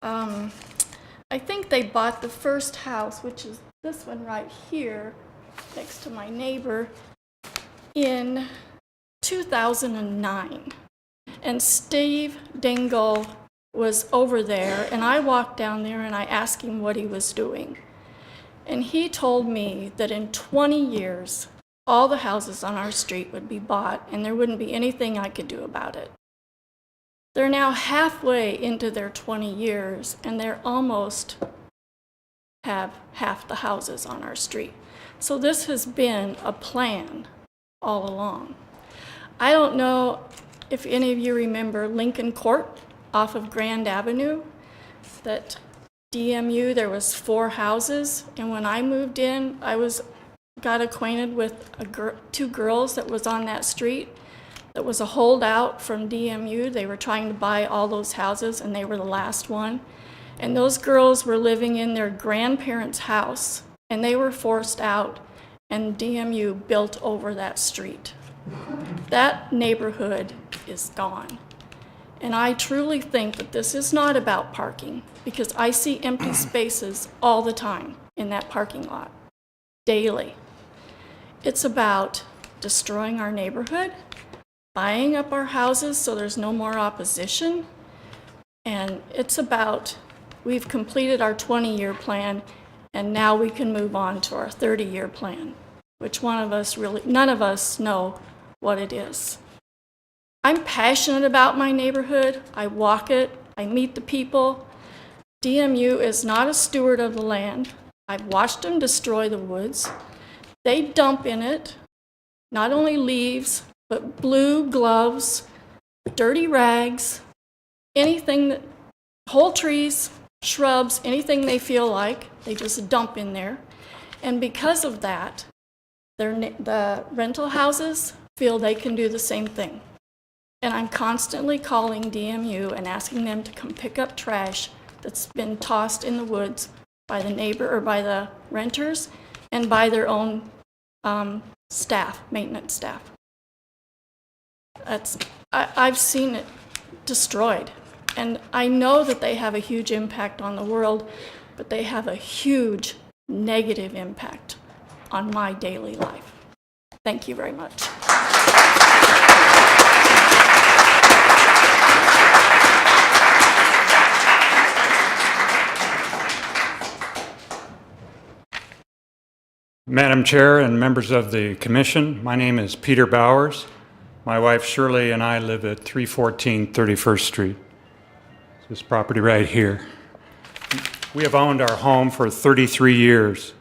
I think they bought the first house, which is this one right here, next to my neighbor, in 2009. And Steve Dingle was over there, and I walked down there and I asked him what he was doing. And he told me that in 20 years, all the houses on our street would be bought and there wouldn't be anything I could do about it. They're now halfway into their 20 years, and they're almost have half the houses on our street. So this has been a plan all along. I don't know if any of you remember Lincoln Court off of Grand Avenue, that DMU, there was 4 houses, and when I moved in, I got acquainted with 2 girls that was on that street that was a holdout from DMU. They were trying to buy all those houses, and they were the last one. And those girls were living in their grandparents' house, and they were forced out, and DMU built over that street. That neighborhood is gone. And I truly think that this is not about parking, because I see empty spaces all the time in that parking lot, daily. It's about destroying our neighborhood, buying up our houses so there's no more opposition, and it's about we've completed our 20-year plan, and now we can move on to our 30-year plan, which none of us know what it is. I'm passionate about my neighborhood. I walk it. I meet the people. DMU is not a steward of the land. I've watched them destroy the woods. They dump in it not only leaves, but blue gloves, dirty rags, anything that, whole trees, shrubs, anything they feel like, they just dump in there. And because of that, the rental houses feel they can do the same thing. And I'm constantly calling DMU and asking them to come pick up trash that's been tossed in the woods by the neighbor or by the renters and by their own staff, maintenance staff. I've seen it destroyed. And I know that they have a huge impact on the world, but they have a huge negative impact on my daily life. Thank you very much. Madam Chair and members of the Commission, my name is Peter Bowers. My wife Shirley and I live at 314 31st Street. This property right here. We have owned our home for 33 years.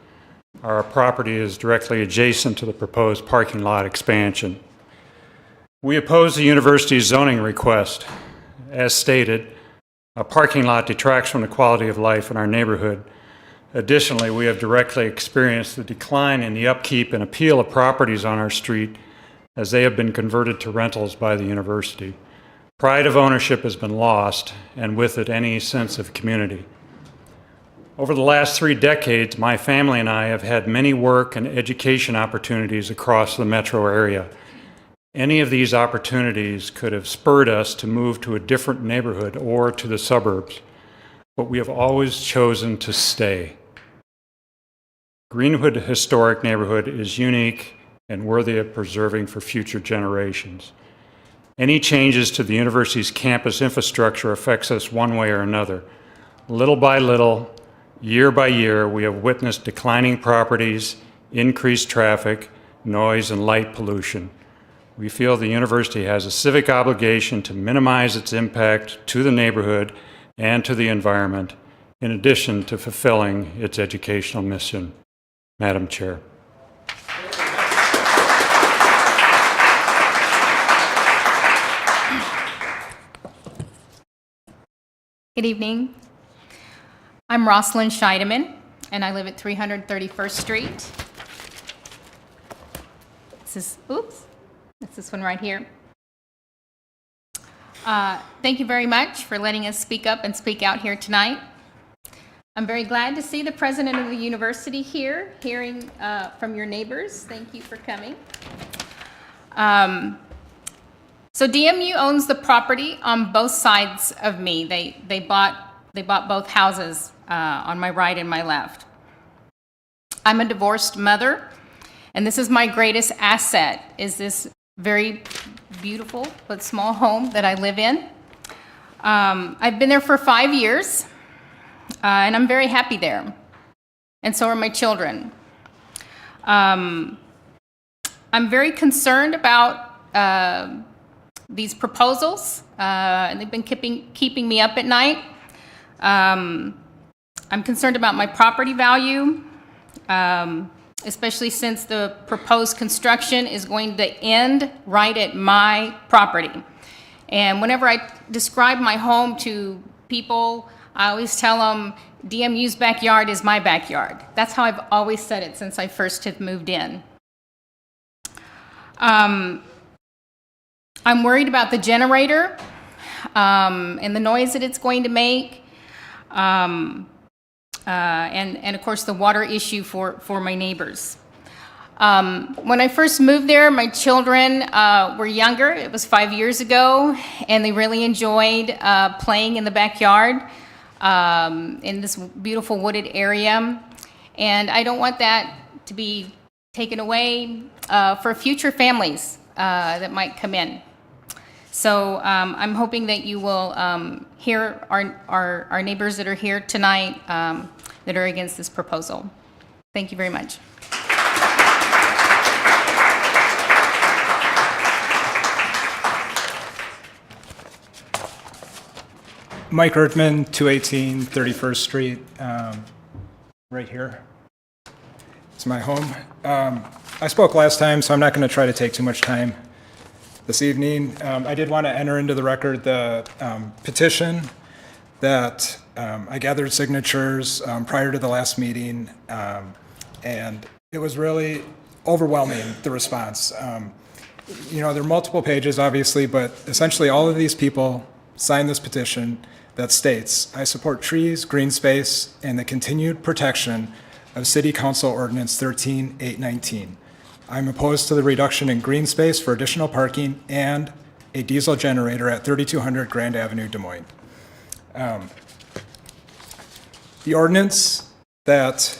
Our property is directly adjacent to the proposed parking lot expansion. We oppose the university's zoning request. As stated, a parking lot detracts from the quality of life in our neighborhood. Additionally, we have directly experienced the decline in the upkeep and appeal of properties on our street as they have been converted to rentals by the university. Pride of ownership has been lost, and with it, any sense of community. Over the last 3 decades, my family and I have had many work and education opportunities across the metro area. Any of these opportunities could have spurred us to move to a different neighborhood or to the suburbs, but we have always chosen to stay. Greenwood Historic Neighborhood is unique and worthy of preserving for future generations. Any changes to the university's campus infrastructure affects us one way or another. Little by little, year by year, we have witnessed declining properties, increased traffic, noise, and light pollution. We feel the university has a civic obligation to minimize its impact to the neighborhood and to the environment, in addition to fulfilling its educational mission. Madam Chair. Good evening. I'm Rosalind Scheidemann, and I live at 331st Street. It's this one right here. Thank you very much for letting us speak up and speak out here tonight. I'm very glad to see the president of the university here, hearing from your neighbors. Thank you for coming. So DMU owns the property on both sides of me. They bought both houses on my right and my left. I'm a divorced mother, and this is my greatest asset, is this very beautiful but small home that I live in. I've been there for 5 years, and I'm very happy there, and so are my children. I'm very concerned about these proposals, and they've been keeping me up at night. I'm concerned about my property value, especially since the proposed construction is going to end right at my property. And whenever I describe my home to people, I always tell them DMU's backyard is my backyard. That's how I've always said it since I first have moved in. I'm worried about the generator and the noise that it's going to make, and of course the water issue for my neighbors. When I first moved there, my children were younger. It was 5 years ago, and they really enjoyed playing in the backyard in this beautiful wooded area. And I don't want that to be taken away for future families that might come in. So I'm hoping that you will hear our neighbors that are here tonight that are against this proposal. Thank you very much. Mike Erdman, 218 31st Street, right here. It's my home. I spoke last time, so I'm not going to try to take too much time this evening. I did want to enter into the record the petition that I gathered signatures prior to the last meeting and it was really overwhelming, the response. There are multiple pages, obviously, but essentially all of these people signed this petition that states, "I support trees, green space, and the continued protection of City Council Ordinance 13-819. I'm opposed to the reduction in green space for additional parking and a diesel generator at 3200 Grand Avenue, Des Moines." The ordinance that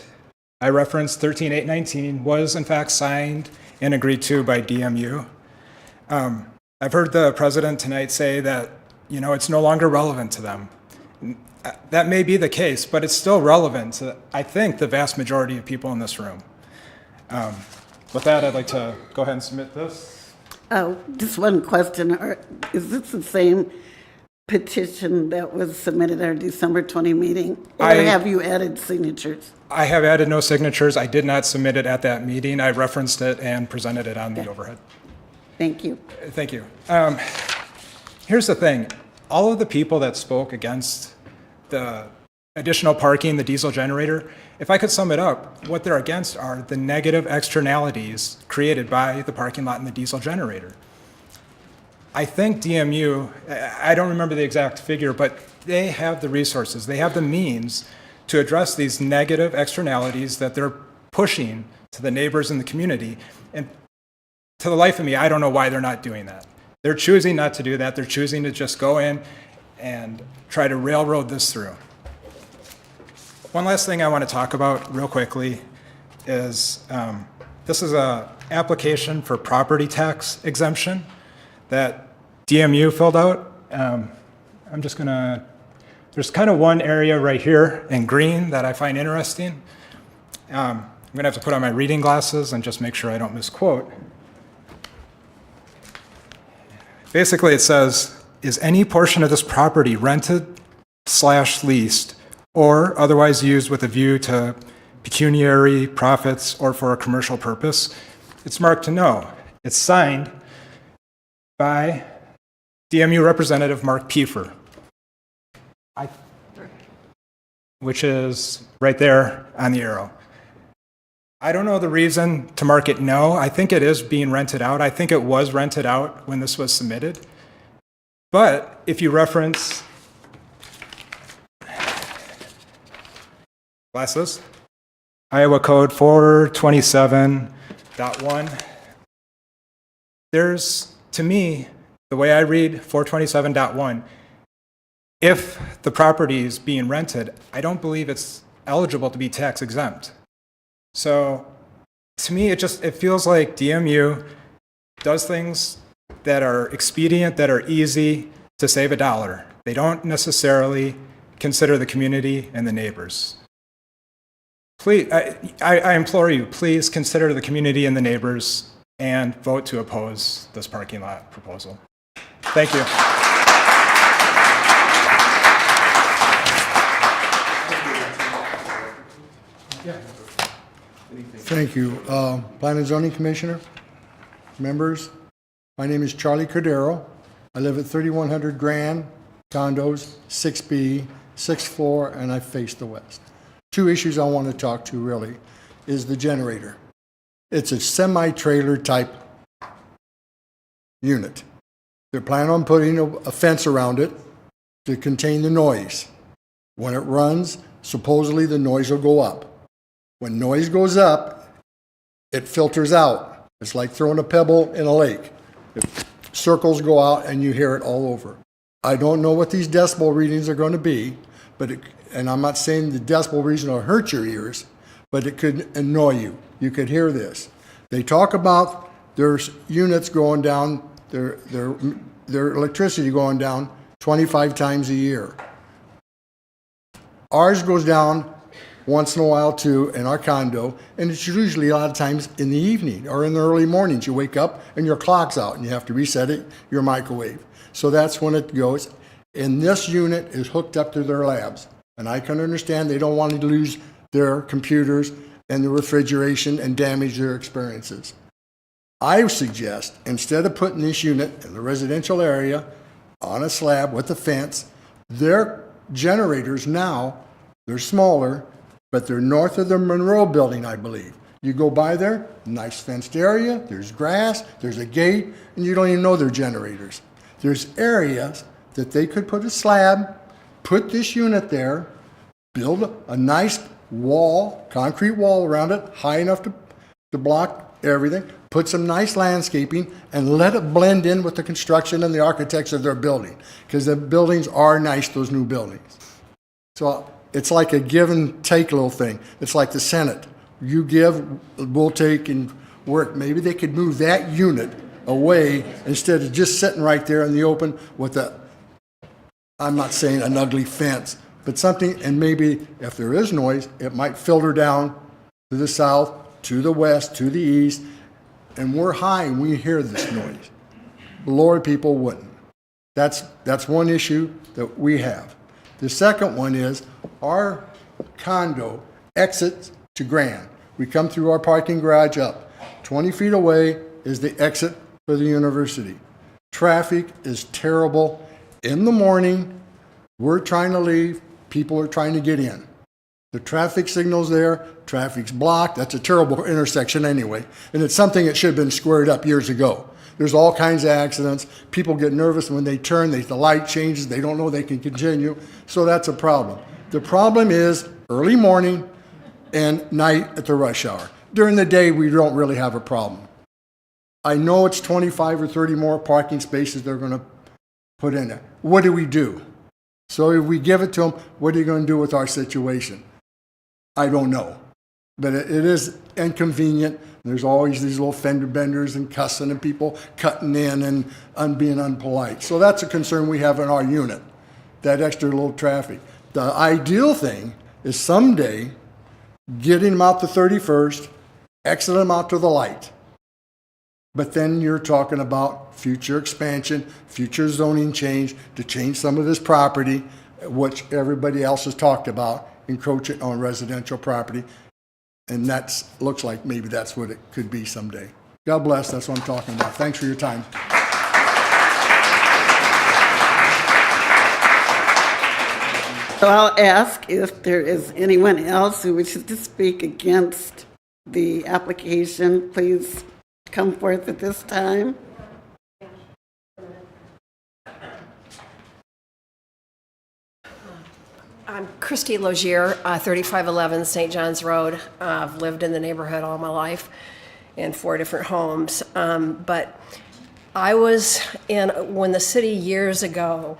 I referenced, 13-819, was in fact signed and agreed to by DMU. I've heard the president tonight say that, it's no longer relevant to them. That may be the case, but it's still relevant to, I think, the vast majority of people in this room. With that, I'd like to go ahead and submit this. Oh, just one question. Is this the same petition that was submitted at our December 20 meeting? Or have you added signatures? I have added no signatures. I did not submit it at that meeting. I referenced it and presented it on the overhead. Thank you. Thank you. Here's the thing. All of the people that spoke against the additional parking, the diesel generator, if I could sum it up, what they're against are the negative externalities created by the parking lot and the diesel generator. I think DMU, I don't remember the exact figure, but they have the resources, they have the means to address these negative externalities that they're pushing to the neighbors in the community. And to the life of me, I don't know why they're not doing that. They're choosing not to do that. They're choosing to just go in and try to railroad this through. One last thing I want to talk about real quickly is this is an application for property tax exemption that DMU filled out. I'm just gonna, there's kind of one area right here in green that I find interesting. I'm gonna have to put on my reading glasses and just make sure I don't misquote. Basically, it says, "Is any portion of this property rented/leased or otherwise used with a view to pecuniary profits or for a commercial purpose?" It's marked to no. It's signed by DMU Representative Mark Piefer, which is right there on the arrow. I don't know the reason to mark it no. I think it is being rented out. I think it was rented out when this was submitted. But if you reference glasses, Iowa Code 427.1, there's, to me, the way I read 427.1, if the property is being rented, I don't believe it's eligible to be tax exempt. So to me, it feels like DMU does things that are expedient, that are easy to save $1. They don't necessarily consider the community and the neighbors. Please, I implore you, please consider the community and the neighbors and vote to oppose this parking lot proposal. Thank you. Thank you. Planning and Zoning Commissioner, members, my name is Charlie Cordero. I live at 3100 Grand, condos, 6B, 6th floor, and I face the west. Two issues I want to talk to really is the generator. It's a semi-trailer type unit. They're planning on putting a fence around it to contain the noise. When it runs, supposedly the noise will go up. When noise goes up, it filters out. It's like throwing a pebble in a lake. Circles go out and you hear it all over. I don't know what these decibel readings are going to be, and I'm not saying the decibel readings will hurt your ears, but it could annoy you. You could hear this. They talk about there's units going down, their electricity going down 25 times a year. Ours goes down once in a while too in our condo, and it's usually a lot of times in the evening or in the early mornings. You wake up and your clock's out and you have to reset it, your microwave. So that's when it goes. And this unit is hooked up to their labs. And I can understand they don't want to lose their computers and the refrigeration and damage their experiences. I suggest, instead of putting this unit in the residential area on a slab with a fence, their generators now, they're smaller, but they're north of the Monroe building, I believe. You go by there, nice fenced area, there's grass, there's a gate, and you don't even know they're generators. There's areas that they could put a slab, put this unit there, build a nice wall, concrete wall around it, high enough to block everything, put some nice landscaping, and let it blend in with the construction and the architects of their building. Because the buildings are nice, those new buildings. So it's like a give and take little thing. It's like the Senate. You give, we'll take and work. Maybe they could move that unit away instead of just sitting right there in the open with a, I'm not saying an ugly fence, but something, and maybe if there is noise, it might filter down to the south, to the west, to the east, and we're high and we hear this noise. Lower people wouldn't. That's one issue that we have. The second one is our condo exits to Grand. We come through our parking garage up. 20 feet away is the exit for the university. Traffic is terrible. In the morning, we're trying to leave, people are trying to get in. The traffic signal's there, traffic's blocked. That's a terrible intersection anyway. And it's something that should have been squared up years ago. There's all kinds of accidents. People get nervous when they turn, the light changes, they don't know they can continue. So that's a problem. The problem is early morning and night at the rush hour. During the day, we don't really have a problem. I know it's 25 or 30 more parking spaces they're going to put in there. What do we do? So if we give it to them, what are you going to do with our situation? I don't know. But it is inconvenient. There's always these little fender benders and cussing and people cutting in and being unpolite. So that's a concern we have in our unit, that extra little traffic. The ideal thing is someday getting them out the 31st, exit them out to the light. But then you're talking about future expansion, future zoning change to change some of this property, which everybody else has talked about, encroaching on residential property. And that looks like maybe that's what it could be someday. God bless, that's what I'm talking about. Thanks for your time. So I'll ask if there is anyone else who wishes to speak against the application. Please come forth at this time. I'm Christy Logier, 3511 St. John's Road. I've lived in the neighborhood all my life in 4 different homes. But I was in, when the city years ago,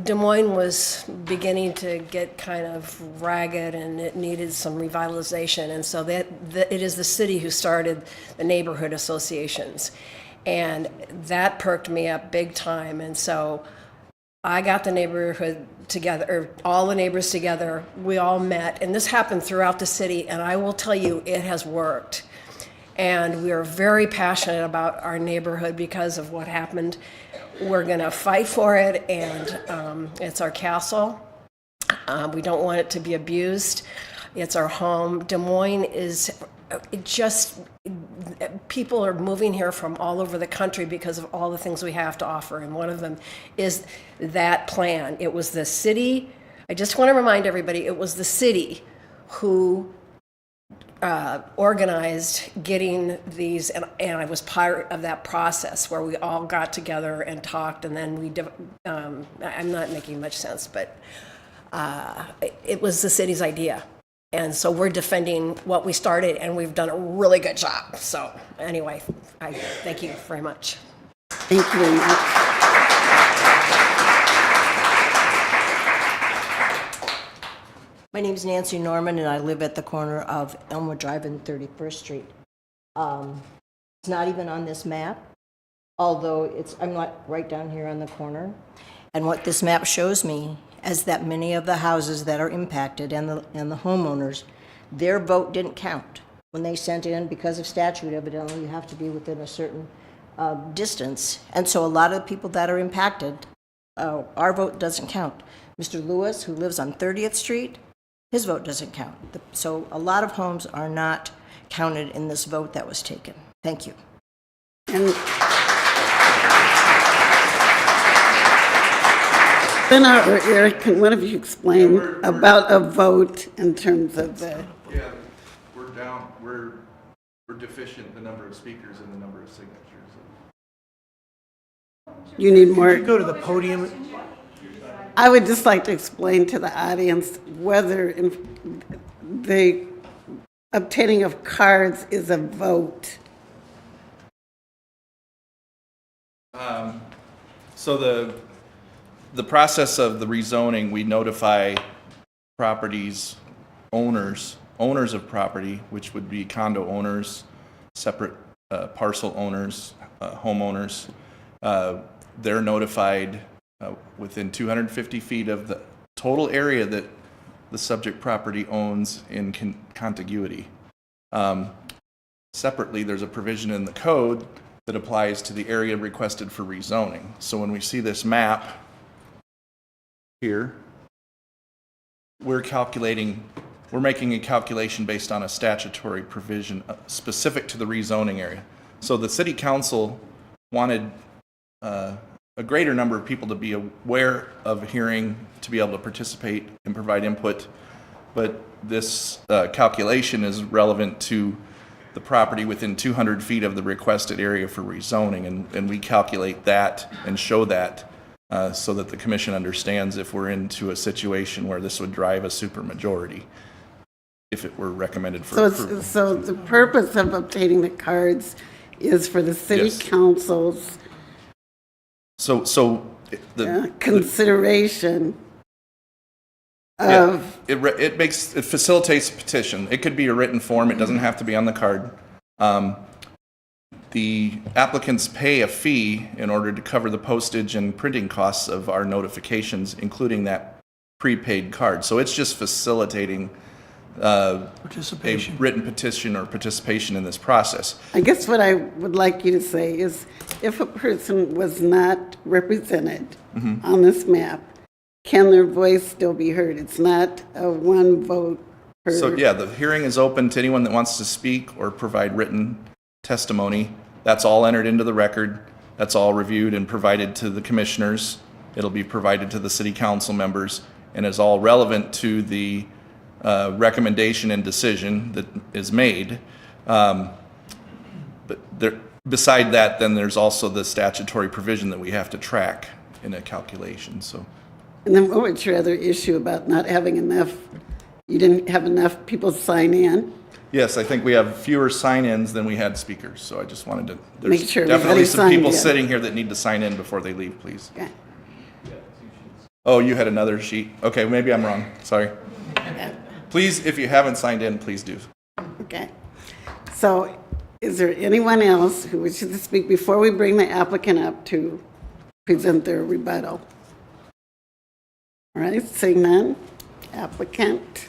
Des Moines was beginning to get kind of ragged and it needed some revitalization. And so it is the city who started the neighborhood associations. And that perked me up big time. And so I got the neighborhood together, or all the neighbors together, we all met, and this happened throughout the city, and I will tell you, it has worked. And we are very passionate about our neighborhood because of what happened. We're gonna fight for it, and it's our castle. We don't want it to be abused. It's our home. Des Moines is just, people are moving here from all over the country because of all the things we have to offer, and one of them is that plan. It was the city, I just want to remind everybody, it was the city who organized getting these, and I was part of that process where we all got together and talked, and then I'm not making much sense, but it was the city's idea. And so we're defending what we started, and we've done a really good job. So anyway, I thank you very much. Thank you very much. My name is Nancy Norman, and I live at the corner of Elmwood Drive and 31st Street. It's not even on this map, although I'm not right down here on the corner. And what this map shows me is that many of the houses that are impacted and the homeowners, their vote didn't count when they sent in, because of statute, evidently you have to be within a certain distance. And so a lot of the people that are impacted, our vote doesn't count. Mr. Lewis, who lives on 30th Street, his vote doesn't count. So a lot of homes are not counted in this vote that was taken. Thank you. Benna or Eric, can one of you explain about a vote in terms of the, Yeah, we're down, we're deficient in the number of speakers and the number of signatures. you need more? Go to the podium. I would just like to explain to the audience whether the obtaining of cards is a vote. So the process of the rezoning, we notify properties owners of property, which would be condo owners, separate parcel owners, homeowners. They're notified within 250 feet of the total area that the subject property owns in contiguity. Separately, there's a provision in the code that applies to the area requested for rezoning. So when we see this map here, we're making a calculation based on a statutory provision specific to the rezoning area. So the city council wanted a greater number of people to be aware of a hearing, to be able to participate and provide input, but this calculation is relevant to the property within 200 feet of the requested area for rezoning, and we calculate that and show that so that the commission understands if we're into a situation where this would drive a supermajority if it were recommended for approval. So the purpose of obtaining the cards is for the city Yes. council's consideration of. It facilitates a petition. It could be a written form. It doesn't have to be on the card. The applicants pay a fee in order to cover the postage and printing costs of our notifications, including that prepaid card. So it's just facilitating a written petition or participation in this process. I guess what I would like you to say is if a person was not represented on this map, can their voice still be heard? It's not a one vote per. So yeah, the hearing is open to anyone that wants to speak or provide written testimony. That's all entered into the record. That's all reviewed and provided to the commissioners. It'll be provided to the city council members and is all relevant to the recommendation and decision that is made. But beside that, then there's also the statutory provision that we have to track in a calculation. So. And then what was your other issue about not having enough, you didn't have enough people sign in? Yes, I think we have fewer sign-ins than we had speakers, so I just wanted to, Make there's sure definitely everybody some people signed in. sitting here that need to sign in before they leave, please. Okay. Oh, you had another sheet? Okay, maybe I'm wrong, sorry. Please, if you haven't signed in, please do. Okay. So is there anyone else who wishes to speak before we bring the applicant up to present their rebuttal? All right, seeing none, applicant.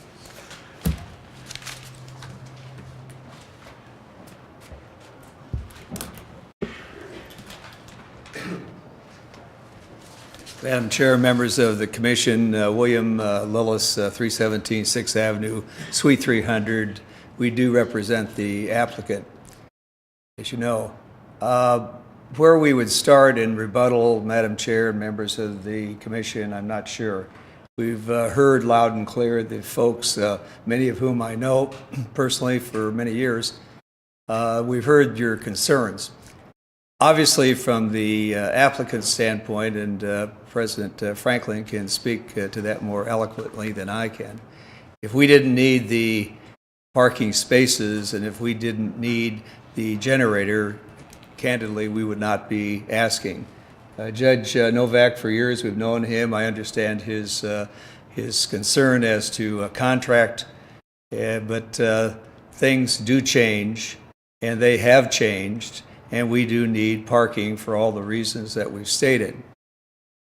Madam Chair, members of the commission, William Lillis, 317 6th Avenue, Suite 300. We do represent the applicant, as you know. Where we would start in rebuttal, Madam Chair and members of the commission, I'm not sure. We've heard loud and clear the folks, many of whom I know personally for many years. We've heard your concerns. Obviously, from the applicant's standpoint, and President Franklin can speak to that more eloquently than I can, if we didn't need the parking spaces and if we didn't need the generator, candidly, we would not be asking. Judge Novak, for years we've known him. I understand his concern as to a contract, but things do change, and they have changed. And we do need parking for all the reasons that we've stated.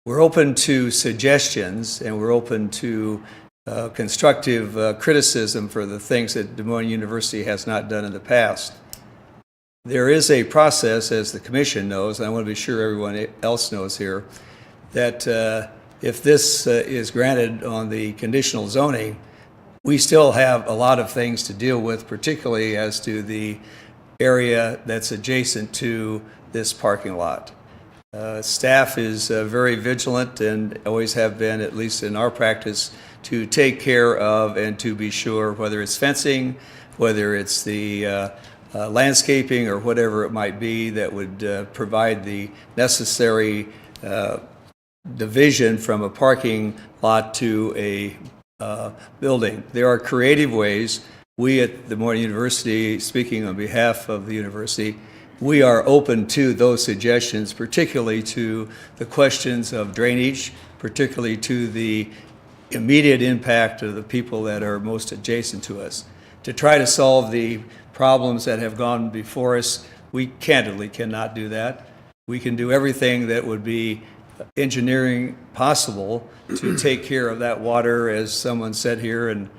We're open to suggestions, and we're open to constructive criticism for the things that Des Moines University has not done in the past. There is a process, as the commission knows, and I want to be sure everyone else knows here, that if this is granted on the conditional zoning, we still have a lot of things to deal with, particularly as to the area that's adjacent to this parking lot. Staff is very vigilant and always have been, at least in our practice, to take care of and to be sure, whether it's fencing, whether it's the landscaping or whatever it might be that would provide the necessary division from a parking lot to a building. There are creative ways. We at Des Moines University, speaking on behalf of the university, we are open to those suggestions, particularly to the questions of drainage, particularly to the immediate impact of the people that are most adjacent to us. To try to solve the problems that have gone before us, we candidly cannot do that. We can do everything that would be engineering possible to take care of that water, as someone said here, and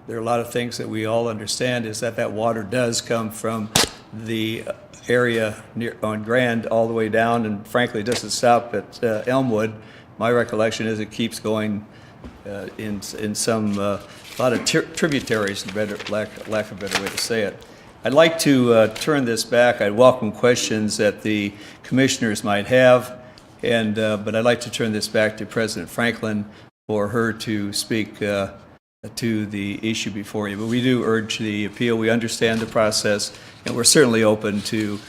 there are a lot of things that we all understand, is that that water does come from the area near on Grand all the way down, and frankly, it doesn't stop at Elmwood. My recollection is it keeps going in some lot of tributaries, lack of a better way to say it. I'd like to turn this back. I'd welcome questions that the commissioners might have, and but I'd like to turn this back to President Franklin for her to speak to the issue before you. But we do urge the appeal. We understand the process, and we're certainly open to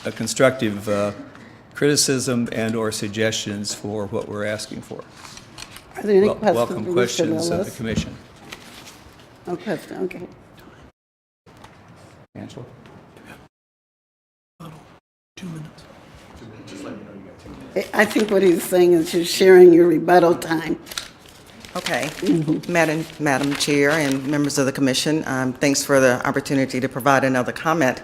a constructive criticism and or suggestions for what we're asking for. Are there any questions? Welcome questions of the commission. No question, okay. Angela? 2 minutes. Just let me know you got 2 minutes. I think what he's saying is you're sharing your rebuttal time. Okay. Madam Chair and members of the commission, thanks for the opportunity to provide another comment.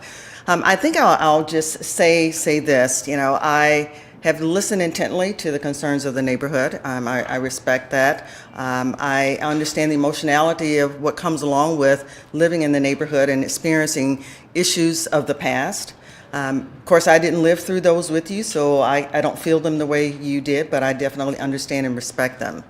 I think I'll just say this. You know, I have listened intently to the concerns of the neighborhood. I respect that. I understand the emotionality of what comes along with living in the neighborhood and experiencing issues of the past. Of course, I didn't live through those with you, so I don't feel them the way you did, but I definitely understand and respect them.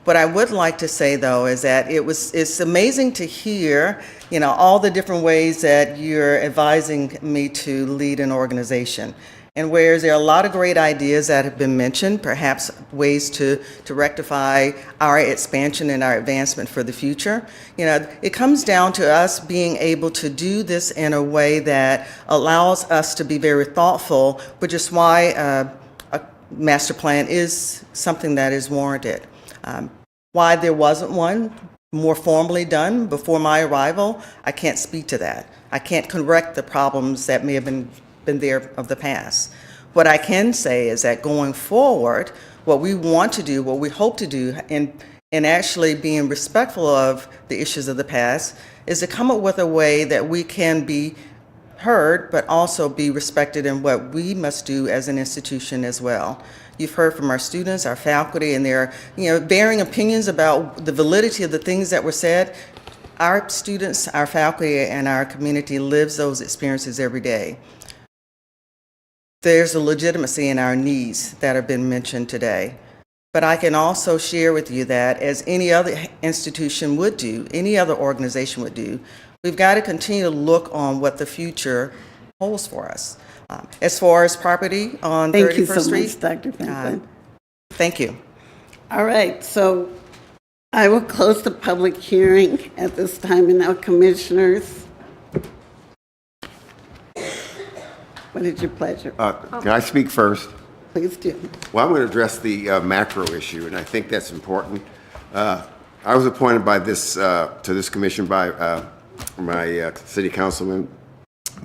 What I would like to say, though, is that it's amazing to hear, you know, all the different ways that you're advising me to lead an organization. And whereas there are a lot of great ideas that have been mentioned, perhaps ways to rectify our expansion and our advancement for the future, you know, it comes down to us being able to do this in a way that allows us to be very thoughtful, which is why a master plan is something that is warranted. Why there wasn't one more formally done before my arrival, I can't speak to that. I can't correct the problems that may have been there of the past. What I can say is that going forward, what we want to do, what we hope to do, in actually being respectful of the issues of the past, is to come up with a way that we can be heard, but also be respected in what we must do as an institution as well. You've heard from our students, our faculty, and their, you know, varying opinions about the validity of the things that were said. Our students, our faculty, and our community lives those experiences every day. There's a legitimacy in our needs that have been mentioned today. But I can also share with you that, as any other institution would do, any other organization would do, we've got to continue to look on what the future holds for us. As far as property on 31st Street. Thank you so much, Dr. Franklin. Thank you. All right, so I will close the public hearing at this time. And now, commissioners, what is your pleasure? Can I speak first? Please do. Well, I'm going to address the macro issue, and I think that's important. I was appointed by this to this commission by my city councilman,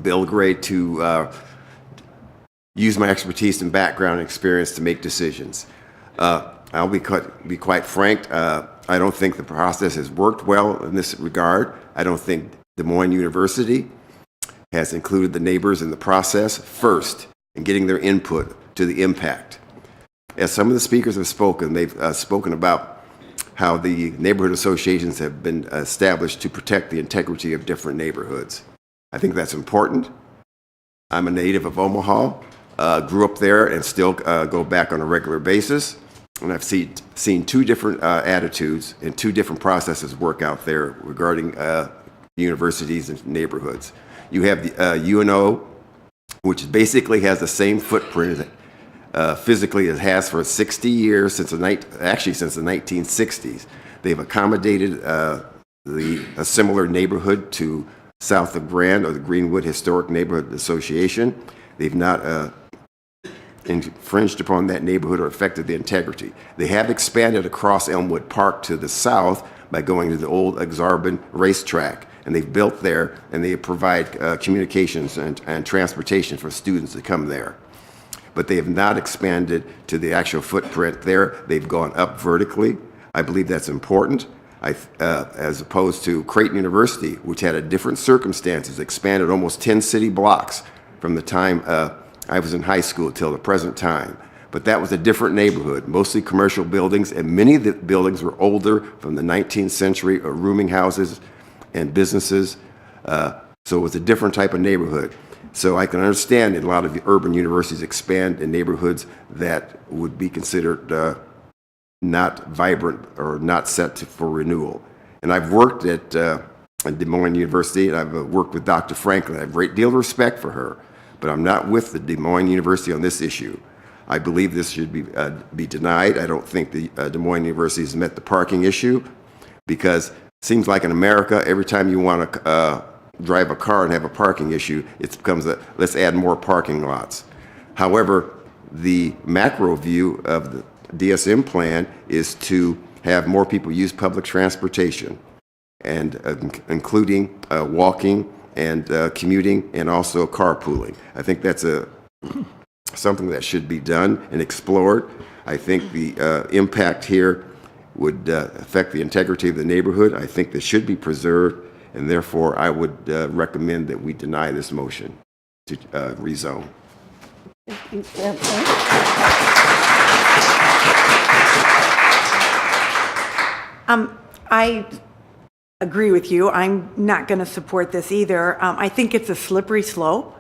Bill Gray, to use my expertise and background and experience to make decisions. I'll be quite frank. I don't think the process has worked well in this regard. I don't think Des Moines University has included the neighbors in the process first and getting their input to the impact. As some of the speakers have spoken, they've spoken about how the neighborhood associations have been established to protect the integrity of different neighborhoods. I think that's important. I'm a native of Omaha, grew up there and still go back on a regular basis. And I've seen two different attitudes and two different processes work out there regarding universities and neighborhoods. You have the UNO, which basically has the same footprint physically. It has for 60 years, since the 1960s. They've accommodated a similar neighborhood to south of Grand, or the Greenwood Historic Neighborhood Association. They've not infringed upon that neighborhood or affected the integrity. They have expanded across Elmwood Park to the south by going to the old Exarban racetrack, and they've built there, and they provide communications and transportation for students to come there. But they have not expanded to the actual footprint there. They've gone up vertically. I believe that's important. As opposed to Creighton University, which had a different circumstances, expanded almost 10 city blocks from the time I was in high school till the present time. But that was a different neighborhood, mostly commercial buildings, and many of the buildings were older, from the 19th century, or rooming houses and businesses. So it was a different type of neighborhood. So I can understand that a lot of the urban universities expand in neighborhoods that would be considered not vibrant or not set for renewal. And I've worked at Des Moines University, and I've worked with Dr. Franklin. I have a great deal of respect for her, but I'm not with the Des Moines University on this issue. I believe this should be denied. I don't think the Des Moines University has met the parking issue, because it seems like in America, every time you want to drive a car and have a parking issue, it becomes let's add more parking lots. However, the macro view of the DSM plan is to have more people use public transportation, and including walking and commuting, and also carpooling. I think that's something that should be done and explored. I think the impact here would affect the integrity of the neighborhood. I think this should be preserved, and therefore I would recommend that we deny this motion to rezone. I agree with you. I'm not going to support this either. I think it's a slippery slope.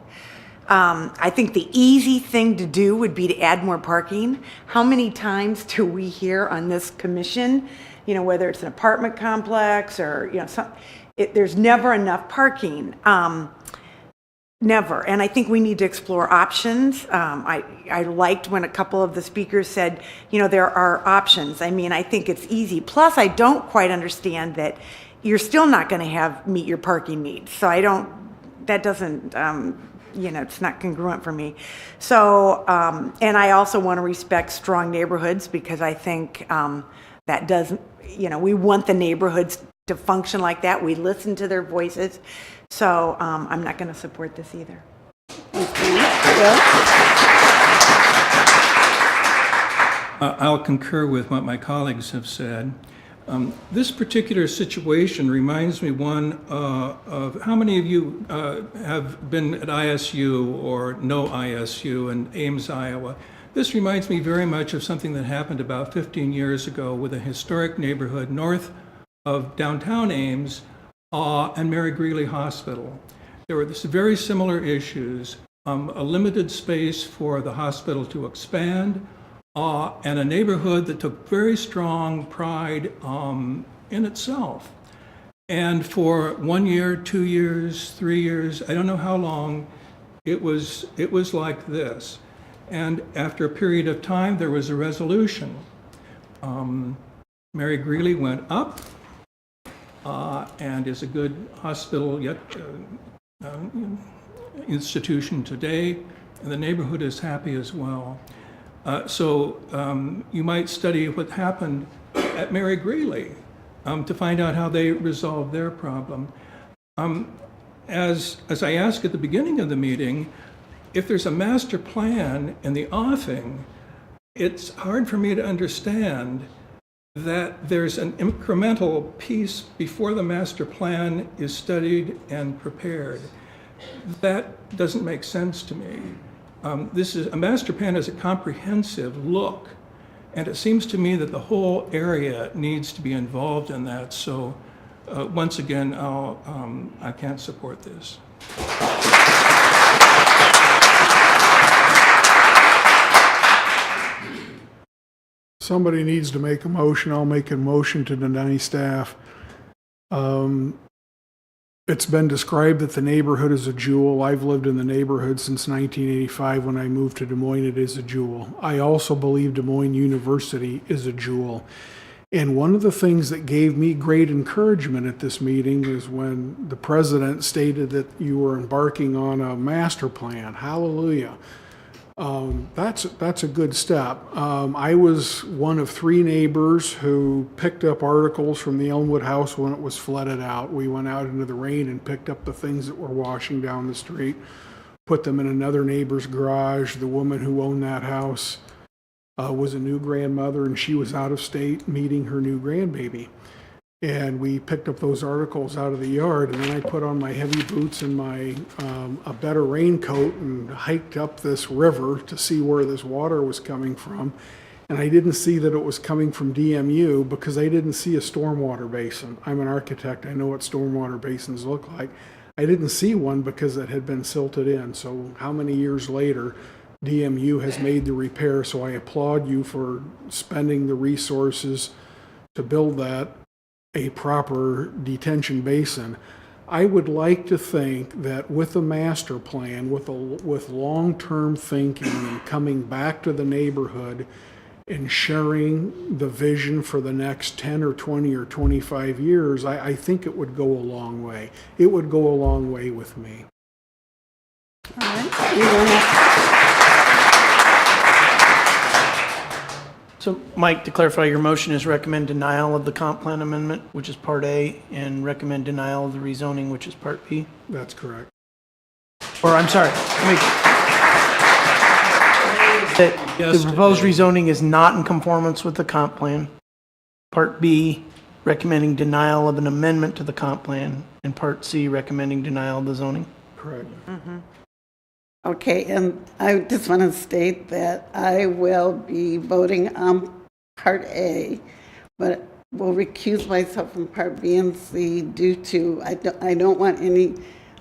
I think the easy thing to do would be to add more parking. How many times do we hear on this commission, whether it's an apartment complex or, there's never enough parking. Never. And I think we need to explore options. I liked when a couple of the speakers said, there are options. I mean, I think it's easy. Plus, I don't quite understand that you're still not going to meet your parking needs. So that doesn't, it's not congruent for me. So, and I also want to respect strong neighborhoods, because I think that does, we want the neighborhoods to function like that. We listen to their voices. So I'm not going to support this either. I'll concur with what my colleagues have said. This particular situation reminds me, of how many of you have been at ISU or know ISU in Ames, Iowa. This reminds me very much of something that happened about 15 years ago with a historic neighborhood north of downtown Ames, and Mary Greeley Hospital. There were very similar issues, a limited space for the hospital to expand, and a neighborhood that took very strong pride in itself. And for 1 year, 2 years, 3 years, I don't know how long, it was like this. And after a period of time, there was a resolution. Mary Greeley went up, and is a good hospital yet institution today, and the neighborhood is happy as well. So you might study what happened at Mary Greeley to find out how they resolved their problem. As I asked at the beginning of the meeting, if there's a master plan in the offing, it's hard for me to understand that there's an incremental piece before the master plan is studied and prepared. That doesn't make sense to me. A master plan is a comprehensive look, and it seems to me that the whole area needs to be involved in that. So once again, I can't support this. Somebody needs to make a motion. I'll make a motion to deny staff. It's been described that the neighborhood is a jewel. I've lived in the neighborhood since 1985. When I moved to Des Moines, it is a jewel. I also believe Des Moines University is a jewel. And one of the things that gave me great encouragement at this meeting is when the president stated that you were embarking on a master plan. Hallelujah. That's a good step. I was one of 3 neighbors who picked up articles from the Elmwood house when it was flooded out. We went out into the rain and picked up the things that were washing down the street, put them in another neighbor's garage. The woman who owned that house was a new grandmother, and she was out of state meeting her new grandbaby. And we picked up those articles out of the yard, and then I put on my heavy boots and my a better raincoat and hiked up this river to see where this water was coming from. And I didn't see that it was coming from DMU because I didn't see a stormwater basin. I'm an architect. I know what stormwater basins look like. I didn't see one because it had been silted in. So how many years later, DMU has made the repair. So I applaud you for spending the resources to build that a proper detention basin. I would like to think that with a master plan, with long-term thinking and coming back to the neighborhood and sharing the vision for the next 10 or 20 or 25 years, I think it would go a long way. It would go a long way with me. All right. So, Mike, to clarify, your motion is recommend denial of the comp plan amendment, which is Part A, and recommend denial of the rezoning, which is Part B? That's correct. Or, I'm sorry, the proposed rezoning is not in conformance with the comp plan. Part B, recommending denial of an amendment to the comp plan, and Part C, recommending denial of the zoning? Correct. Okay, and I just want to state that I will be voting on Part A, but will recuse myself from Part B and C due to, I don't want any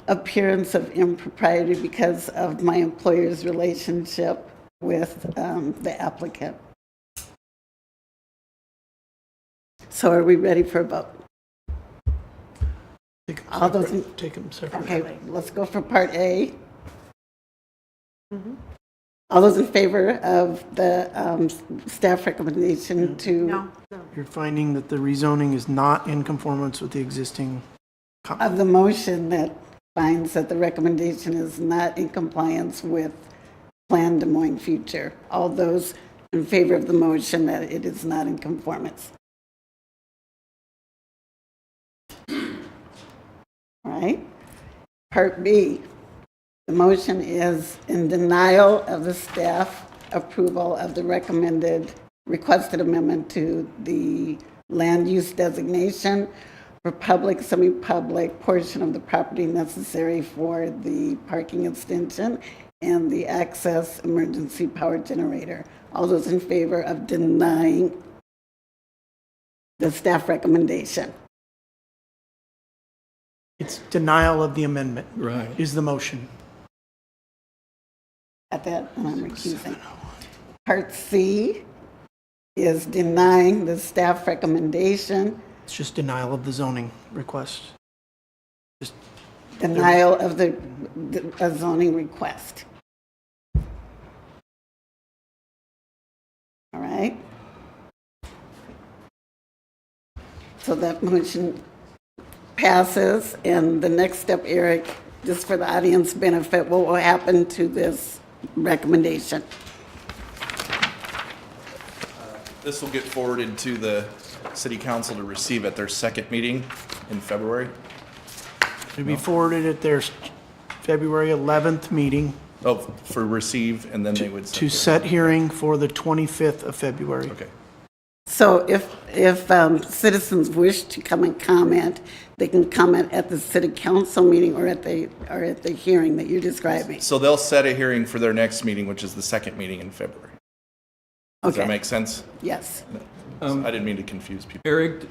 appearance of impropriety because of my employer's relationship with the applicant. So are we ready for a vote? All those take them separately. Okay, let's go for Part A. All those in favor of the staff recommendation to... No. You're finding that the rezoning is not in conformance with the existing... Of the motion that finds that the recommendation is not in compliance with Plan Des Moines Future. All those in favor of the motion that it is not in conformance. All right. Part B. The motion is in denial of the staff approval of the requested amendment to the land use designation for public, semi-public portion of the property necessary for the parking extension and the access emergency power generator. All those in favor of denying the staff recommendation? It's denial of the amendment. Right. Is the motion. At that, and I'm recusing. Part C is denying the staff recommendation. It's just denial of the zoning request. Just Denial of the zoning request. All right. So that motion passes, and the next step, Eric, just for the audience benefit, what will happen to this recommendation? This will get forwarded to the city council to receive at their second meeting in February. It'll be forwarded at their February 11th meeting. Oh, for receive, and then they would... To set hearing for the 25th of February. Okay. So if citizens wish to come and comment, they can comment at the city council meeting or at the hearing that you're describing. So they'll set a hearing for their next meeting, which is the second meeting in February. Does that Okay. make sense? Yes. I didn't mean to confuse people. Eric,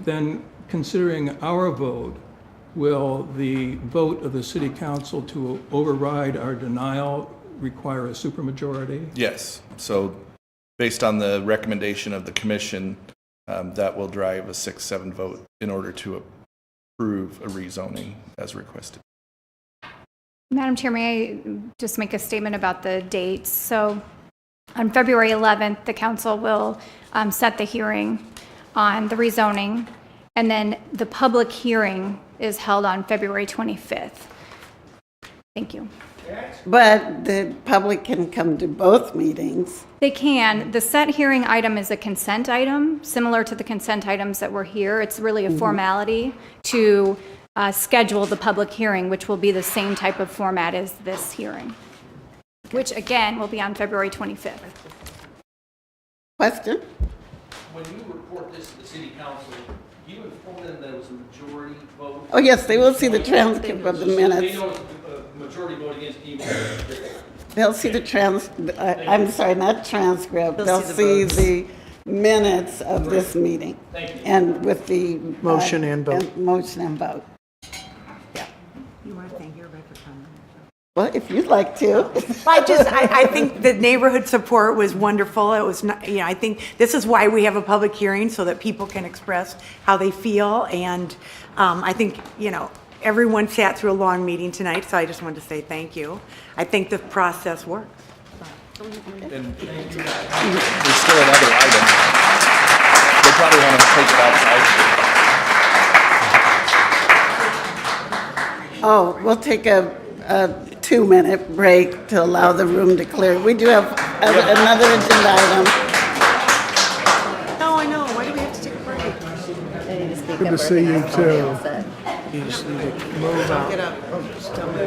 then considering our vote, will the vote of the city council to override our denial require a supermajority? Yes. So based on the recommendation of the commission, that will drive a 6-7 vote in order to approve a rezoning as requested. Madam Chair, may I just make a statement about the dates? So on February 11th, the council will set the hearing on the rezoning, and then the public hearing is held on February 25th. Thank you. But the public can come to both meetings. They can. The set hearing item is a consent item, similar to the consent items that were here. It's really a formality to schedule the public hearing, which will be the same type of format as this hearing, which again will be on February 25th. Question? When you report this to the city council, do you inform them that it was a majority vote? Oh, yes, they will see the transcript of the They minutes. know it's a majority vote against evil. They'll see the I'm sorry, not transcript. They'll see the minutes of this meeting. Thank you. And with the Motion and vote. Motion and vote. You want to thank everybody for coming? Well, if you'd like to. I think the neighborhood support was wonderful. It was not, I think this is why we have a public hearing, so that people can express how they feel. And I think, everyone sat through a long meeting tonight, so I just wanted to say thank you. I think the process works. And there's still another item. They probably want to take it outside. Oh, we'll take a 2-minute break to allow the room to clear. We do have another agenda item. No, I know. Why do we have to take a break? Good to see you too. You just need to move out. Get up. Oh, just tell me.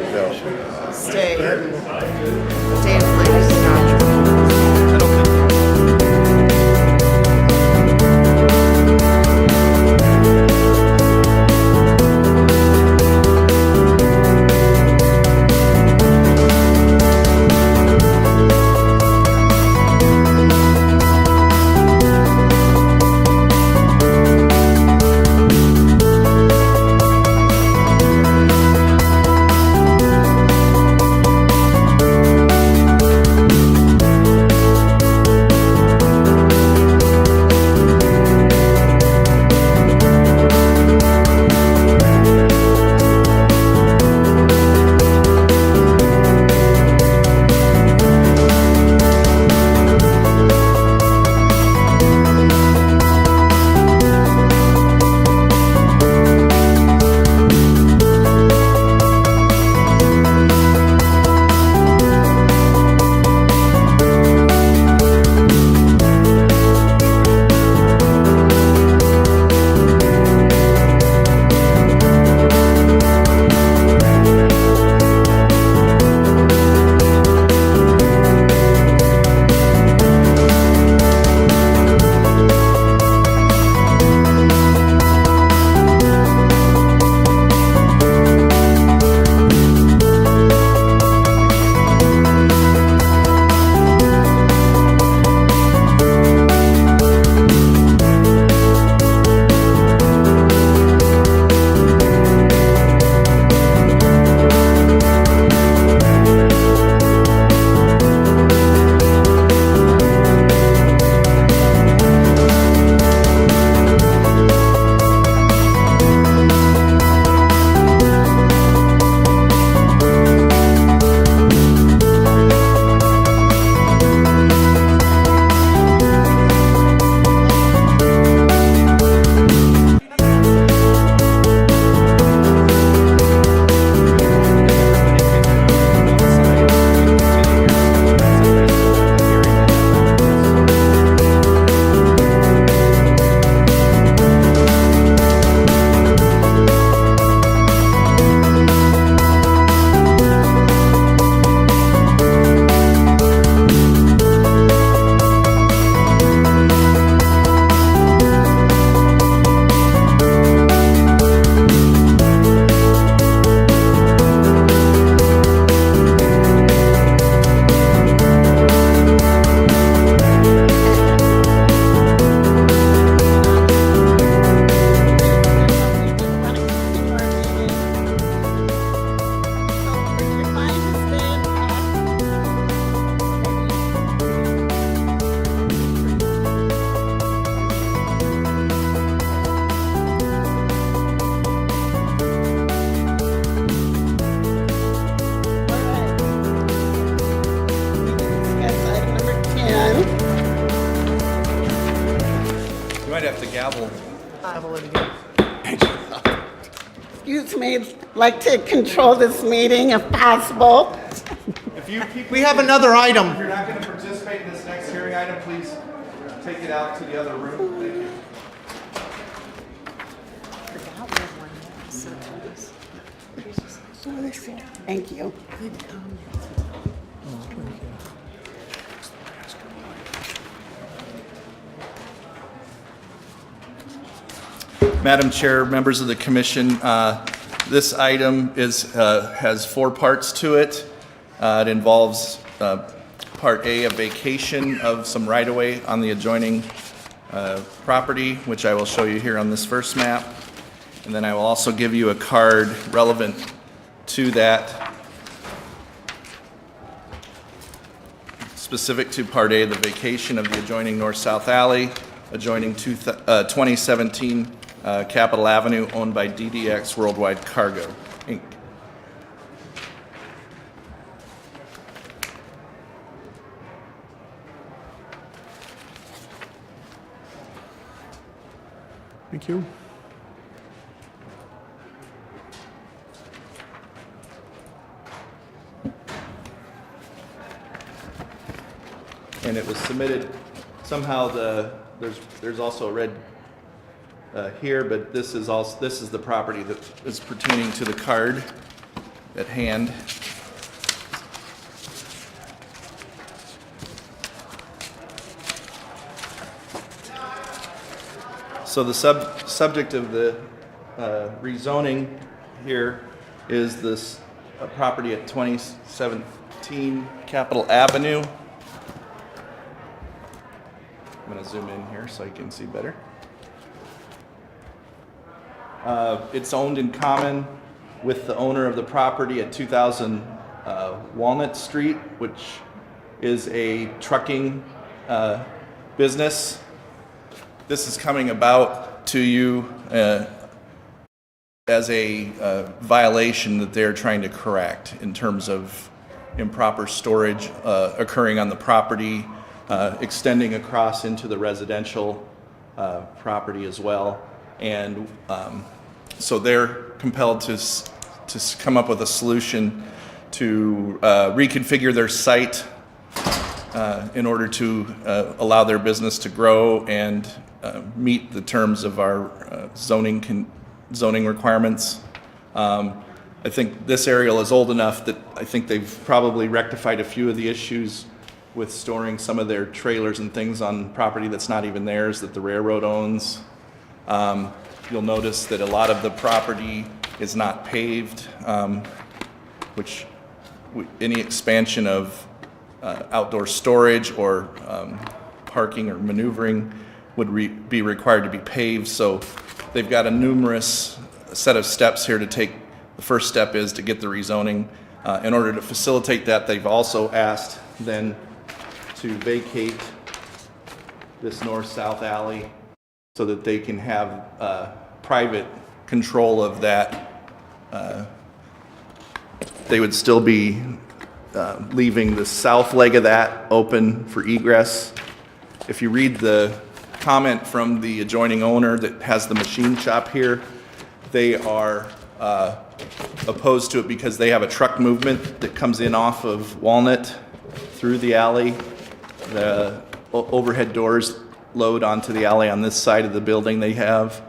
Stay. Stay in place. might have to gavel. Excuse me, I'd like to control this meeting if possible. If you people, We have another item. If you're not going to participate in this next hearing item, please take it out to the other room. Thank you. Thank you. Madam Chair, members of the commission, this item has 4 parts to it. It involves Part A, a vacation of some right-of-way on the adjoining property, which I will show you here on this first map. And then I will also give you a card relevant to that, specific to Part A, the vacation of the adjoining north-south alley, adjoining 2017 Capitol Avenue, owned by DDX Worldwide Cargo, Inc. Thank you. And it was submitted, somehow there's also a red here, but this is the property that is pertaining to the card at hand. So the subject of the rezoning here is this property at 2017 Capitol Avenue. I'm going to zoom in here so you can see better. It's owned in common with the owner of the property at 2000 Walnut Street, which is a trucking business. This is coming about to you as a violation that they're trying to correct in terms of improper storage occurring on the property, extending across into the residential property as well. And so they're compelled to come up with a solution to reconfigure their site in order to allow their business to grow and meet the terms of our zoning requirements. I think this aerial is old enough that I think they've probably rectified a few of the issues with storing some of their trailers and things on property that's not even theirs, that the railroad owns. You'll notice that a lot of the property is not paved, which any expansion of outdoor storage or parking or maneuvering would be required to be paved. So they've got a numerous set of steps here to take. The first step is to get the rezoning. In order to facilitate that, they've also asked then to vacate this north-south alley so that they can have private control of that. They would still be leaving the south leg of that open for egress. If you read the comment from the adjoining owner that has the machine shop here, they are opposed to it because they have a truck movement that comes in off of Walnut through the alley. The overhead doors load onto the alley on this side of the building they have,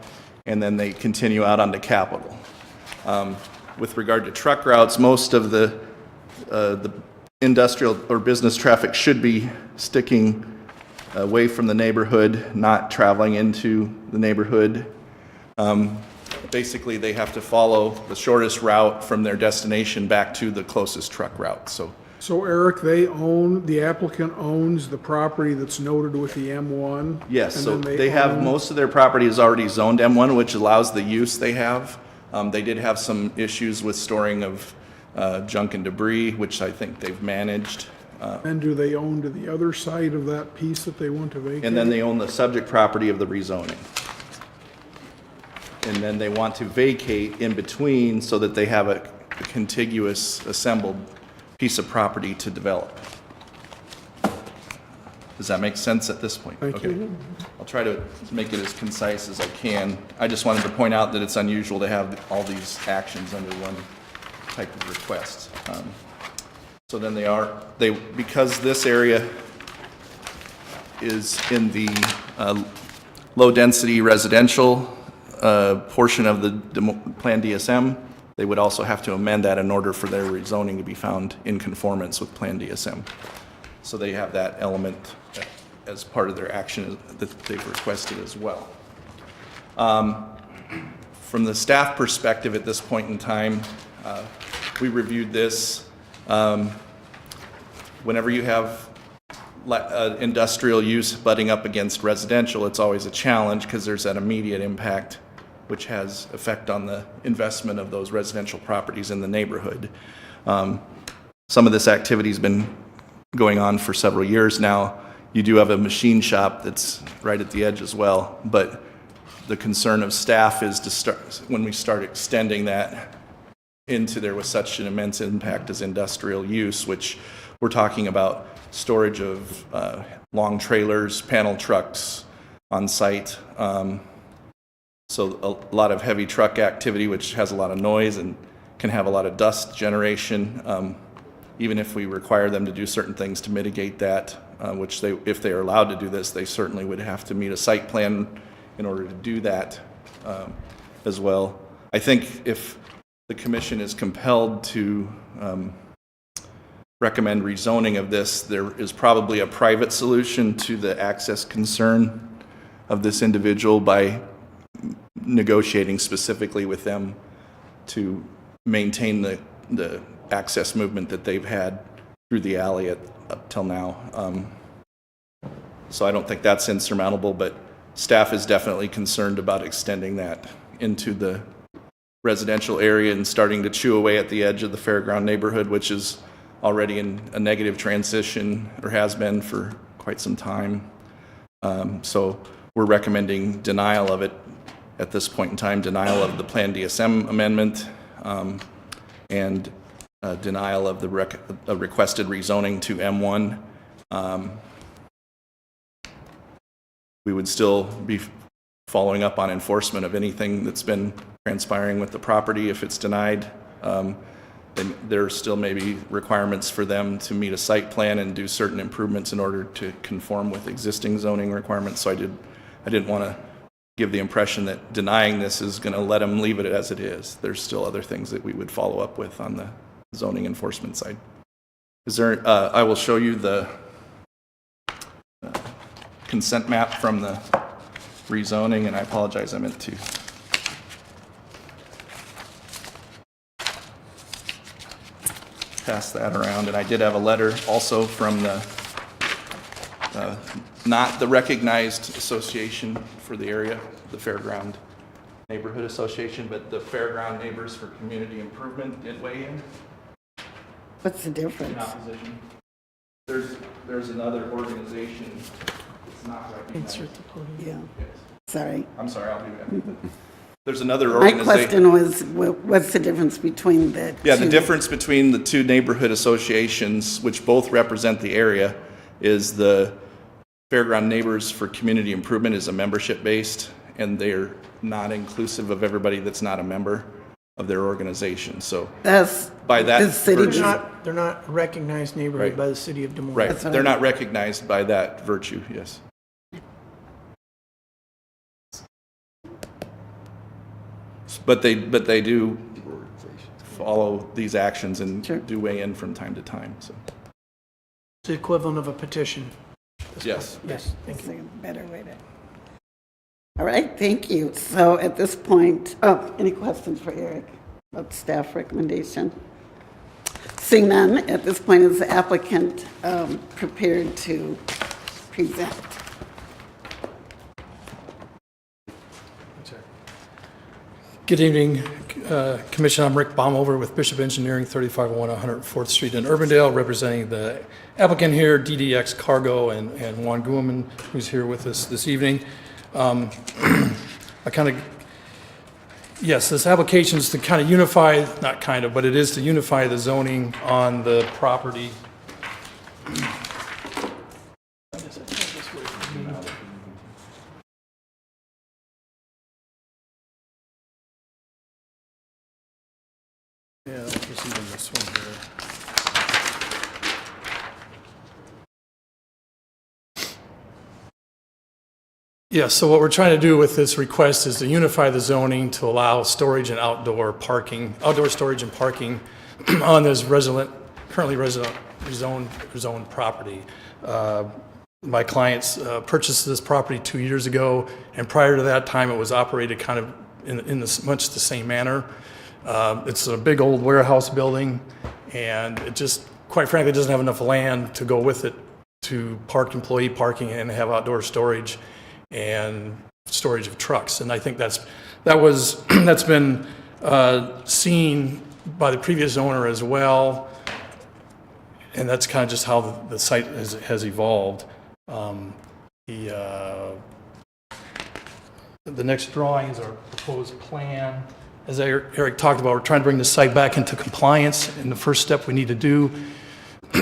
and then they continue out onto Capitol. With regard to truck routes, most of the industrial or business traffic should be sticking away from the neighborhood, not traveling into the neighborhood. Basically, they have to follow the shortest route from their destination back to the closest truck route. So Eric, the applicant owns the property that's noted with the M1? Yes, and so then they have, own- most of their property is already zoned M1, which allows the use they have. They did have some issues with storing of junk and debris, which I think they've managed. And do they own to the other side of that piece that they want to vacate? And then they own the subject property of the rezoning. And then they want to vacate in between so that they have a contiguous assembled piece of property to develop. Does that make sense at this point? Thank Okay. you. I'll try to make it as concise as I can. I just wanted to point out that it's unusual to have all these actions under one type of request. So then because this area is in the low-density residential portion of the Plan DSM, they would also have to amend that in order for their rezoning to be found in conformance with Plan DSM. So they have that element as part of their action that they've requested as well. From the staff perspective at this point in time, we reviewed this. Whenever you have industrial use butting up against residential, it's always a challenge because there's that immediate impact which has effect on the investment of those residential properties in the neighborhood. Some of this activity has been going on for several years now. You do have a machine shop that's right at the edge as well, but the concern of staff is to start, when we start extending that into there with such an immense impact as industrial use, which we're talking about storage of long trailers, panel trucks on site. So a lot of heavy truck activity, which has a lot of noise and can have a lot of dust generation. Even if we require them to do certain things to mitigate that, which if they are allowed to do this, they certainly would have to meet a site plan in order to do that as well. I think if the commission is compelled to recommend rezoning of this, there is probably a private solution to the access concern of this individual by negotiating specifically with them to maintain the access movement that they've had through the alley up till now. So I don't think that's insurmountable, but staff is definitely concerned about extending that into the residential area and starting to chew away at the edge of the fairground neighborhood, which is already in a negative transition, or has been for quite some time. So we're recommending denial of it at this point in time, denial of the Plan DSM amendment, and denial of the requested rezoning to M1. We would still be following up on enforcement of anything that's been transpiring with the property if it's denied. Then there still may be requirements for them to meet a site plan and do certain improvements in order to conform with existing zoning requirements. So I didn't want to give the impression that denying this is going to let them leave it as it is. There's still other things that we would follow up with on the zoning enforcement side. I will show you the consent map from the rezoning, and I apologize, I meant to pass that around. And I did have a letter also from not the recognized association for the area, the Fairground Neighborhood Association, but the Fairground Neighbors for Community Improvement did weigh in. What's the difference? In opposition. There's another organization that's not recognized. Insert the podium. Yeah. Sorry. I'm sorry, I'll do that. There's another My organization. question was, what's the difference between the Yeah, two? the difference between the two neighborhood associations, which both represent the area, is the Fairground Neighbors for Community Improvement is a membership-based, and they're not inclusive of everybody that's not a member of their organization. So That's by that the city. virtue- They're not recognized neighborhood Right. by the city of Des Moines. right, That's what they're I- not recognized by that virtue, yes. But they do follow these actions and do weigh in from time to time, so. It's the equivalent of a petition. Yes. Yes, thank That's you. a better way to. All right, thank you. So at this point, any questions for Eric about staff recommendation? Seeing none, at this point, is the applicant prepared to present? Good evening, Commission. I'm Rick Baumover with Bishop Engineering, 3501 104th Street in Urbandale, representing the applicant here, DDX Cargo, and Juan Guaman, who's here with us this evening. Yes, this application is to kind of unify, not kind of, but it is to unify the zoning on the property. just even this one here. Yeah, so what we're trying to do with this request is to unify the zoning to allow storage and outdoor storage and parking on this currently rezoned property. My clients purchased this property 2 years ago, and prior to that time, it was operated kind of in much the same manner. It's a big old warehouse building, and it just, quite frankly, doesn't have enough land to go with it to park employee parking and have outdoor storage and storage of trucks. And I think that's been seen by the previous owner as well. And that's kind of just how the site has evolved. The next drawing is our proposed plan. As Eric talked about, we're trying to bring the site back into compliance, and the first step we need to do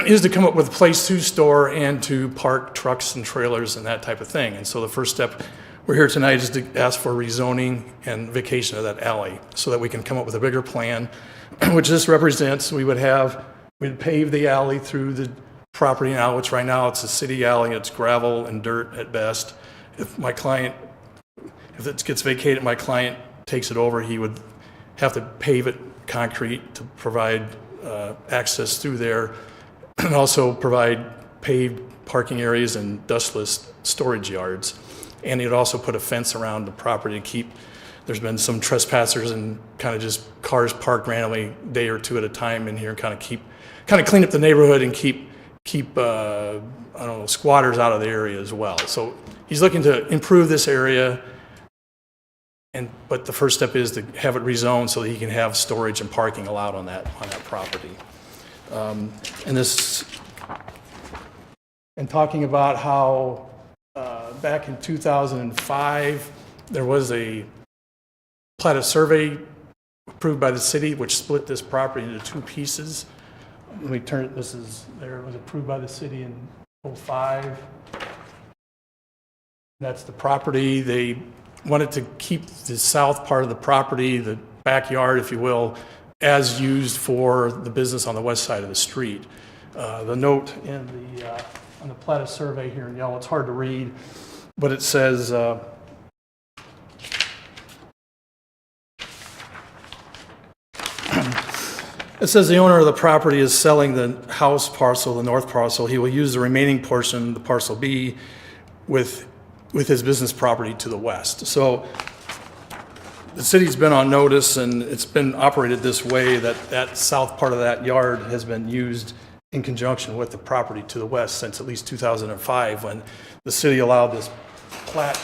is to come up with a place to store and to park trucks and trailers and that type of thing. And so the first step we're here tonight is to ask for rezoning and vacation of that alley so that we can come up with a bigger plan, which this represents. We'd pave the alley through the property now, which right now it's a city alley, it's gravel and dirt at best. If it gets vacated, my client takes it over, he would have to pave it concrete to provide access through there, and also provide paved parking areas and dustless storage yards. And he'd also put a fence around the property to keep, there's been some trespassers and kind of just cars parked randomly a day or two at a time in here, and kind of clean up the neighborhood and keep squatters out of the area as well. So he's looking to improve this area, but the first step is to have it rezoned so that he can have storage and parking allowed on that property. And talking about how back in 2005 there was a plat of survey approved by the city which split this property into two pieces. Let me turn it. It was approved by the city in 2005. That's the property. They wanted to keep the south part of the property, the backyard, if you will, as used for the business on the west side of the street. The note on the plat of survey here in yellow, it's hard to read, but it says, the owner of the property is selling the house parcel, the north parcel. He will use the remaining portion, the parcel B, with his business property to the west. So the city's been on notice, and it's been operated this way, that south part of that yard has been used in conjunction with the property to the west since at least 2005, when the city allowed this plat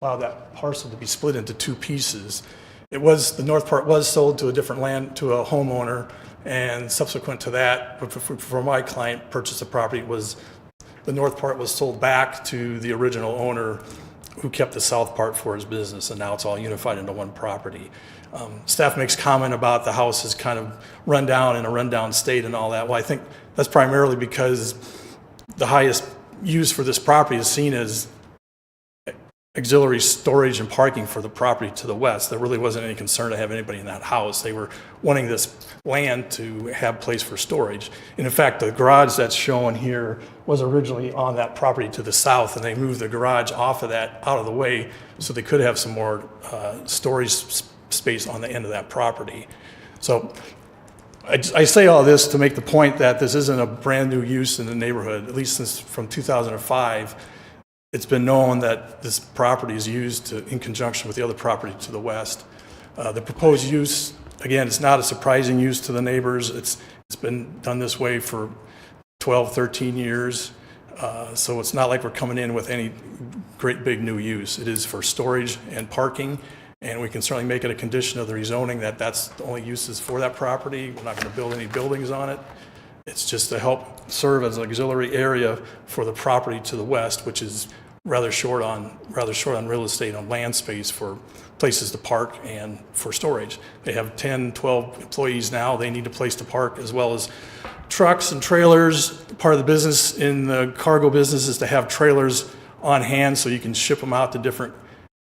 allowed that parcel to be split into two pieces. The north part was sold to a different land, to a homeowner, and subsequent to that, for my client purchased the property, the north part was sold back to the original owner, who kept the south part for his business, and now it's all unified into one property. Staff makes comment about the house is kind of run down, in a rundown state and all that. Well, I think that's primarily because the highest use for this property is seen as auxiliary storage and parking for the property to the west. There really wasn't any concern to have anybody in that house. They were wanting this land to have place for storage. And in fact, the garage that's shown here was originally on that property to the south, and they moved the garage off of that, out of the way, so they could have some more storage space on the end of that property. So I say all this to make the point that this isn't a brand new use in the neighborhood. At least since from 2005, it's been known that this property is used in conjunction with the other property to the west. The proposed use, again, it's not a surprising use to the neighbors. It's been done this way for 12, 13 years. So it's not like we're coming in with any great big new use. It is for storage and parking, and we can certainly make it a condition of the rezoning that that's the only uses for that property. We're not going to build any buildings on it. It's just to help serve as an auxiliary area for the property to the west, which is rather short on real estate, on land space for places to park and for storage. They have 10, 12 employees now. They need a place to park, as well as trucks and trailers. Part of the business in the cargo business is to have trailers on hand so you can ship them out to different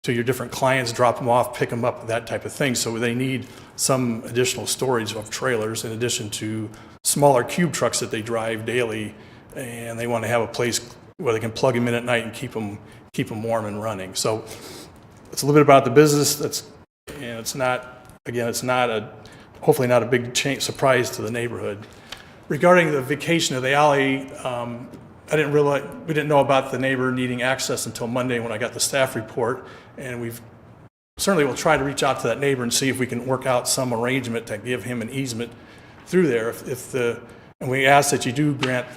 to your different clients, drop them off, pick them up, that type of thing. So they need some additional storage of trailers in addition to smaller cube trucks that they drive daily, and they want to have a place where they can plug them in at night and keep them warm and running. So it's a little bit about the business. And it's not, again, it's not hopefully not a big surprise to the neighborhood. Regarding the vacation of the alley, we didn't know about the neighbor needing access until Monday when I got the staff report, and we've certainly will try to reach out to that neighbor and see if we can work out some arrangement to give him an easement through there. And we ask that you do grant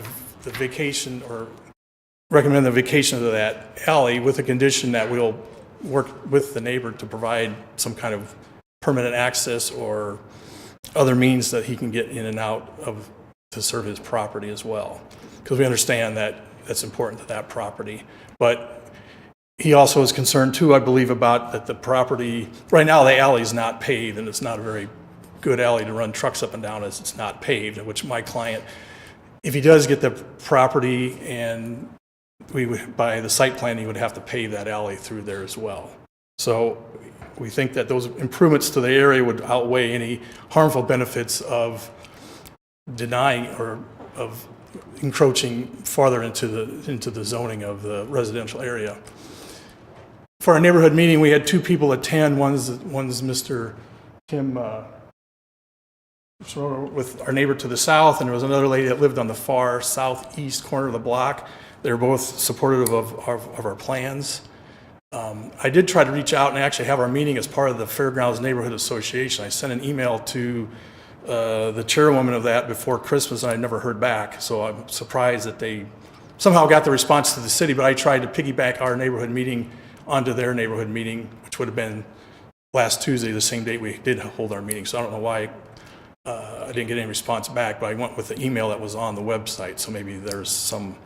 the vacation or recommend the vacation of that alley with the condition that we'll work with the neighbor to provide some kind of permanent access or other means that he can get in and out of to serve his property as well. Because we understand that that's important to that property. But he also is concerned too, I believe, about that the property, right now the alley is not paved, and it's not a very good alley to run trucks up and down as it's not paved, which my client, if he does get the property and by the site plan, he would have to pave that alley through there as well. So we think that those improvements to the area would outweigh any harmful benefits of denying or of encroaching farther into the zoning of the residential area. For our neighborhood meeting, we had two people attend. One's Mr. Tim with our neighbor to the south, and there was another lady that lived on the far southeast corner of the block. They're both supportive of our plans. I did try to reach out and actually have our meeting as part of the Fairgrounds Neighborhood Association. I sent an email to the chairwoman of that before Christmas, and I never heard back. So I'm surprised that they somehow got the response to the city, but I tried to piggyback our neighborhood meeting onto their neighborhood meeting, which would have been last Tuesday, the same date we did hold our meeting. So I don't know why I didn't get any response back, but I went with the email that was on the website, so maybe there's some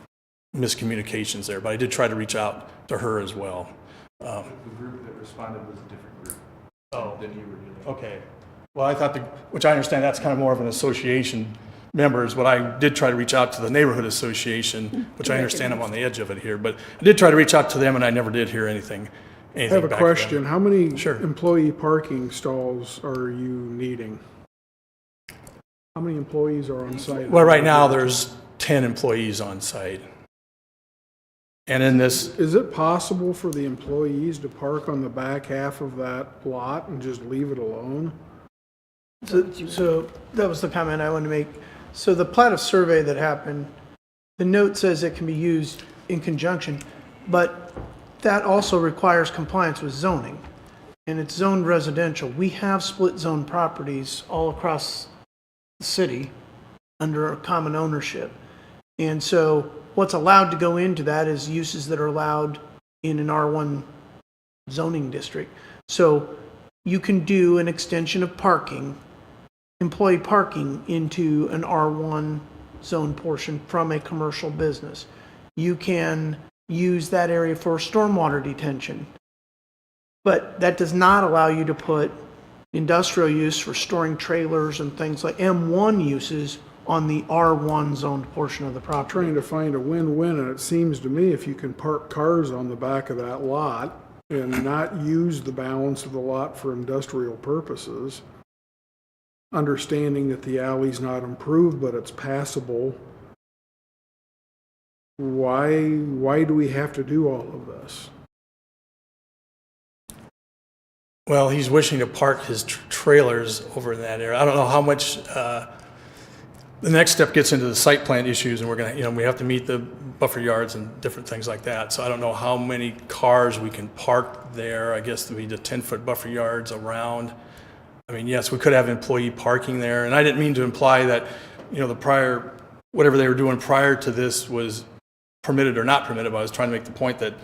miscommunications there. But I did try to reach out to her as well. The group that responded was a different group than you were doing. Okay. Well, I thought, which I understand that's kind of more of an association members, but I did try to reach out to the neighborhood association, which I understand I'm on the edge of it here, but I did try to reach out to them and I never did hear anything I have a back from them. question. How many Sure. employee parking stalls are you needing? How many employees are on site? Well, right now there's 10 employees on site. And in this, Is it possible for the employees to park on the back half of that lot and just leave it alone? So that was the comment I wanted to make. So the plat of survey that happened, the note says it can be used in conjunction, but that also requires compliance with zoning. And it's zoned residential. We have split zone properties all across the city under a common ownership. And so what's allowed to go into that is uses that are allowed in an R1 zoning district. So you can do an extension of parking, employee parking into an R1 zone portion from a commercial business. You can use that area for stormwater detention. But that does not allow you to put industrial use for storing trailers and things like M1 uses on the R1 zoned portion of the property. Trying to find a win-win, and it seems to me if you can park cars on the back of that lot and not use the balance of the lot for industrial purposes, understanding that the alley's not improved, but it's passable, why do we have to do all of this? well, he's wishing to park his trailers over in that area. I don't know how much, the next step gets into the site plan issues, and we're gonna, we have to meet the buffer yards and different things like that. So I don't know how many cars we can park there. I guess there'd be the 10-foot buffer yards around. I mean, yes, we could have employee parking there, and I didn't mean to imply that, the prior, whatever they were doing prior to this was permitted or not permitted, but I was trying to make the point that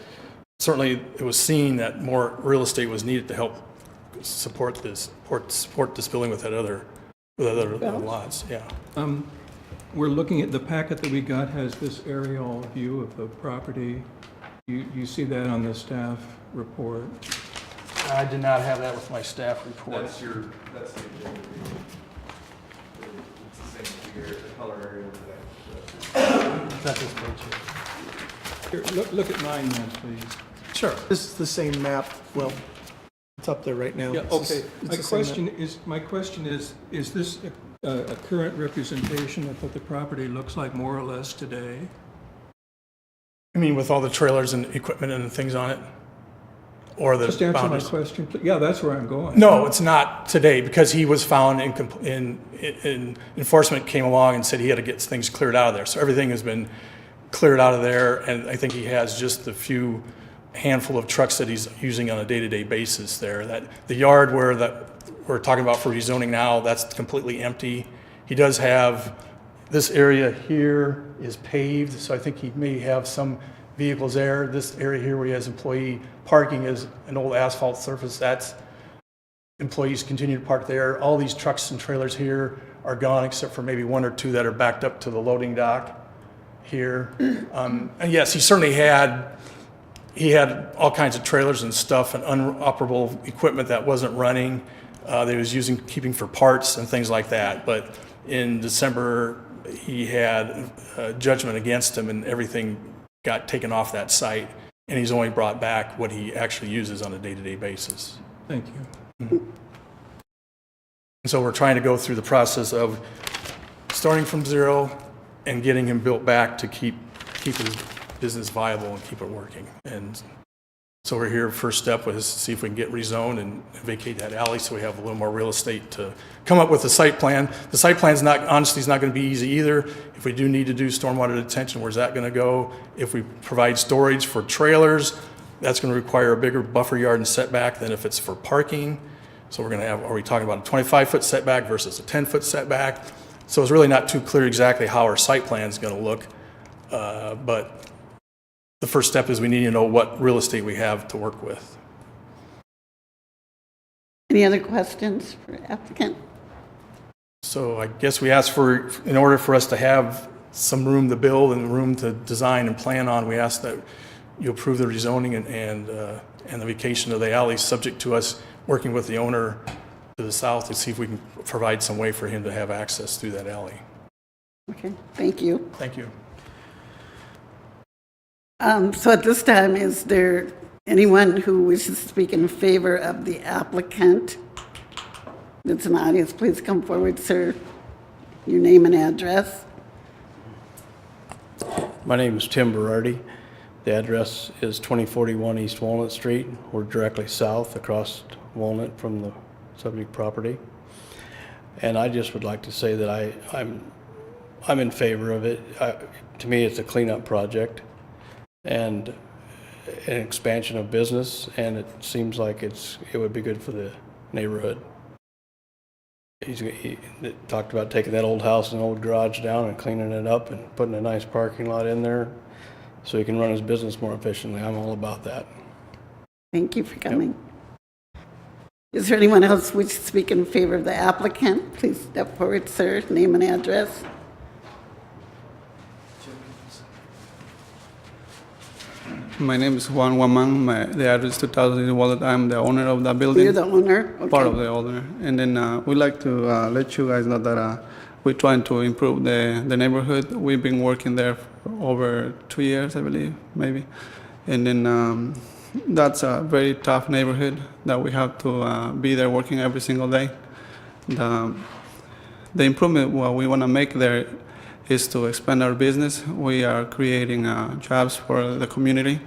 certainly it was seen that more real estate was needed to help support this building with other lots, yeah. We're looking at the packet that we got has this aerial view of the property. You see that on the staff report? I did not have that with my staff report. That's the agenda. It's the same figure, the color area over there. That's this page here. Here, look at mine then, please. Sure. This is the same map. Well, it's up there right now. Yeah, It's okay. the My same map. question is this a current representation of what the property looks like more or less today? I mean, with all the trailers and equipment and things on it? Or the Just answer my boundaries? question, please. Yeah, that's where I'm going. No, it's not today, because he was found in enforcement came along and said he had to get things cleared out of there. So everything has been cleared out of there, and I think he has just the few handful of trucks that he's using on a day-to-day basis there. That the yard where that we're talking about for rezoning now, that's completely empty. He does have, this area here is paved, so I think he may have some vehicles there. This area here where he has employee parking is an old asphalt surface. That's employees continue to park there. All these trucks and trailers here are gone, except for maybe one or two that are backed up to the loading dock here. And yes, he certainly had all kinds of trailers and stuff and unoperable equipment that wasn't running. That he was keeping for parts and things like that. But in December, he had judgment against him, and everything got taken off that site, and he's only brought back what he actually uses on a day-to-day basis. Thank you. And so we're trying to go through the process of starting from zero and getting him built back to keep his business viable and keep it working. And so we're here, first step was to see if we can get rezoned and vacate that alley so we have a little more real estate to come up with a site plan. The site plan's honestly is not going to be easy either. If we do need to do stormwater detention, where's that going to go? If we provide storage for trailers, that's going to require a bigger buffer yard and setback than if it's for parking. So we're going to have, are we talking about a 25-foot setback versus a 10-foot setback? So it's really not too clear exactly how our site plan is going to look. But the first step is we need to know what real estate we have to work with. Any other questions for applicant? So I guess we asked for, in order for us to have some room to build and room to design and plan on, we asked that you approve the rezoning and the vacation of the alley, subject to us working with the owner to the south to see if we can provide some way for him to have access through that alley. Okay, thank you. Thank you. So at this time, is there anyone who wishes to speak in favor of the applicant that's in the audience? Please come forward, sir. Your name and address. My name is Tim Berardi. The address is 2041 East Walnut Street. We're directly south across Walnut from the subject property. And I just would like to say that I'm in favor of it. To me, it's a cleanup project and an expansion of business, and it seems like it would be good for the neighborhood. He talked about taking that old house and old garage down and cleaning it up and putting a nice parking lot in there so he can run his business more efficiently. I'm all about that. Thank you for coming. Is there anyone else who wishes to speak in favor of the applicant? Please step forward, sir. Name and address. My name is Juan Guaman. The address is 2000 Walnut. I'm the owner of that building. You're the owner? Okay. Part of the owner. And then we'd like to let you guys know that we're trying to improve the neighborhood. We've been working there for over 2 years, I believe, maybe. And then that's a very tough neighborhood that we have to be there working every single day. The improvement what we want to make there is to expand our business. We are creating jobs for the community.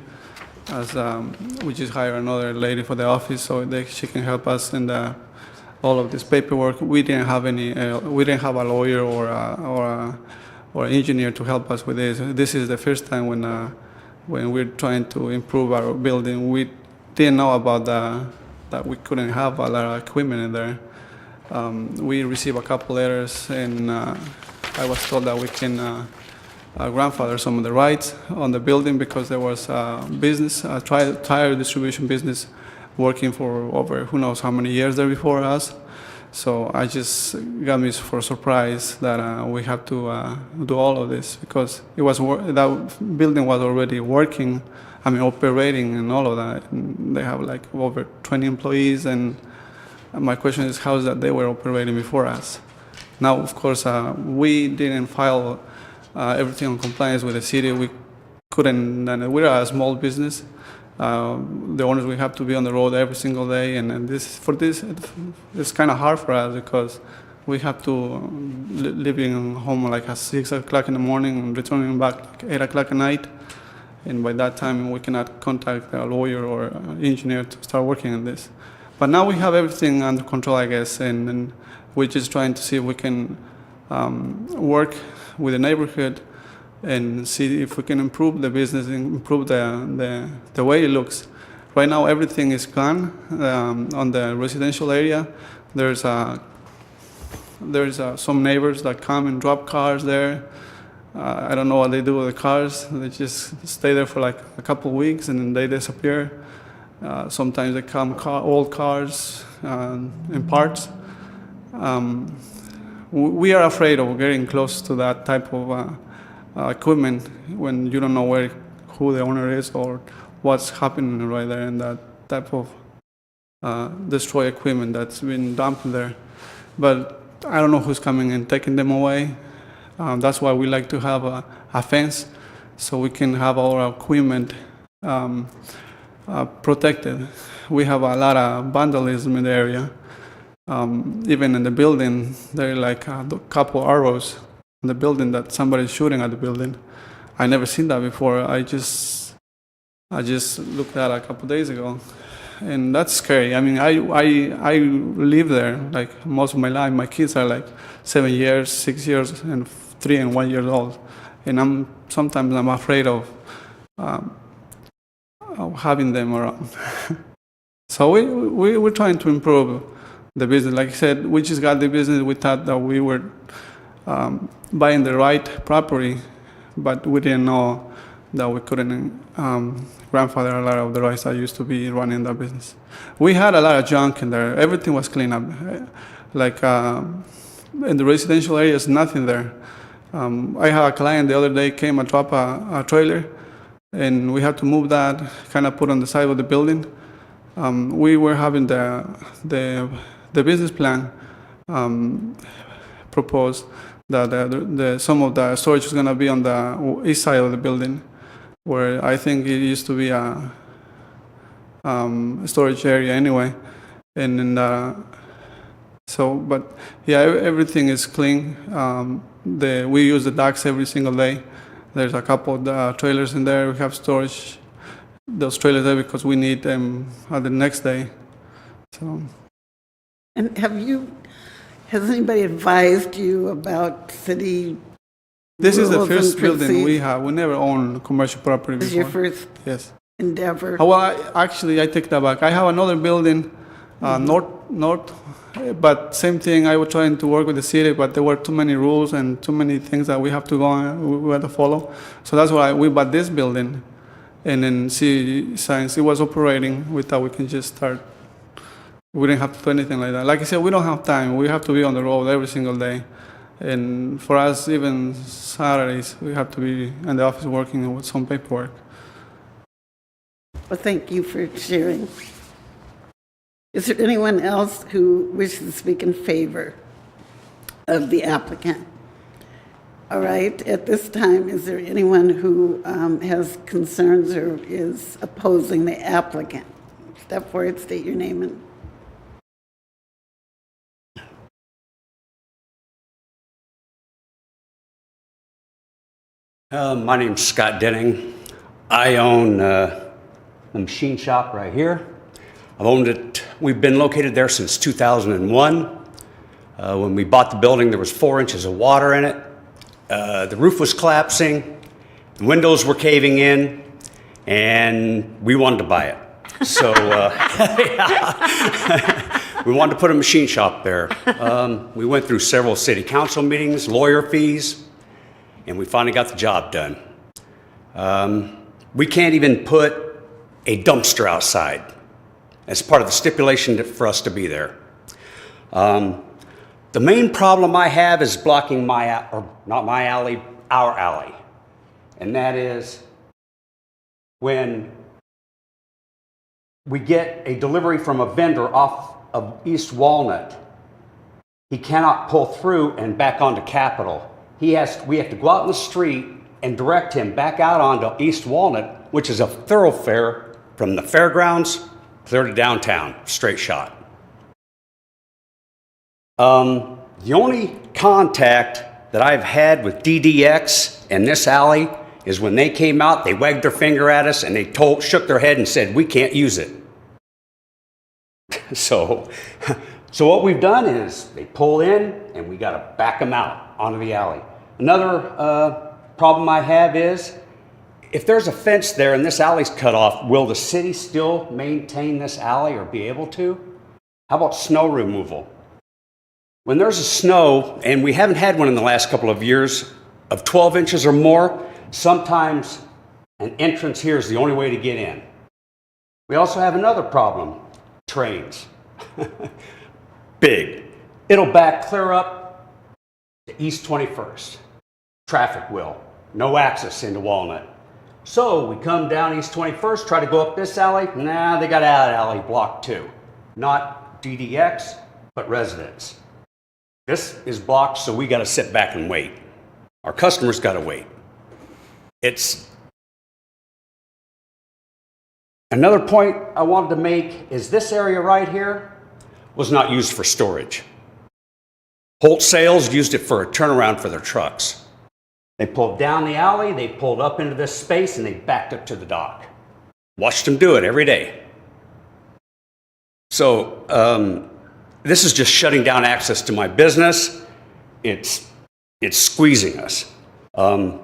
As we just hired another lady for the office so that she can help us in all of this paperwork. We didn't have a lawyer or an engineer to help us with this. This is the first time when we're trying to improve our building. We didn't know about that we couldn't have a lot of equipment in there. We received a couple letters, and I was told that we can grandfather some of the rights on the building because there was a business, a tire distribution business working for over who knows how many years there before us. So I just got me for a surprise that we have to do all of this because that building was already working, operating and all of that. And they have like over 20 employees, and my question is how is that they were operating before us? Now, of course, we didn't file everything in compliance with the city. We couldn't, and we're a small business. The owners, we have to be on the road every single day, and it's kind of hard for us because we have to leaving home like at 6 o'clock in the morning and returning back like 8 o'clock at night. And by that time, we cannot contact a lawyer or engineer to start working on this. But now we have everything under control, I guess, and we're just trying to see if we can work with the neighborhood and see if we can improve the business and improve the way it looks. Right now, everything is gone on the residential area. There's some neighbors that come and drop cars there. I don't know what they do with the cars. They just stay there for like a couple of weeks and then they disappear. Sometimes they come old cars and parts. We are afraid of getting close to that type of equipment when you don't know who the owner is or what's happening right there, and that type of destroy equipment that's been dumped there. But I don't know who's coming and taking them away. That's why we like to have a fence so we can have all our equipment protected. We have a lot of vandalism in the area. Even in the building, there are like a couple arrows in the building that somebody's shooting at the building. I never seen that before. I just looked at it a couple days ago, and that's scary. I mean, I live there like most of my life. My kids are like 7 years, 6 years, and 3 and 1 year old, and sometimes I'm afraid of having them around. So we're trying to improve the business. Like I said, we just got the business. We thought that we were buying the right property, but we didn't know that we couldn't grandfather a lot of the rights that used to be running that business. We had a lot of junk in there. Everything was cleaned up. Like in the residential areas, nothing there. I had a client the other day came and dropped a trailer, and we had to move that, kind of put on the side of the building. We were having the business plan proposed that some of the storage was going to be on the east side of the building, where I think it used to be a storage area anyway. And then, but yeah, everything is clean. We use the docks every single day. There's a couple of trailers in there. We have storage those trailers there because we need them the next day. So. And has anybody advised you about city This is the rules first and building we procedures? have. We never owned commercial property before. This is your first Yes. endeavor? Well, I take that back. I have another building, north, but same thing. I was trying to work with the city, but there were too many rules and too many things that we have to go on, we had to follow. So that's why we bought this building, and then since it was operating, we thought we can just start. We didn't have to do anything like that. Like I said, we don't have time. We have to be on the road every single day. And for us, even Saturdays, we have to be in the office working with some paperwork. Well, thank you for sharing. Is there anyone else who wishes to speak in favor of the applicant? All right, at this time, is there anyone who has concerns or is opposing the applicant? Step forward, state your name and... My name's Scott Denning. I own the machine shop right here. I've owned it, we've been located there since 2001. When we bought the building, there was 4 inches of water in it. The roof was collapsing, the windows were caving in, and we wanted to buy it. So we wanted to put a machine shop there. We went through several city council meetings, lawyer fees, and we finally got the job done. We can't even put a dumpster outside as part of the stipulation for us to be there. The main problem I have is blocking not my alley, our alley. And that is when we get a delivery from a vendor off of East Walnut, he cannot pull through and back onto Capitol. We have to go out in the street and direct him back out onto East Walnut, which is a thoroughfare from the fairgrounds clear to downtown, straight shot. The only contact that I've had with DDX and this alley is when they came out, they wagged their finger at us and they shook their head and said, we can't use it. So what we've done is they pull in and we got to back them out onto the alley. Another problem I have is if there's a fence there and this alley's cut off, will the city still maintain this alley or be able to? How about snow removal? When there's a snow, and we haven't had one in the last couple of years, of 12 inches or more, sometimes an entrance here is the only way to get in. We also have another problem, trains. Big. It'll back clear up to East 21st. Traffic will. No access into Walnut. So we come down East 21st, try to go up this alley. Nah, they got that alley blocked too. Not DDX, but residents. This is blocked, so we got to sit back and wait. Our customers got to wait. Another point I wanted to make is this area right here was not used for storage. Holt Sales used it for a turnaround for their trucks. They pulled down the alley, they pulled up into this space, and they backed up to the dock. Watched them do it every day. So this is just shutting down access to my business. It's squeezing us.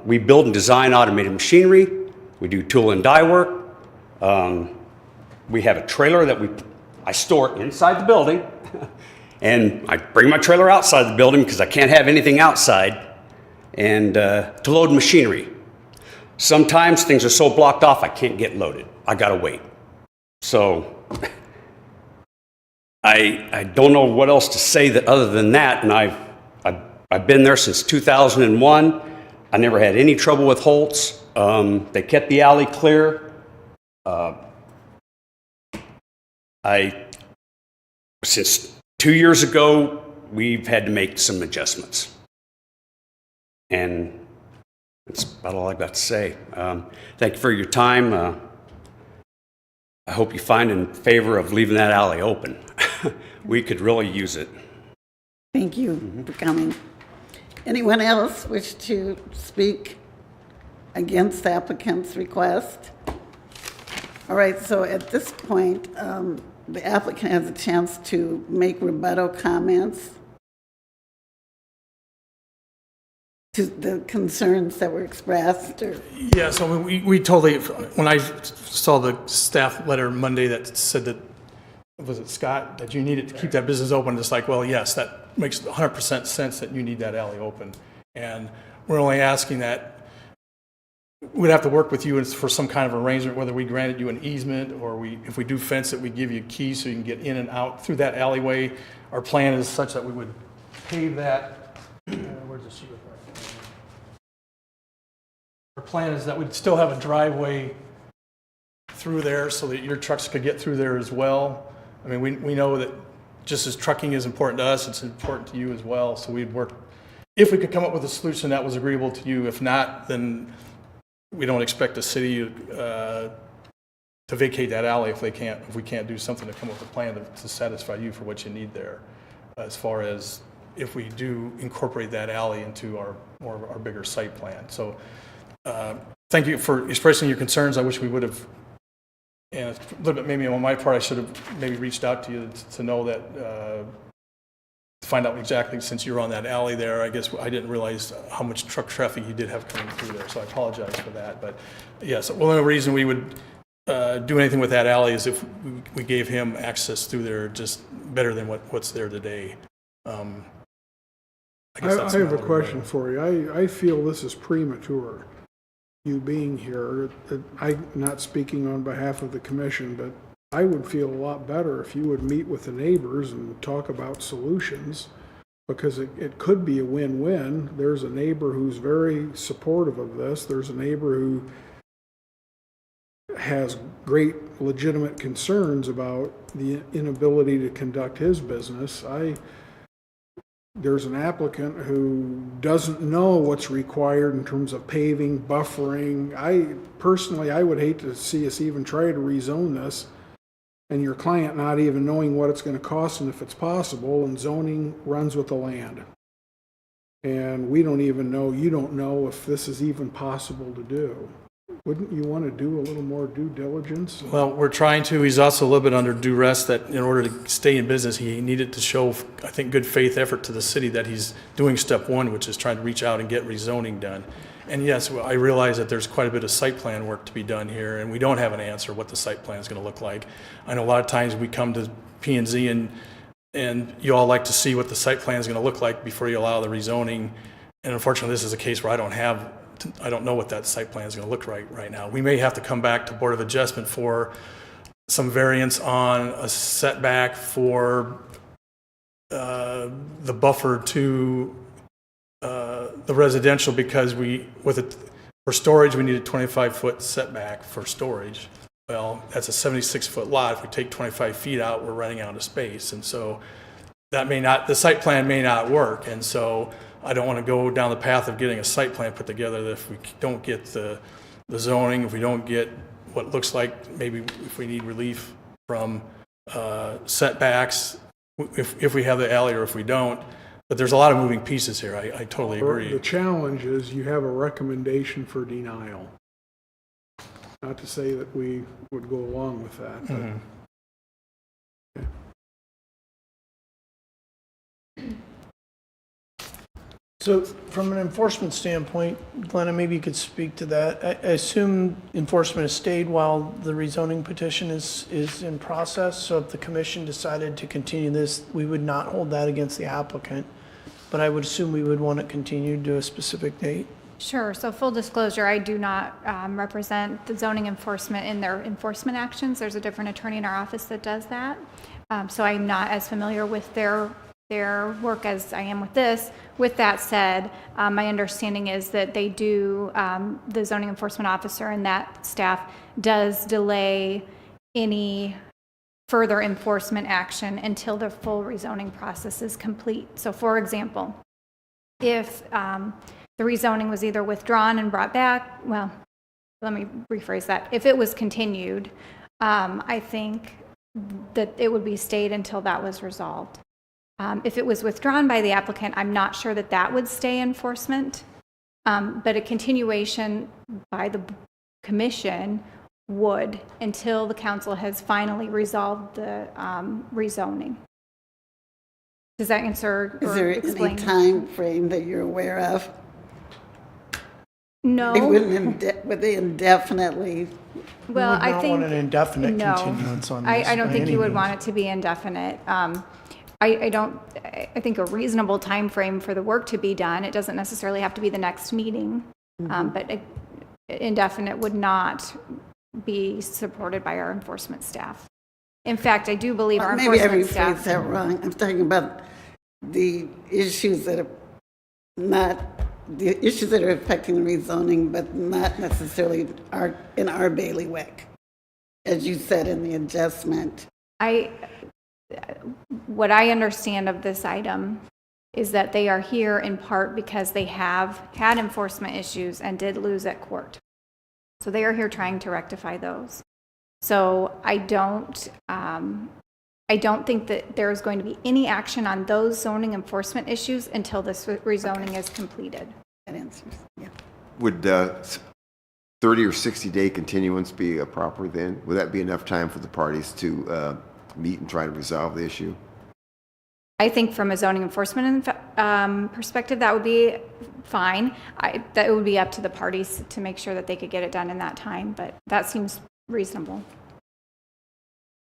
We build and design automated machinery. We do tool and die work. We have a trailer that I store inside the building, and I bring my trailer outside the building because I can't have anything outside, and to load machinery. Sometimes things are so blocked off I can't get loaded. I gotta wait. So I don't know what else to say other than that, and I've been there since 2001. I never had any trouble with Holtz. They kept the alley clear. Since 2 years ago, we've had to make some adjustments. And that's about all I've got to say. Thank you for your time. I hope you find in favor of leaving that alley open. We could really use it. Thank you for coming. Anyone else wish to speak against the applicant's request? All right, so at this point, the applicant has a chance to make rebuttal comments to the concerns that were expressed. Yeah, so we totally, when I saw the staff letter Monday that said that, was it Scott, that you needed to keep that business open, it's like, well, yes, that makes 100% sense that you need that alley open. And we're only asking that we'd have to work with you for some kind of arrangement, whether we granted you an easement or if we do fence it, we give you keys so you can get in and out through that alleyway. Our plan is such that we would pave that. Where's the sheet? Our plan is that we'd still have a driveway through there so that your trucks could get through there as well. I mean, we know that just as trucking is important to us, it's important to you as well. So we'd work, if we could come up with a solution that was agreeable to you. If not, then we don't expect the city to vacate that alley if we can't do something to come up with a plan to satisfy you for what you need there. As far as if we do incorporate that alley into our bigger site plan. So thank you for expressing your concerns. I wish we would have, and a little bit maybe on my part, I should have maybe reached out to you to know that, to find out exactly, since you're on that alley there. I guess I didn't realize how much truck traffic you did have coming through there, so I apologize for that. But yes, the only reason we would do anything with that alley is if we gave him access through there just better than what's there today. I have a question for you. I feel this is premature, you being here. I'm not speaking on behalf of the commission, but I would feel a lot better if you would meet with the neighbors and talk about solutions, because it could be a win-win. There's a neighbor who's very supportive of this. There's a neighbor who has great legitimate concerns about the inability to conduct his business. there's an applicant who doesn't know what's required in terms of paving, buffering. I would hate to see us even try to rezone this and your client not even knowing what it's going to cost and if it's possible, and zoning runs with the land. And we don't even know, you don't know if this is even possible to do. Wouldn't you want to do a little more due diligence? Well, we're trying to. He's also a little bit under duress that in order to stay in business, he needed to show, I think, good faith effort to the city that he's doing step one, which is trying to reach out and get rezoning done. And yes, I realize that there's quite a bit of site plan work to be done here, and we don't have an answer what the site plan is going to look like. I know a lot of times we come to P&Z and you all like to see what the site plan is going to look like before you allow the rezoning. And unfortunately, this is a case where I don't know what that site plan is going to look like right now. We may have to come back to Board of Adjustment for some variance on a setback for the buffer to the residential, because for storage, we need a 25-foot setback for storage. Well, that's a 76-foot lot. If we take 25 feet out, we're running out of space. And so the site plan may not work. And so I don't want to go down the path of getting a site plan put together that if we don't get the zoning, if we don't get what looks like, maybe if we need relief from setbacks, if we have the alley or if we don't. But there's a lot of moving pieces here. I totally agree. The challenge is you have a recommendation for denial. Not to say that we would go along with that. But, So from an enforcement standpoint, Glenna, maybe you could speak to that. I assume enforcement has stayed while the rezoning petition is in process. So if the commission decided to continue this, we would not hold that against the applicant. But I would assume we would want it continued to a specific date. Sure. So full disclosure, I do not represent the zoning enforcement in their enforcement actions. There's a different attorney in our office that does that. So I'm not as familiar with their work as I am with this. With that said, my understanding is that they do, the zoning enforcement officer and that staff does delay any further enforcement action until the full rezoning process is complete. So for example, if the rezoning was either withdrawn and brought back, well, let me rephrase that. If it was continued, I think that it would be stayed until that was resolved. If it was withdrawn by the applicant, I'm not sure that that would stay enforcement, but a continuation by the commission would until the council has finally resolved the rezoning. Does that answer or Is there explain? any time frame that you're aware of? No. Would they indefinitely? Well, We would I not think want an indefinite no. continuance on this. I don't by think any you would means. want it to be indefinite. I think a reasonable time frame for the work to be done, it doesn't necessarily have to be the next meeting, but indefinite would not be supported by our enforcement staff. In fact, I do believe our Maybe I enforcement rephrased staff. that wrong. I'm talking about the issues that are the issues that are affecting the rezoning, but not necessarily in our bailiwick, as you said in the adjustment. What I understand of this item is that they are here in part because they have had enforcement issues and did lose at court. So they are here trying to rectify those. So I don't think that there is going to be any action on those zoning enforcement issues until this rezoning is completed. That answers, yeah. Would 30 or 60-day continuance be proper then? Would that be enough time for the parties to meet and try to resolve the issue? I think from a zoning enforcement perspective, that would be fine. That would be up to the parties to make sure that they could get it done in that time, but that seems reasonable.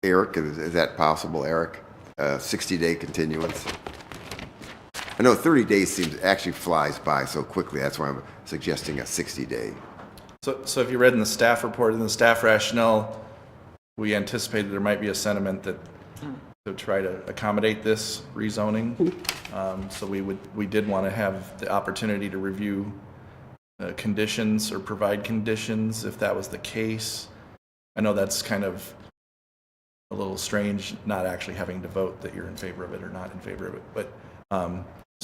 Eric, is that possible, Eric? 60-day continuance? I know 30 days actually flies by so quickly. That's why I'm suggesting a 60-day. So if you read in the staff report, in the staff rationale, we anticipated there might be a sentiment that to try to accommodate this rezoning. So we did want to have the opportunity to review conditions or provide conditions if that was the case. I know that's kind of a little strange, not actually having to vote that you're in favor of it or not in favor of it. But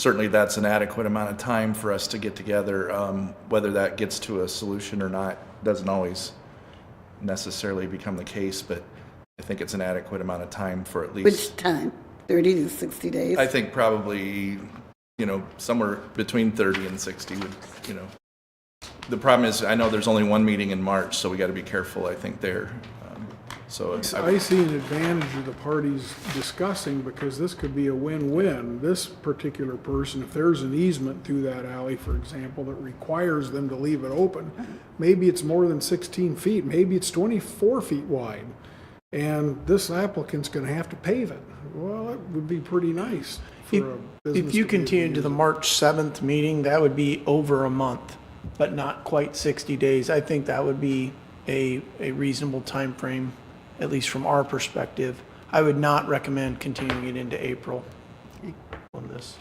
certainly that's an adequate amount of time for us to get together. Whether that gets to a solution or not doesn't always necessarily become the case, but I think it's an adequate amount of time for at least. Which time? 30 to 60 days? I think probably, somewhere between 30 and 60 would, The problem is, I know there's only one meeting in March, so we got to be careful, I think, there. I see an advantage of the parties discussing, because this could be a win-win. This particular person, if there's an easement through that alley, for example, that requires them to leave it open, maybe it's more than 16 feet, maybe it's 24 feet wide, and this applicant's going to have to pave it. Well, that would be pretty nice for a business. If you to be able continue to use the it. March 7th meeting, that would be over a month, but not quite 60 days. I think that would be a reasonable time frame, at least from our perspective. I would not recommend continuing it into April on this.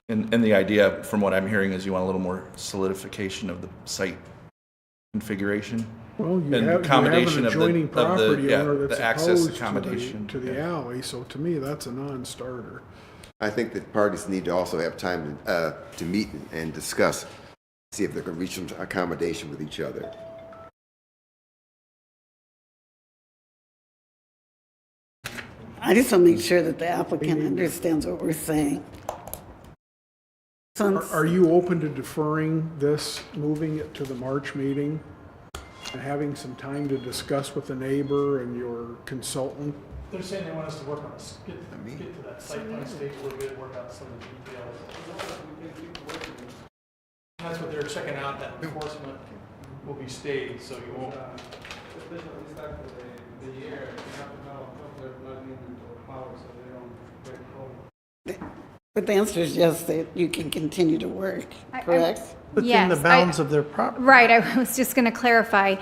And the idea, from what I'm hearing, is you want a little more solidification of the site configuration. Well, you and have accommodation an of the- adjoining of the- property yeah, owner the that's access opposed accommodation. to the alley, so to me, that's a non-starter. I think that parties need to also have time to meet and discuss, see if they can reach some accommodation with each other. I just want to make sure that the applicant understands what we're saying. Are you open to deferring this, moving it to the March meeting, and having some time to discuss with the neighbor and your consultant? They're saying they want us to work on this, get to that site plan stage a little bit, work out some of the details. That's what they're checking out, that enforcement will be stayed, so you won't. But the answer is yes, that you can continue to work, correct? Within the Yes, bounds of their property. Right, I was just going to clarify,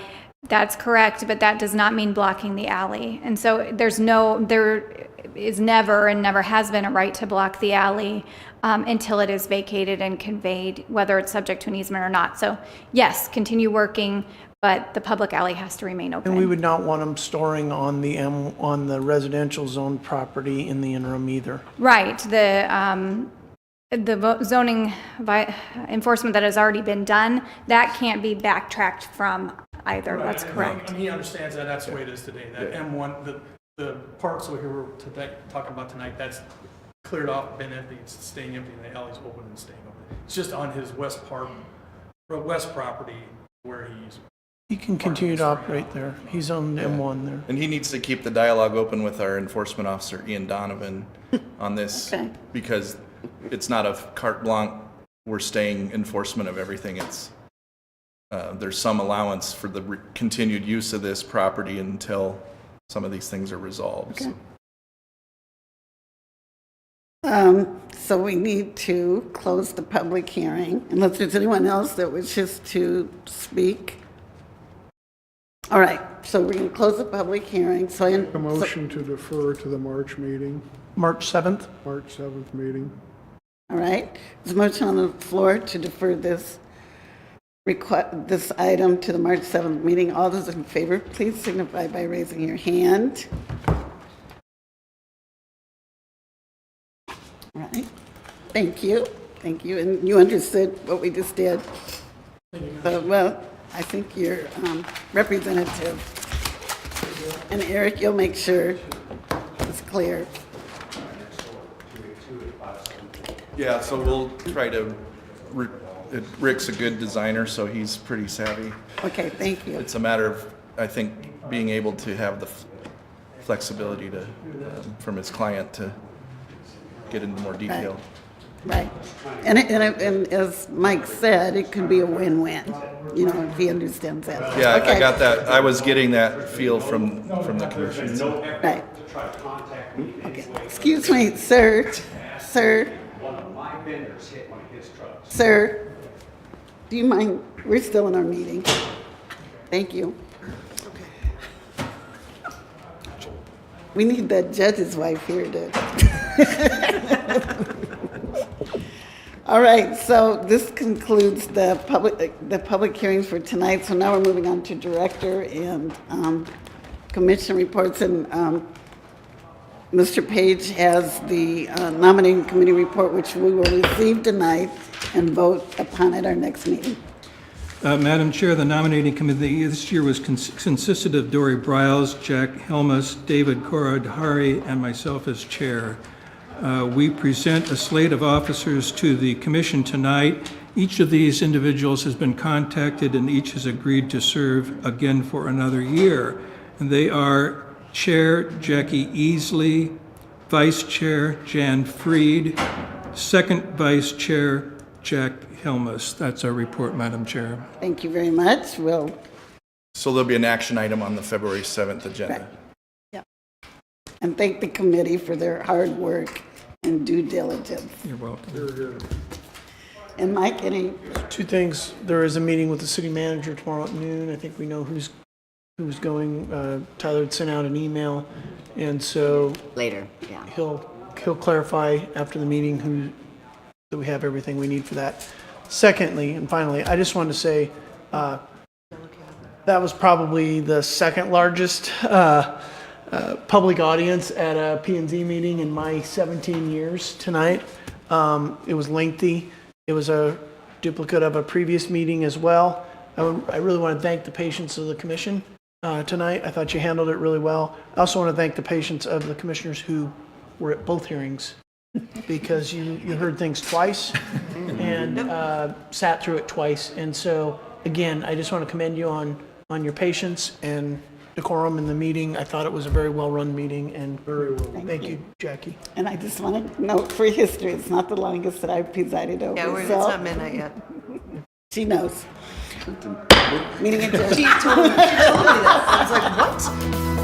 that's correct, but that does not mean blocking the alley. And so there is never and never has been a right to block the alley until it is vacated and conveyed, whether it's subject to an easement or not. So yes, continue working, but the public alley has to remain open. And we would not want them storing on the residential zone property in the interim either. Right, the zoning enforcement that has already been done, that can't be backtracked from either. That's correct. And he understands that, that's the way it is today. That M1, the parts over here we're talking about tonight, that's cleared off, been empty, it's staying empty, and the alley's open and staying open. It's just on his west property where he's. He can continue to operate there. He's on M1 there. And he needs to keep the dialogue open with our enforcement officer, Ian Donovan, on this, because it's not a carte blanche, we're staying enforcement of everything. It's there's some allowance for the continued use of this property until some of these things are resolved. Okay. So we need to close the public hearing, unless there's anyone else that wishes to speak. All right, so we're going to close the public hearing. So A motion to defer to the March meeting, March 7th? March 7th meeting. all right, there's a motion on the floor to defer this item to the March 7th meeting. All those in favor, please signify by raising your hand. All right, thank you, and you understood what we just did. So, well, I think you're representative. And Eric, you'll make sure it's clear. Yeah, so we'll try to, Rick's a good designer, so he's pretty savvy. Okay, thank you. It's a matter of, I think, being able to have the flexibility to, from his client to get into more detail. Right. And as Mike said, it could be a win-win, if he understands that. Yeah, Okay. I got that. I was getting that feel from the commission. Right. Okay. Excuse me, sir. Sir, do you mind? We're still in our meeting. Thank you. We need that judge's wife here to. All right, so this concludes the public hearings for tonight. So now we're moving on to director and commission reports. And Mr. Page has the nominating committee report, which we will receive tonight and vote upon at our next meeting. Madam Chair, the nominating committee this year consisted of Dory Briles, Jack Helmus, David Korodhari, and myself as chair. We present a slate of officers to the commission tonight. Each of these individuals has been contacted and each has agreed to serve again for another year. And they are Chair Jackie Easley, Vice Chair Jan Freed, Second Vice Chair Jack Helmus. That's our report, Madam Chair. Thank you very much. So there'll be an action item on the February 7th agenda. Right. Yeah. And thank the committee for their hard work and due diligence. You're welcome. And Mike, any? Two things. There is a meeting with the city manager tomorrow at noon. I think we know who's going. Tyler had sent out an email, and so Later, yeah. he'll clarify after the meeting that we have everything we need for that. Secondly, and finally, I just wanted to say that was probably the second largest public audience at a P&Z meeting in my 17 years tonight. It was lengthy. It was a duplicate of a previous meeting as well. I really want to thank the patience of the commission tonight. I thought you handled it really well. I also want to thank the patience of the commissioners who were at both hearings, because you heard things twice and sat through it twice. And so, again, I just want to commend you on your patience and decorum in the meeting. I thought it was a very well-run meeting, and very well. Thank you, Jackie. And I just want to note for history, it's not the longest that I've presided over. Yeah, it's not midnight yet. She knows. Meeting adjourned. She told me that. I was like, what?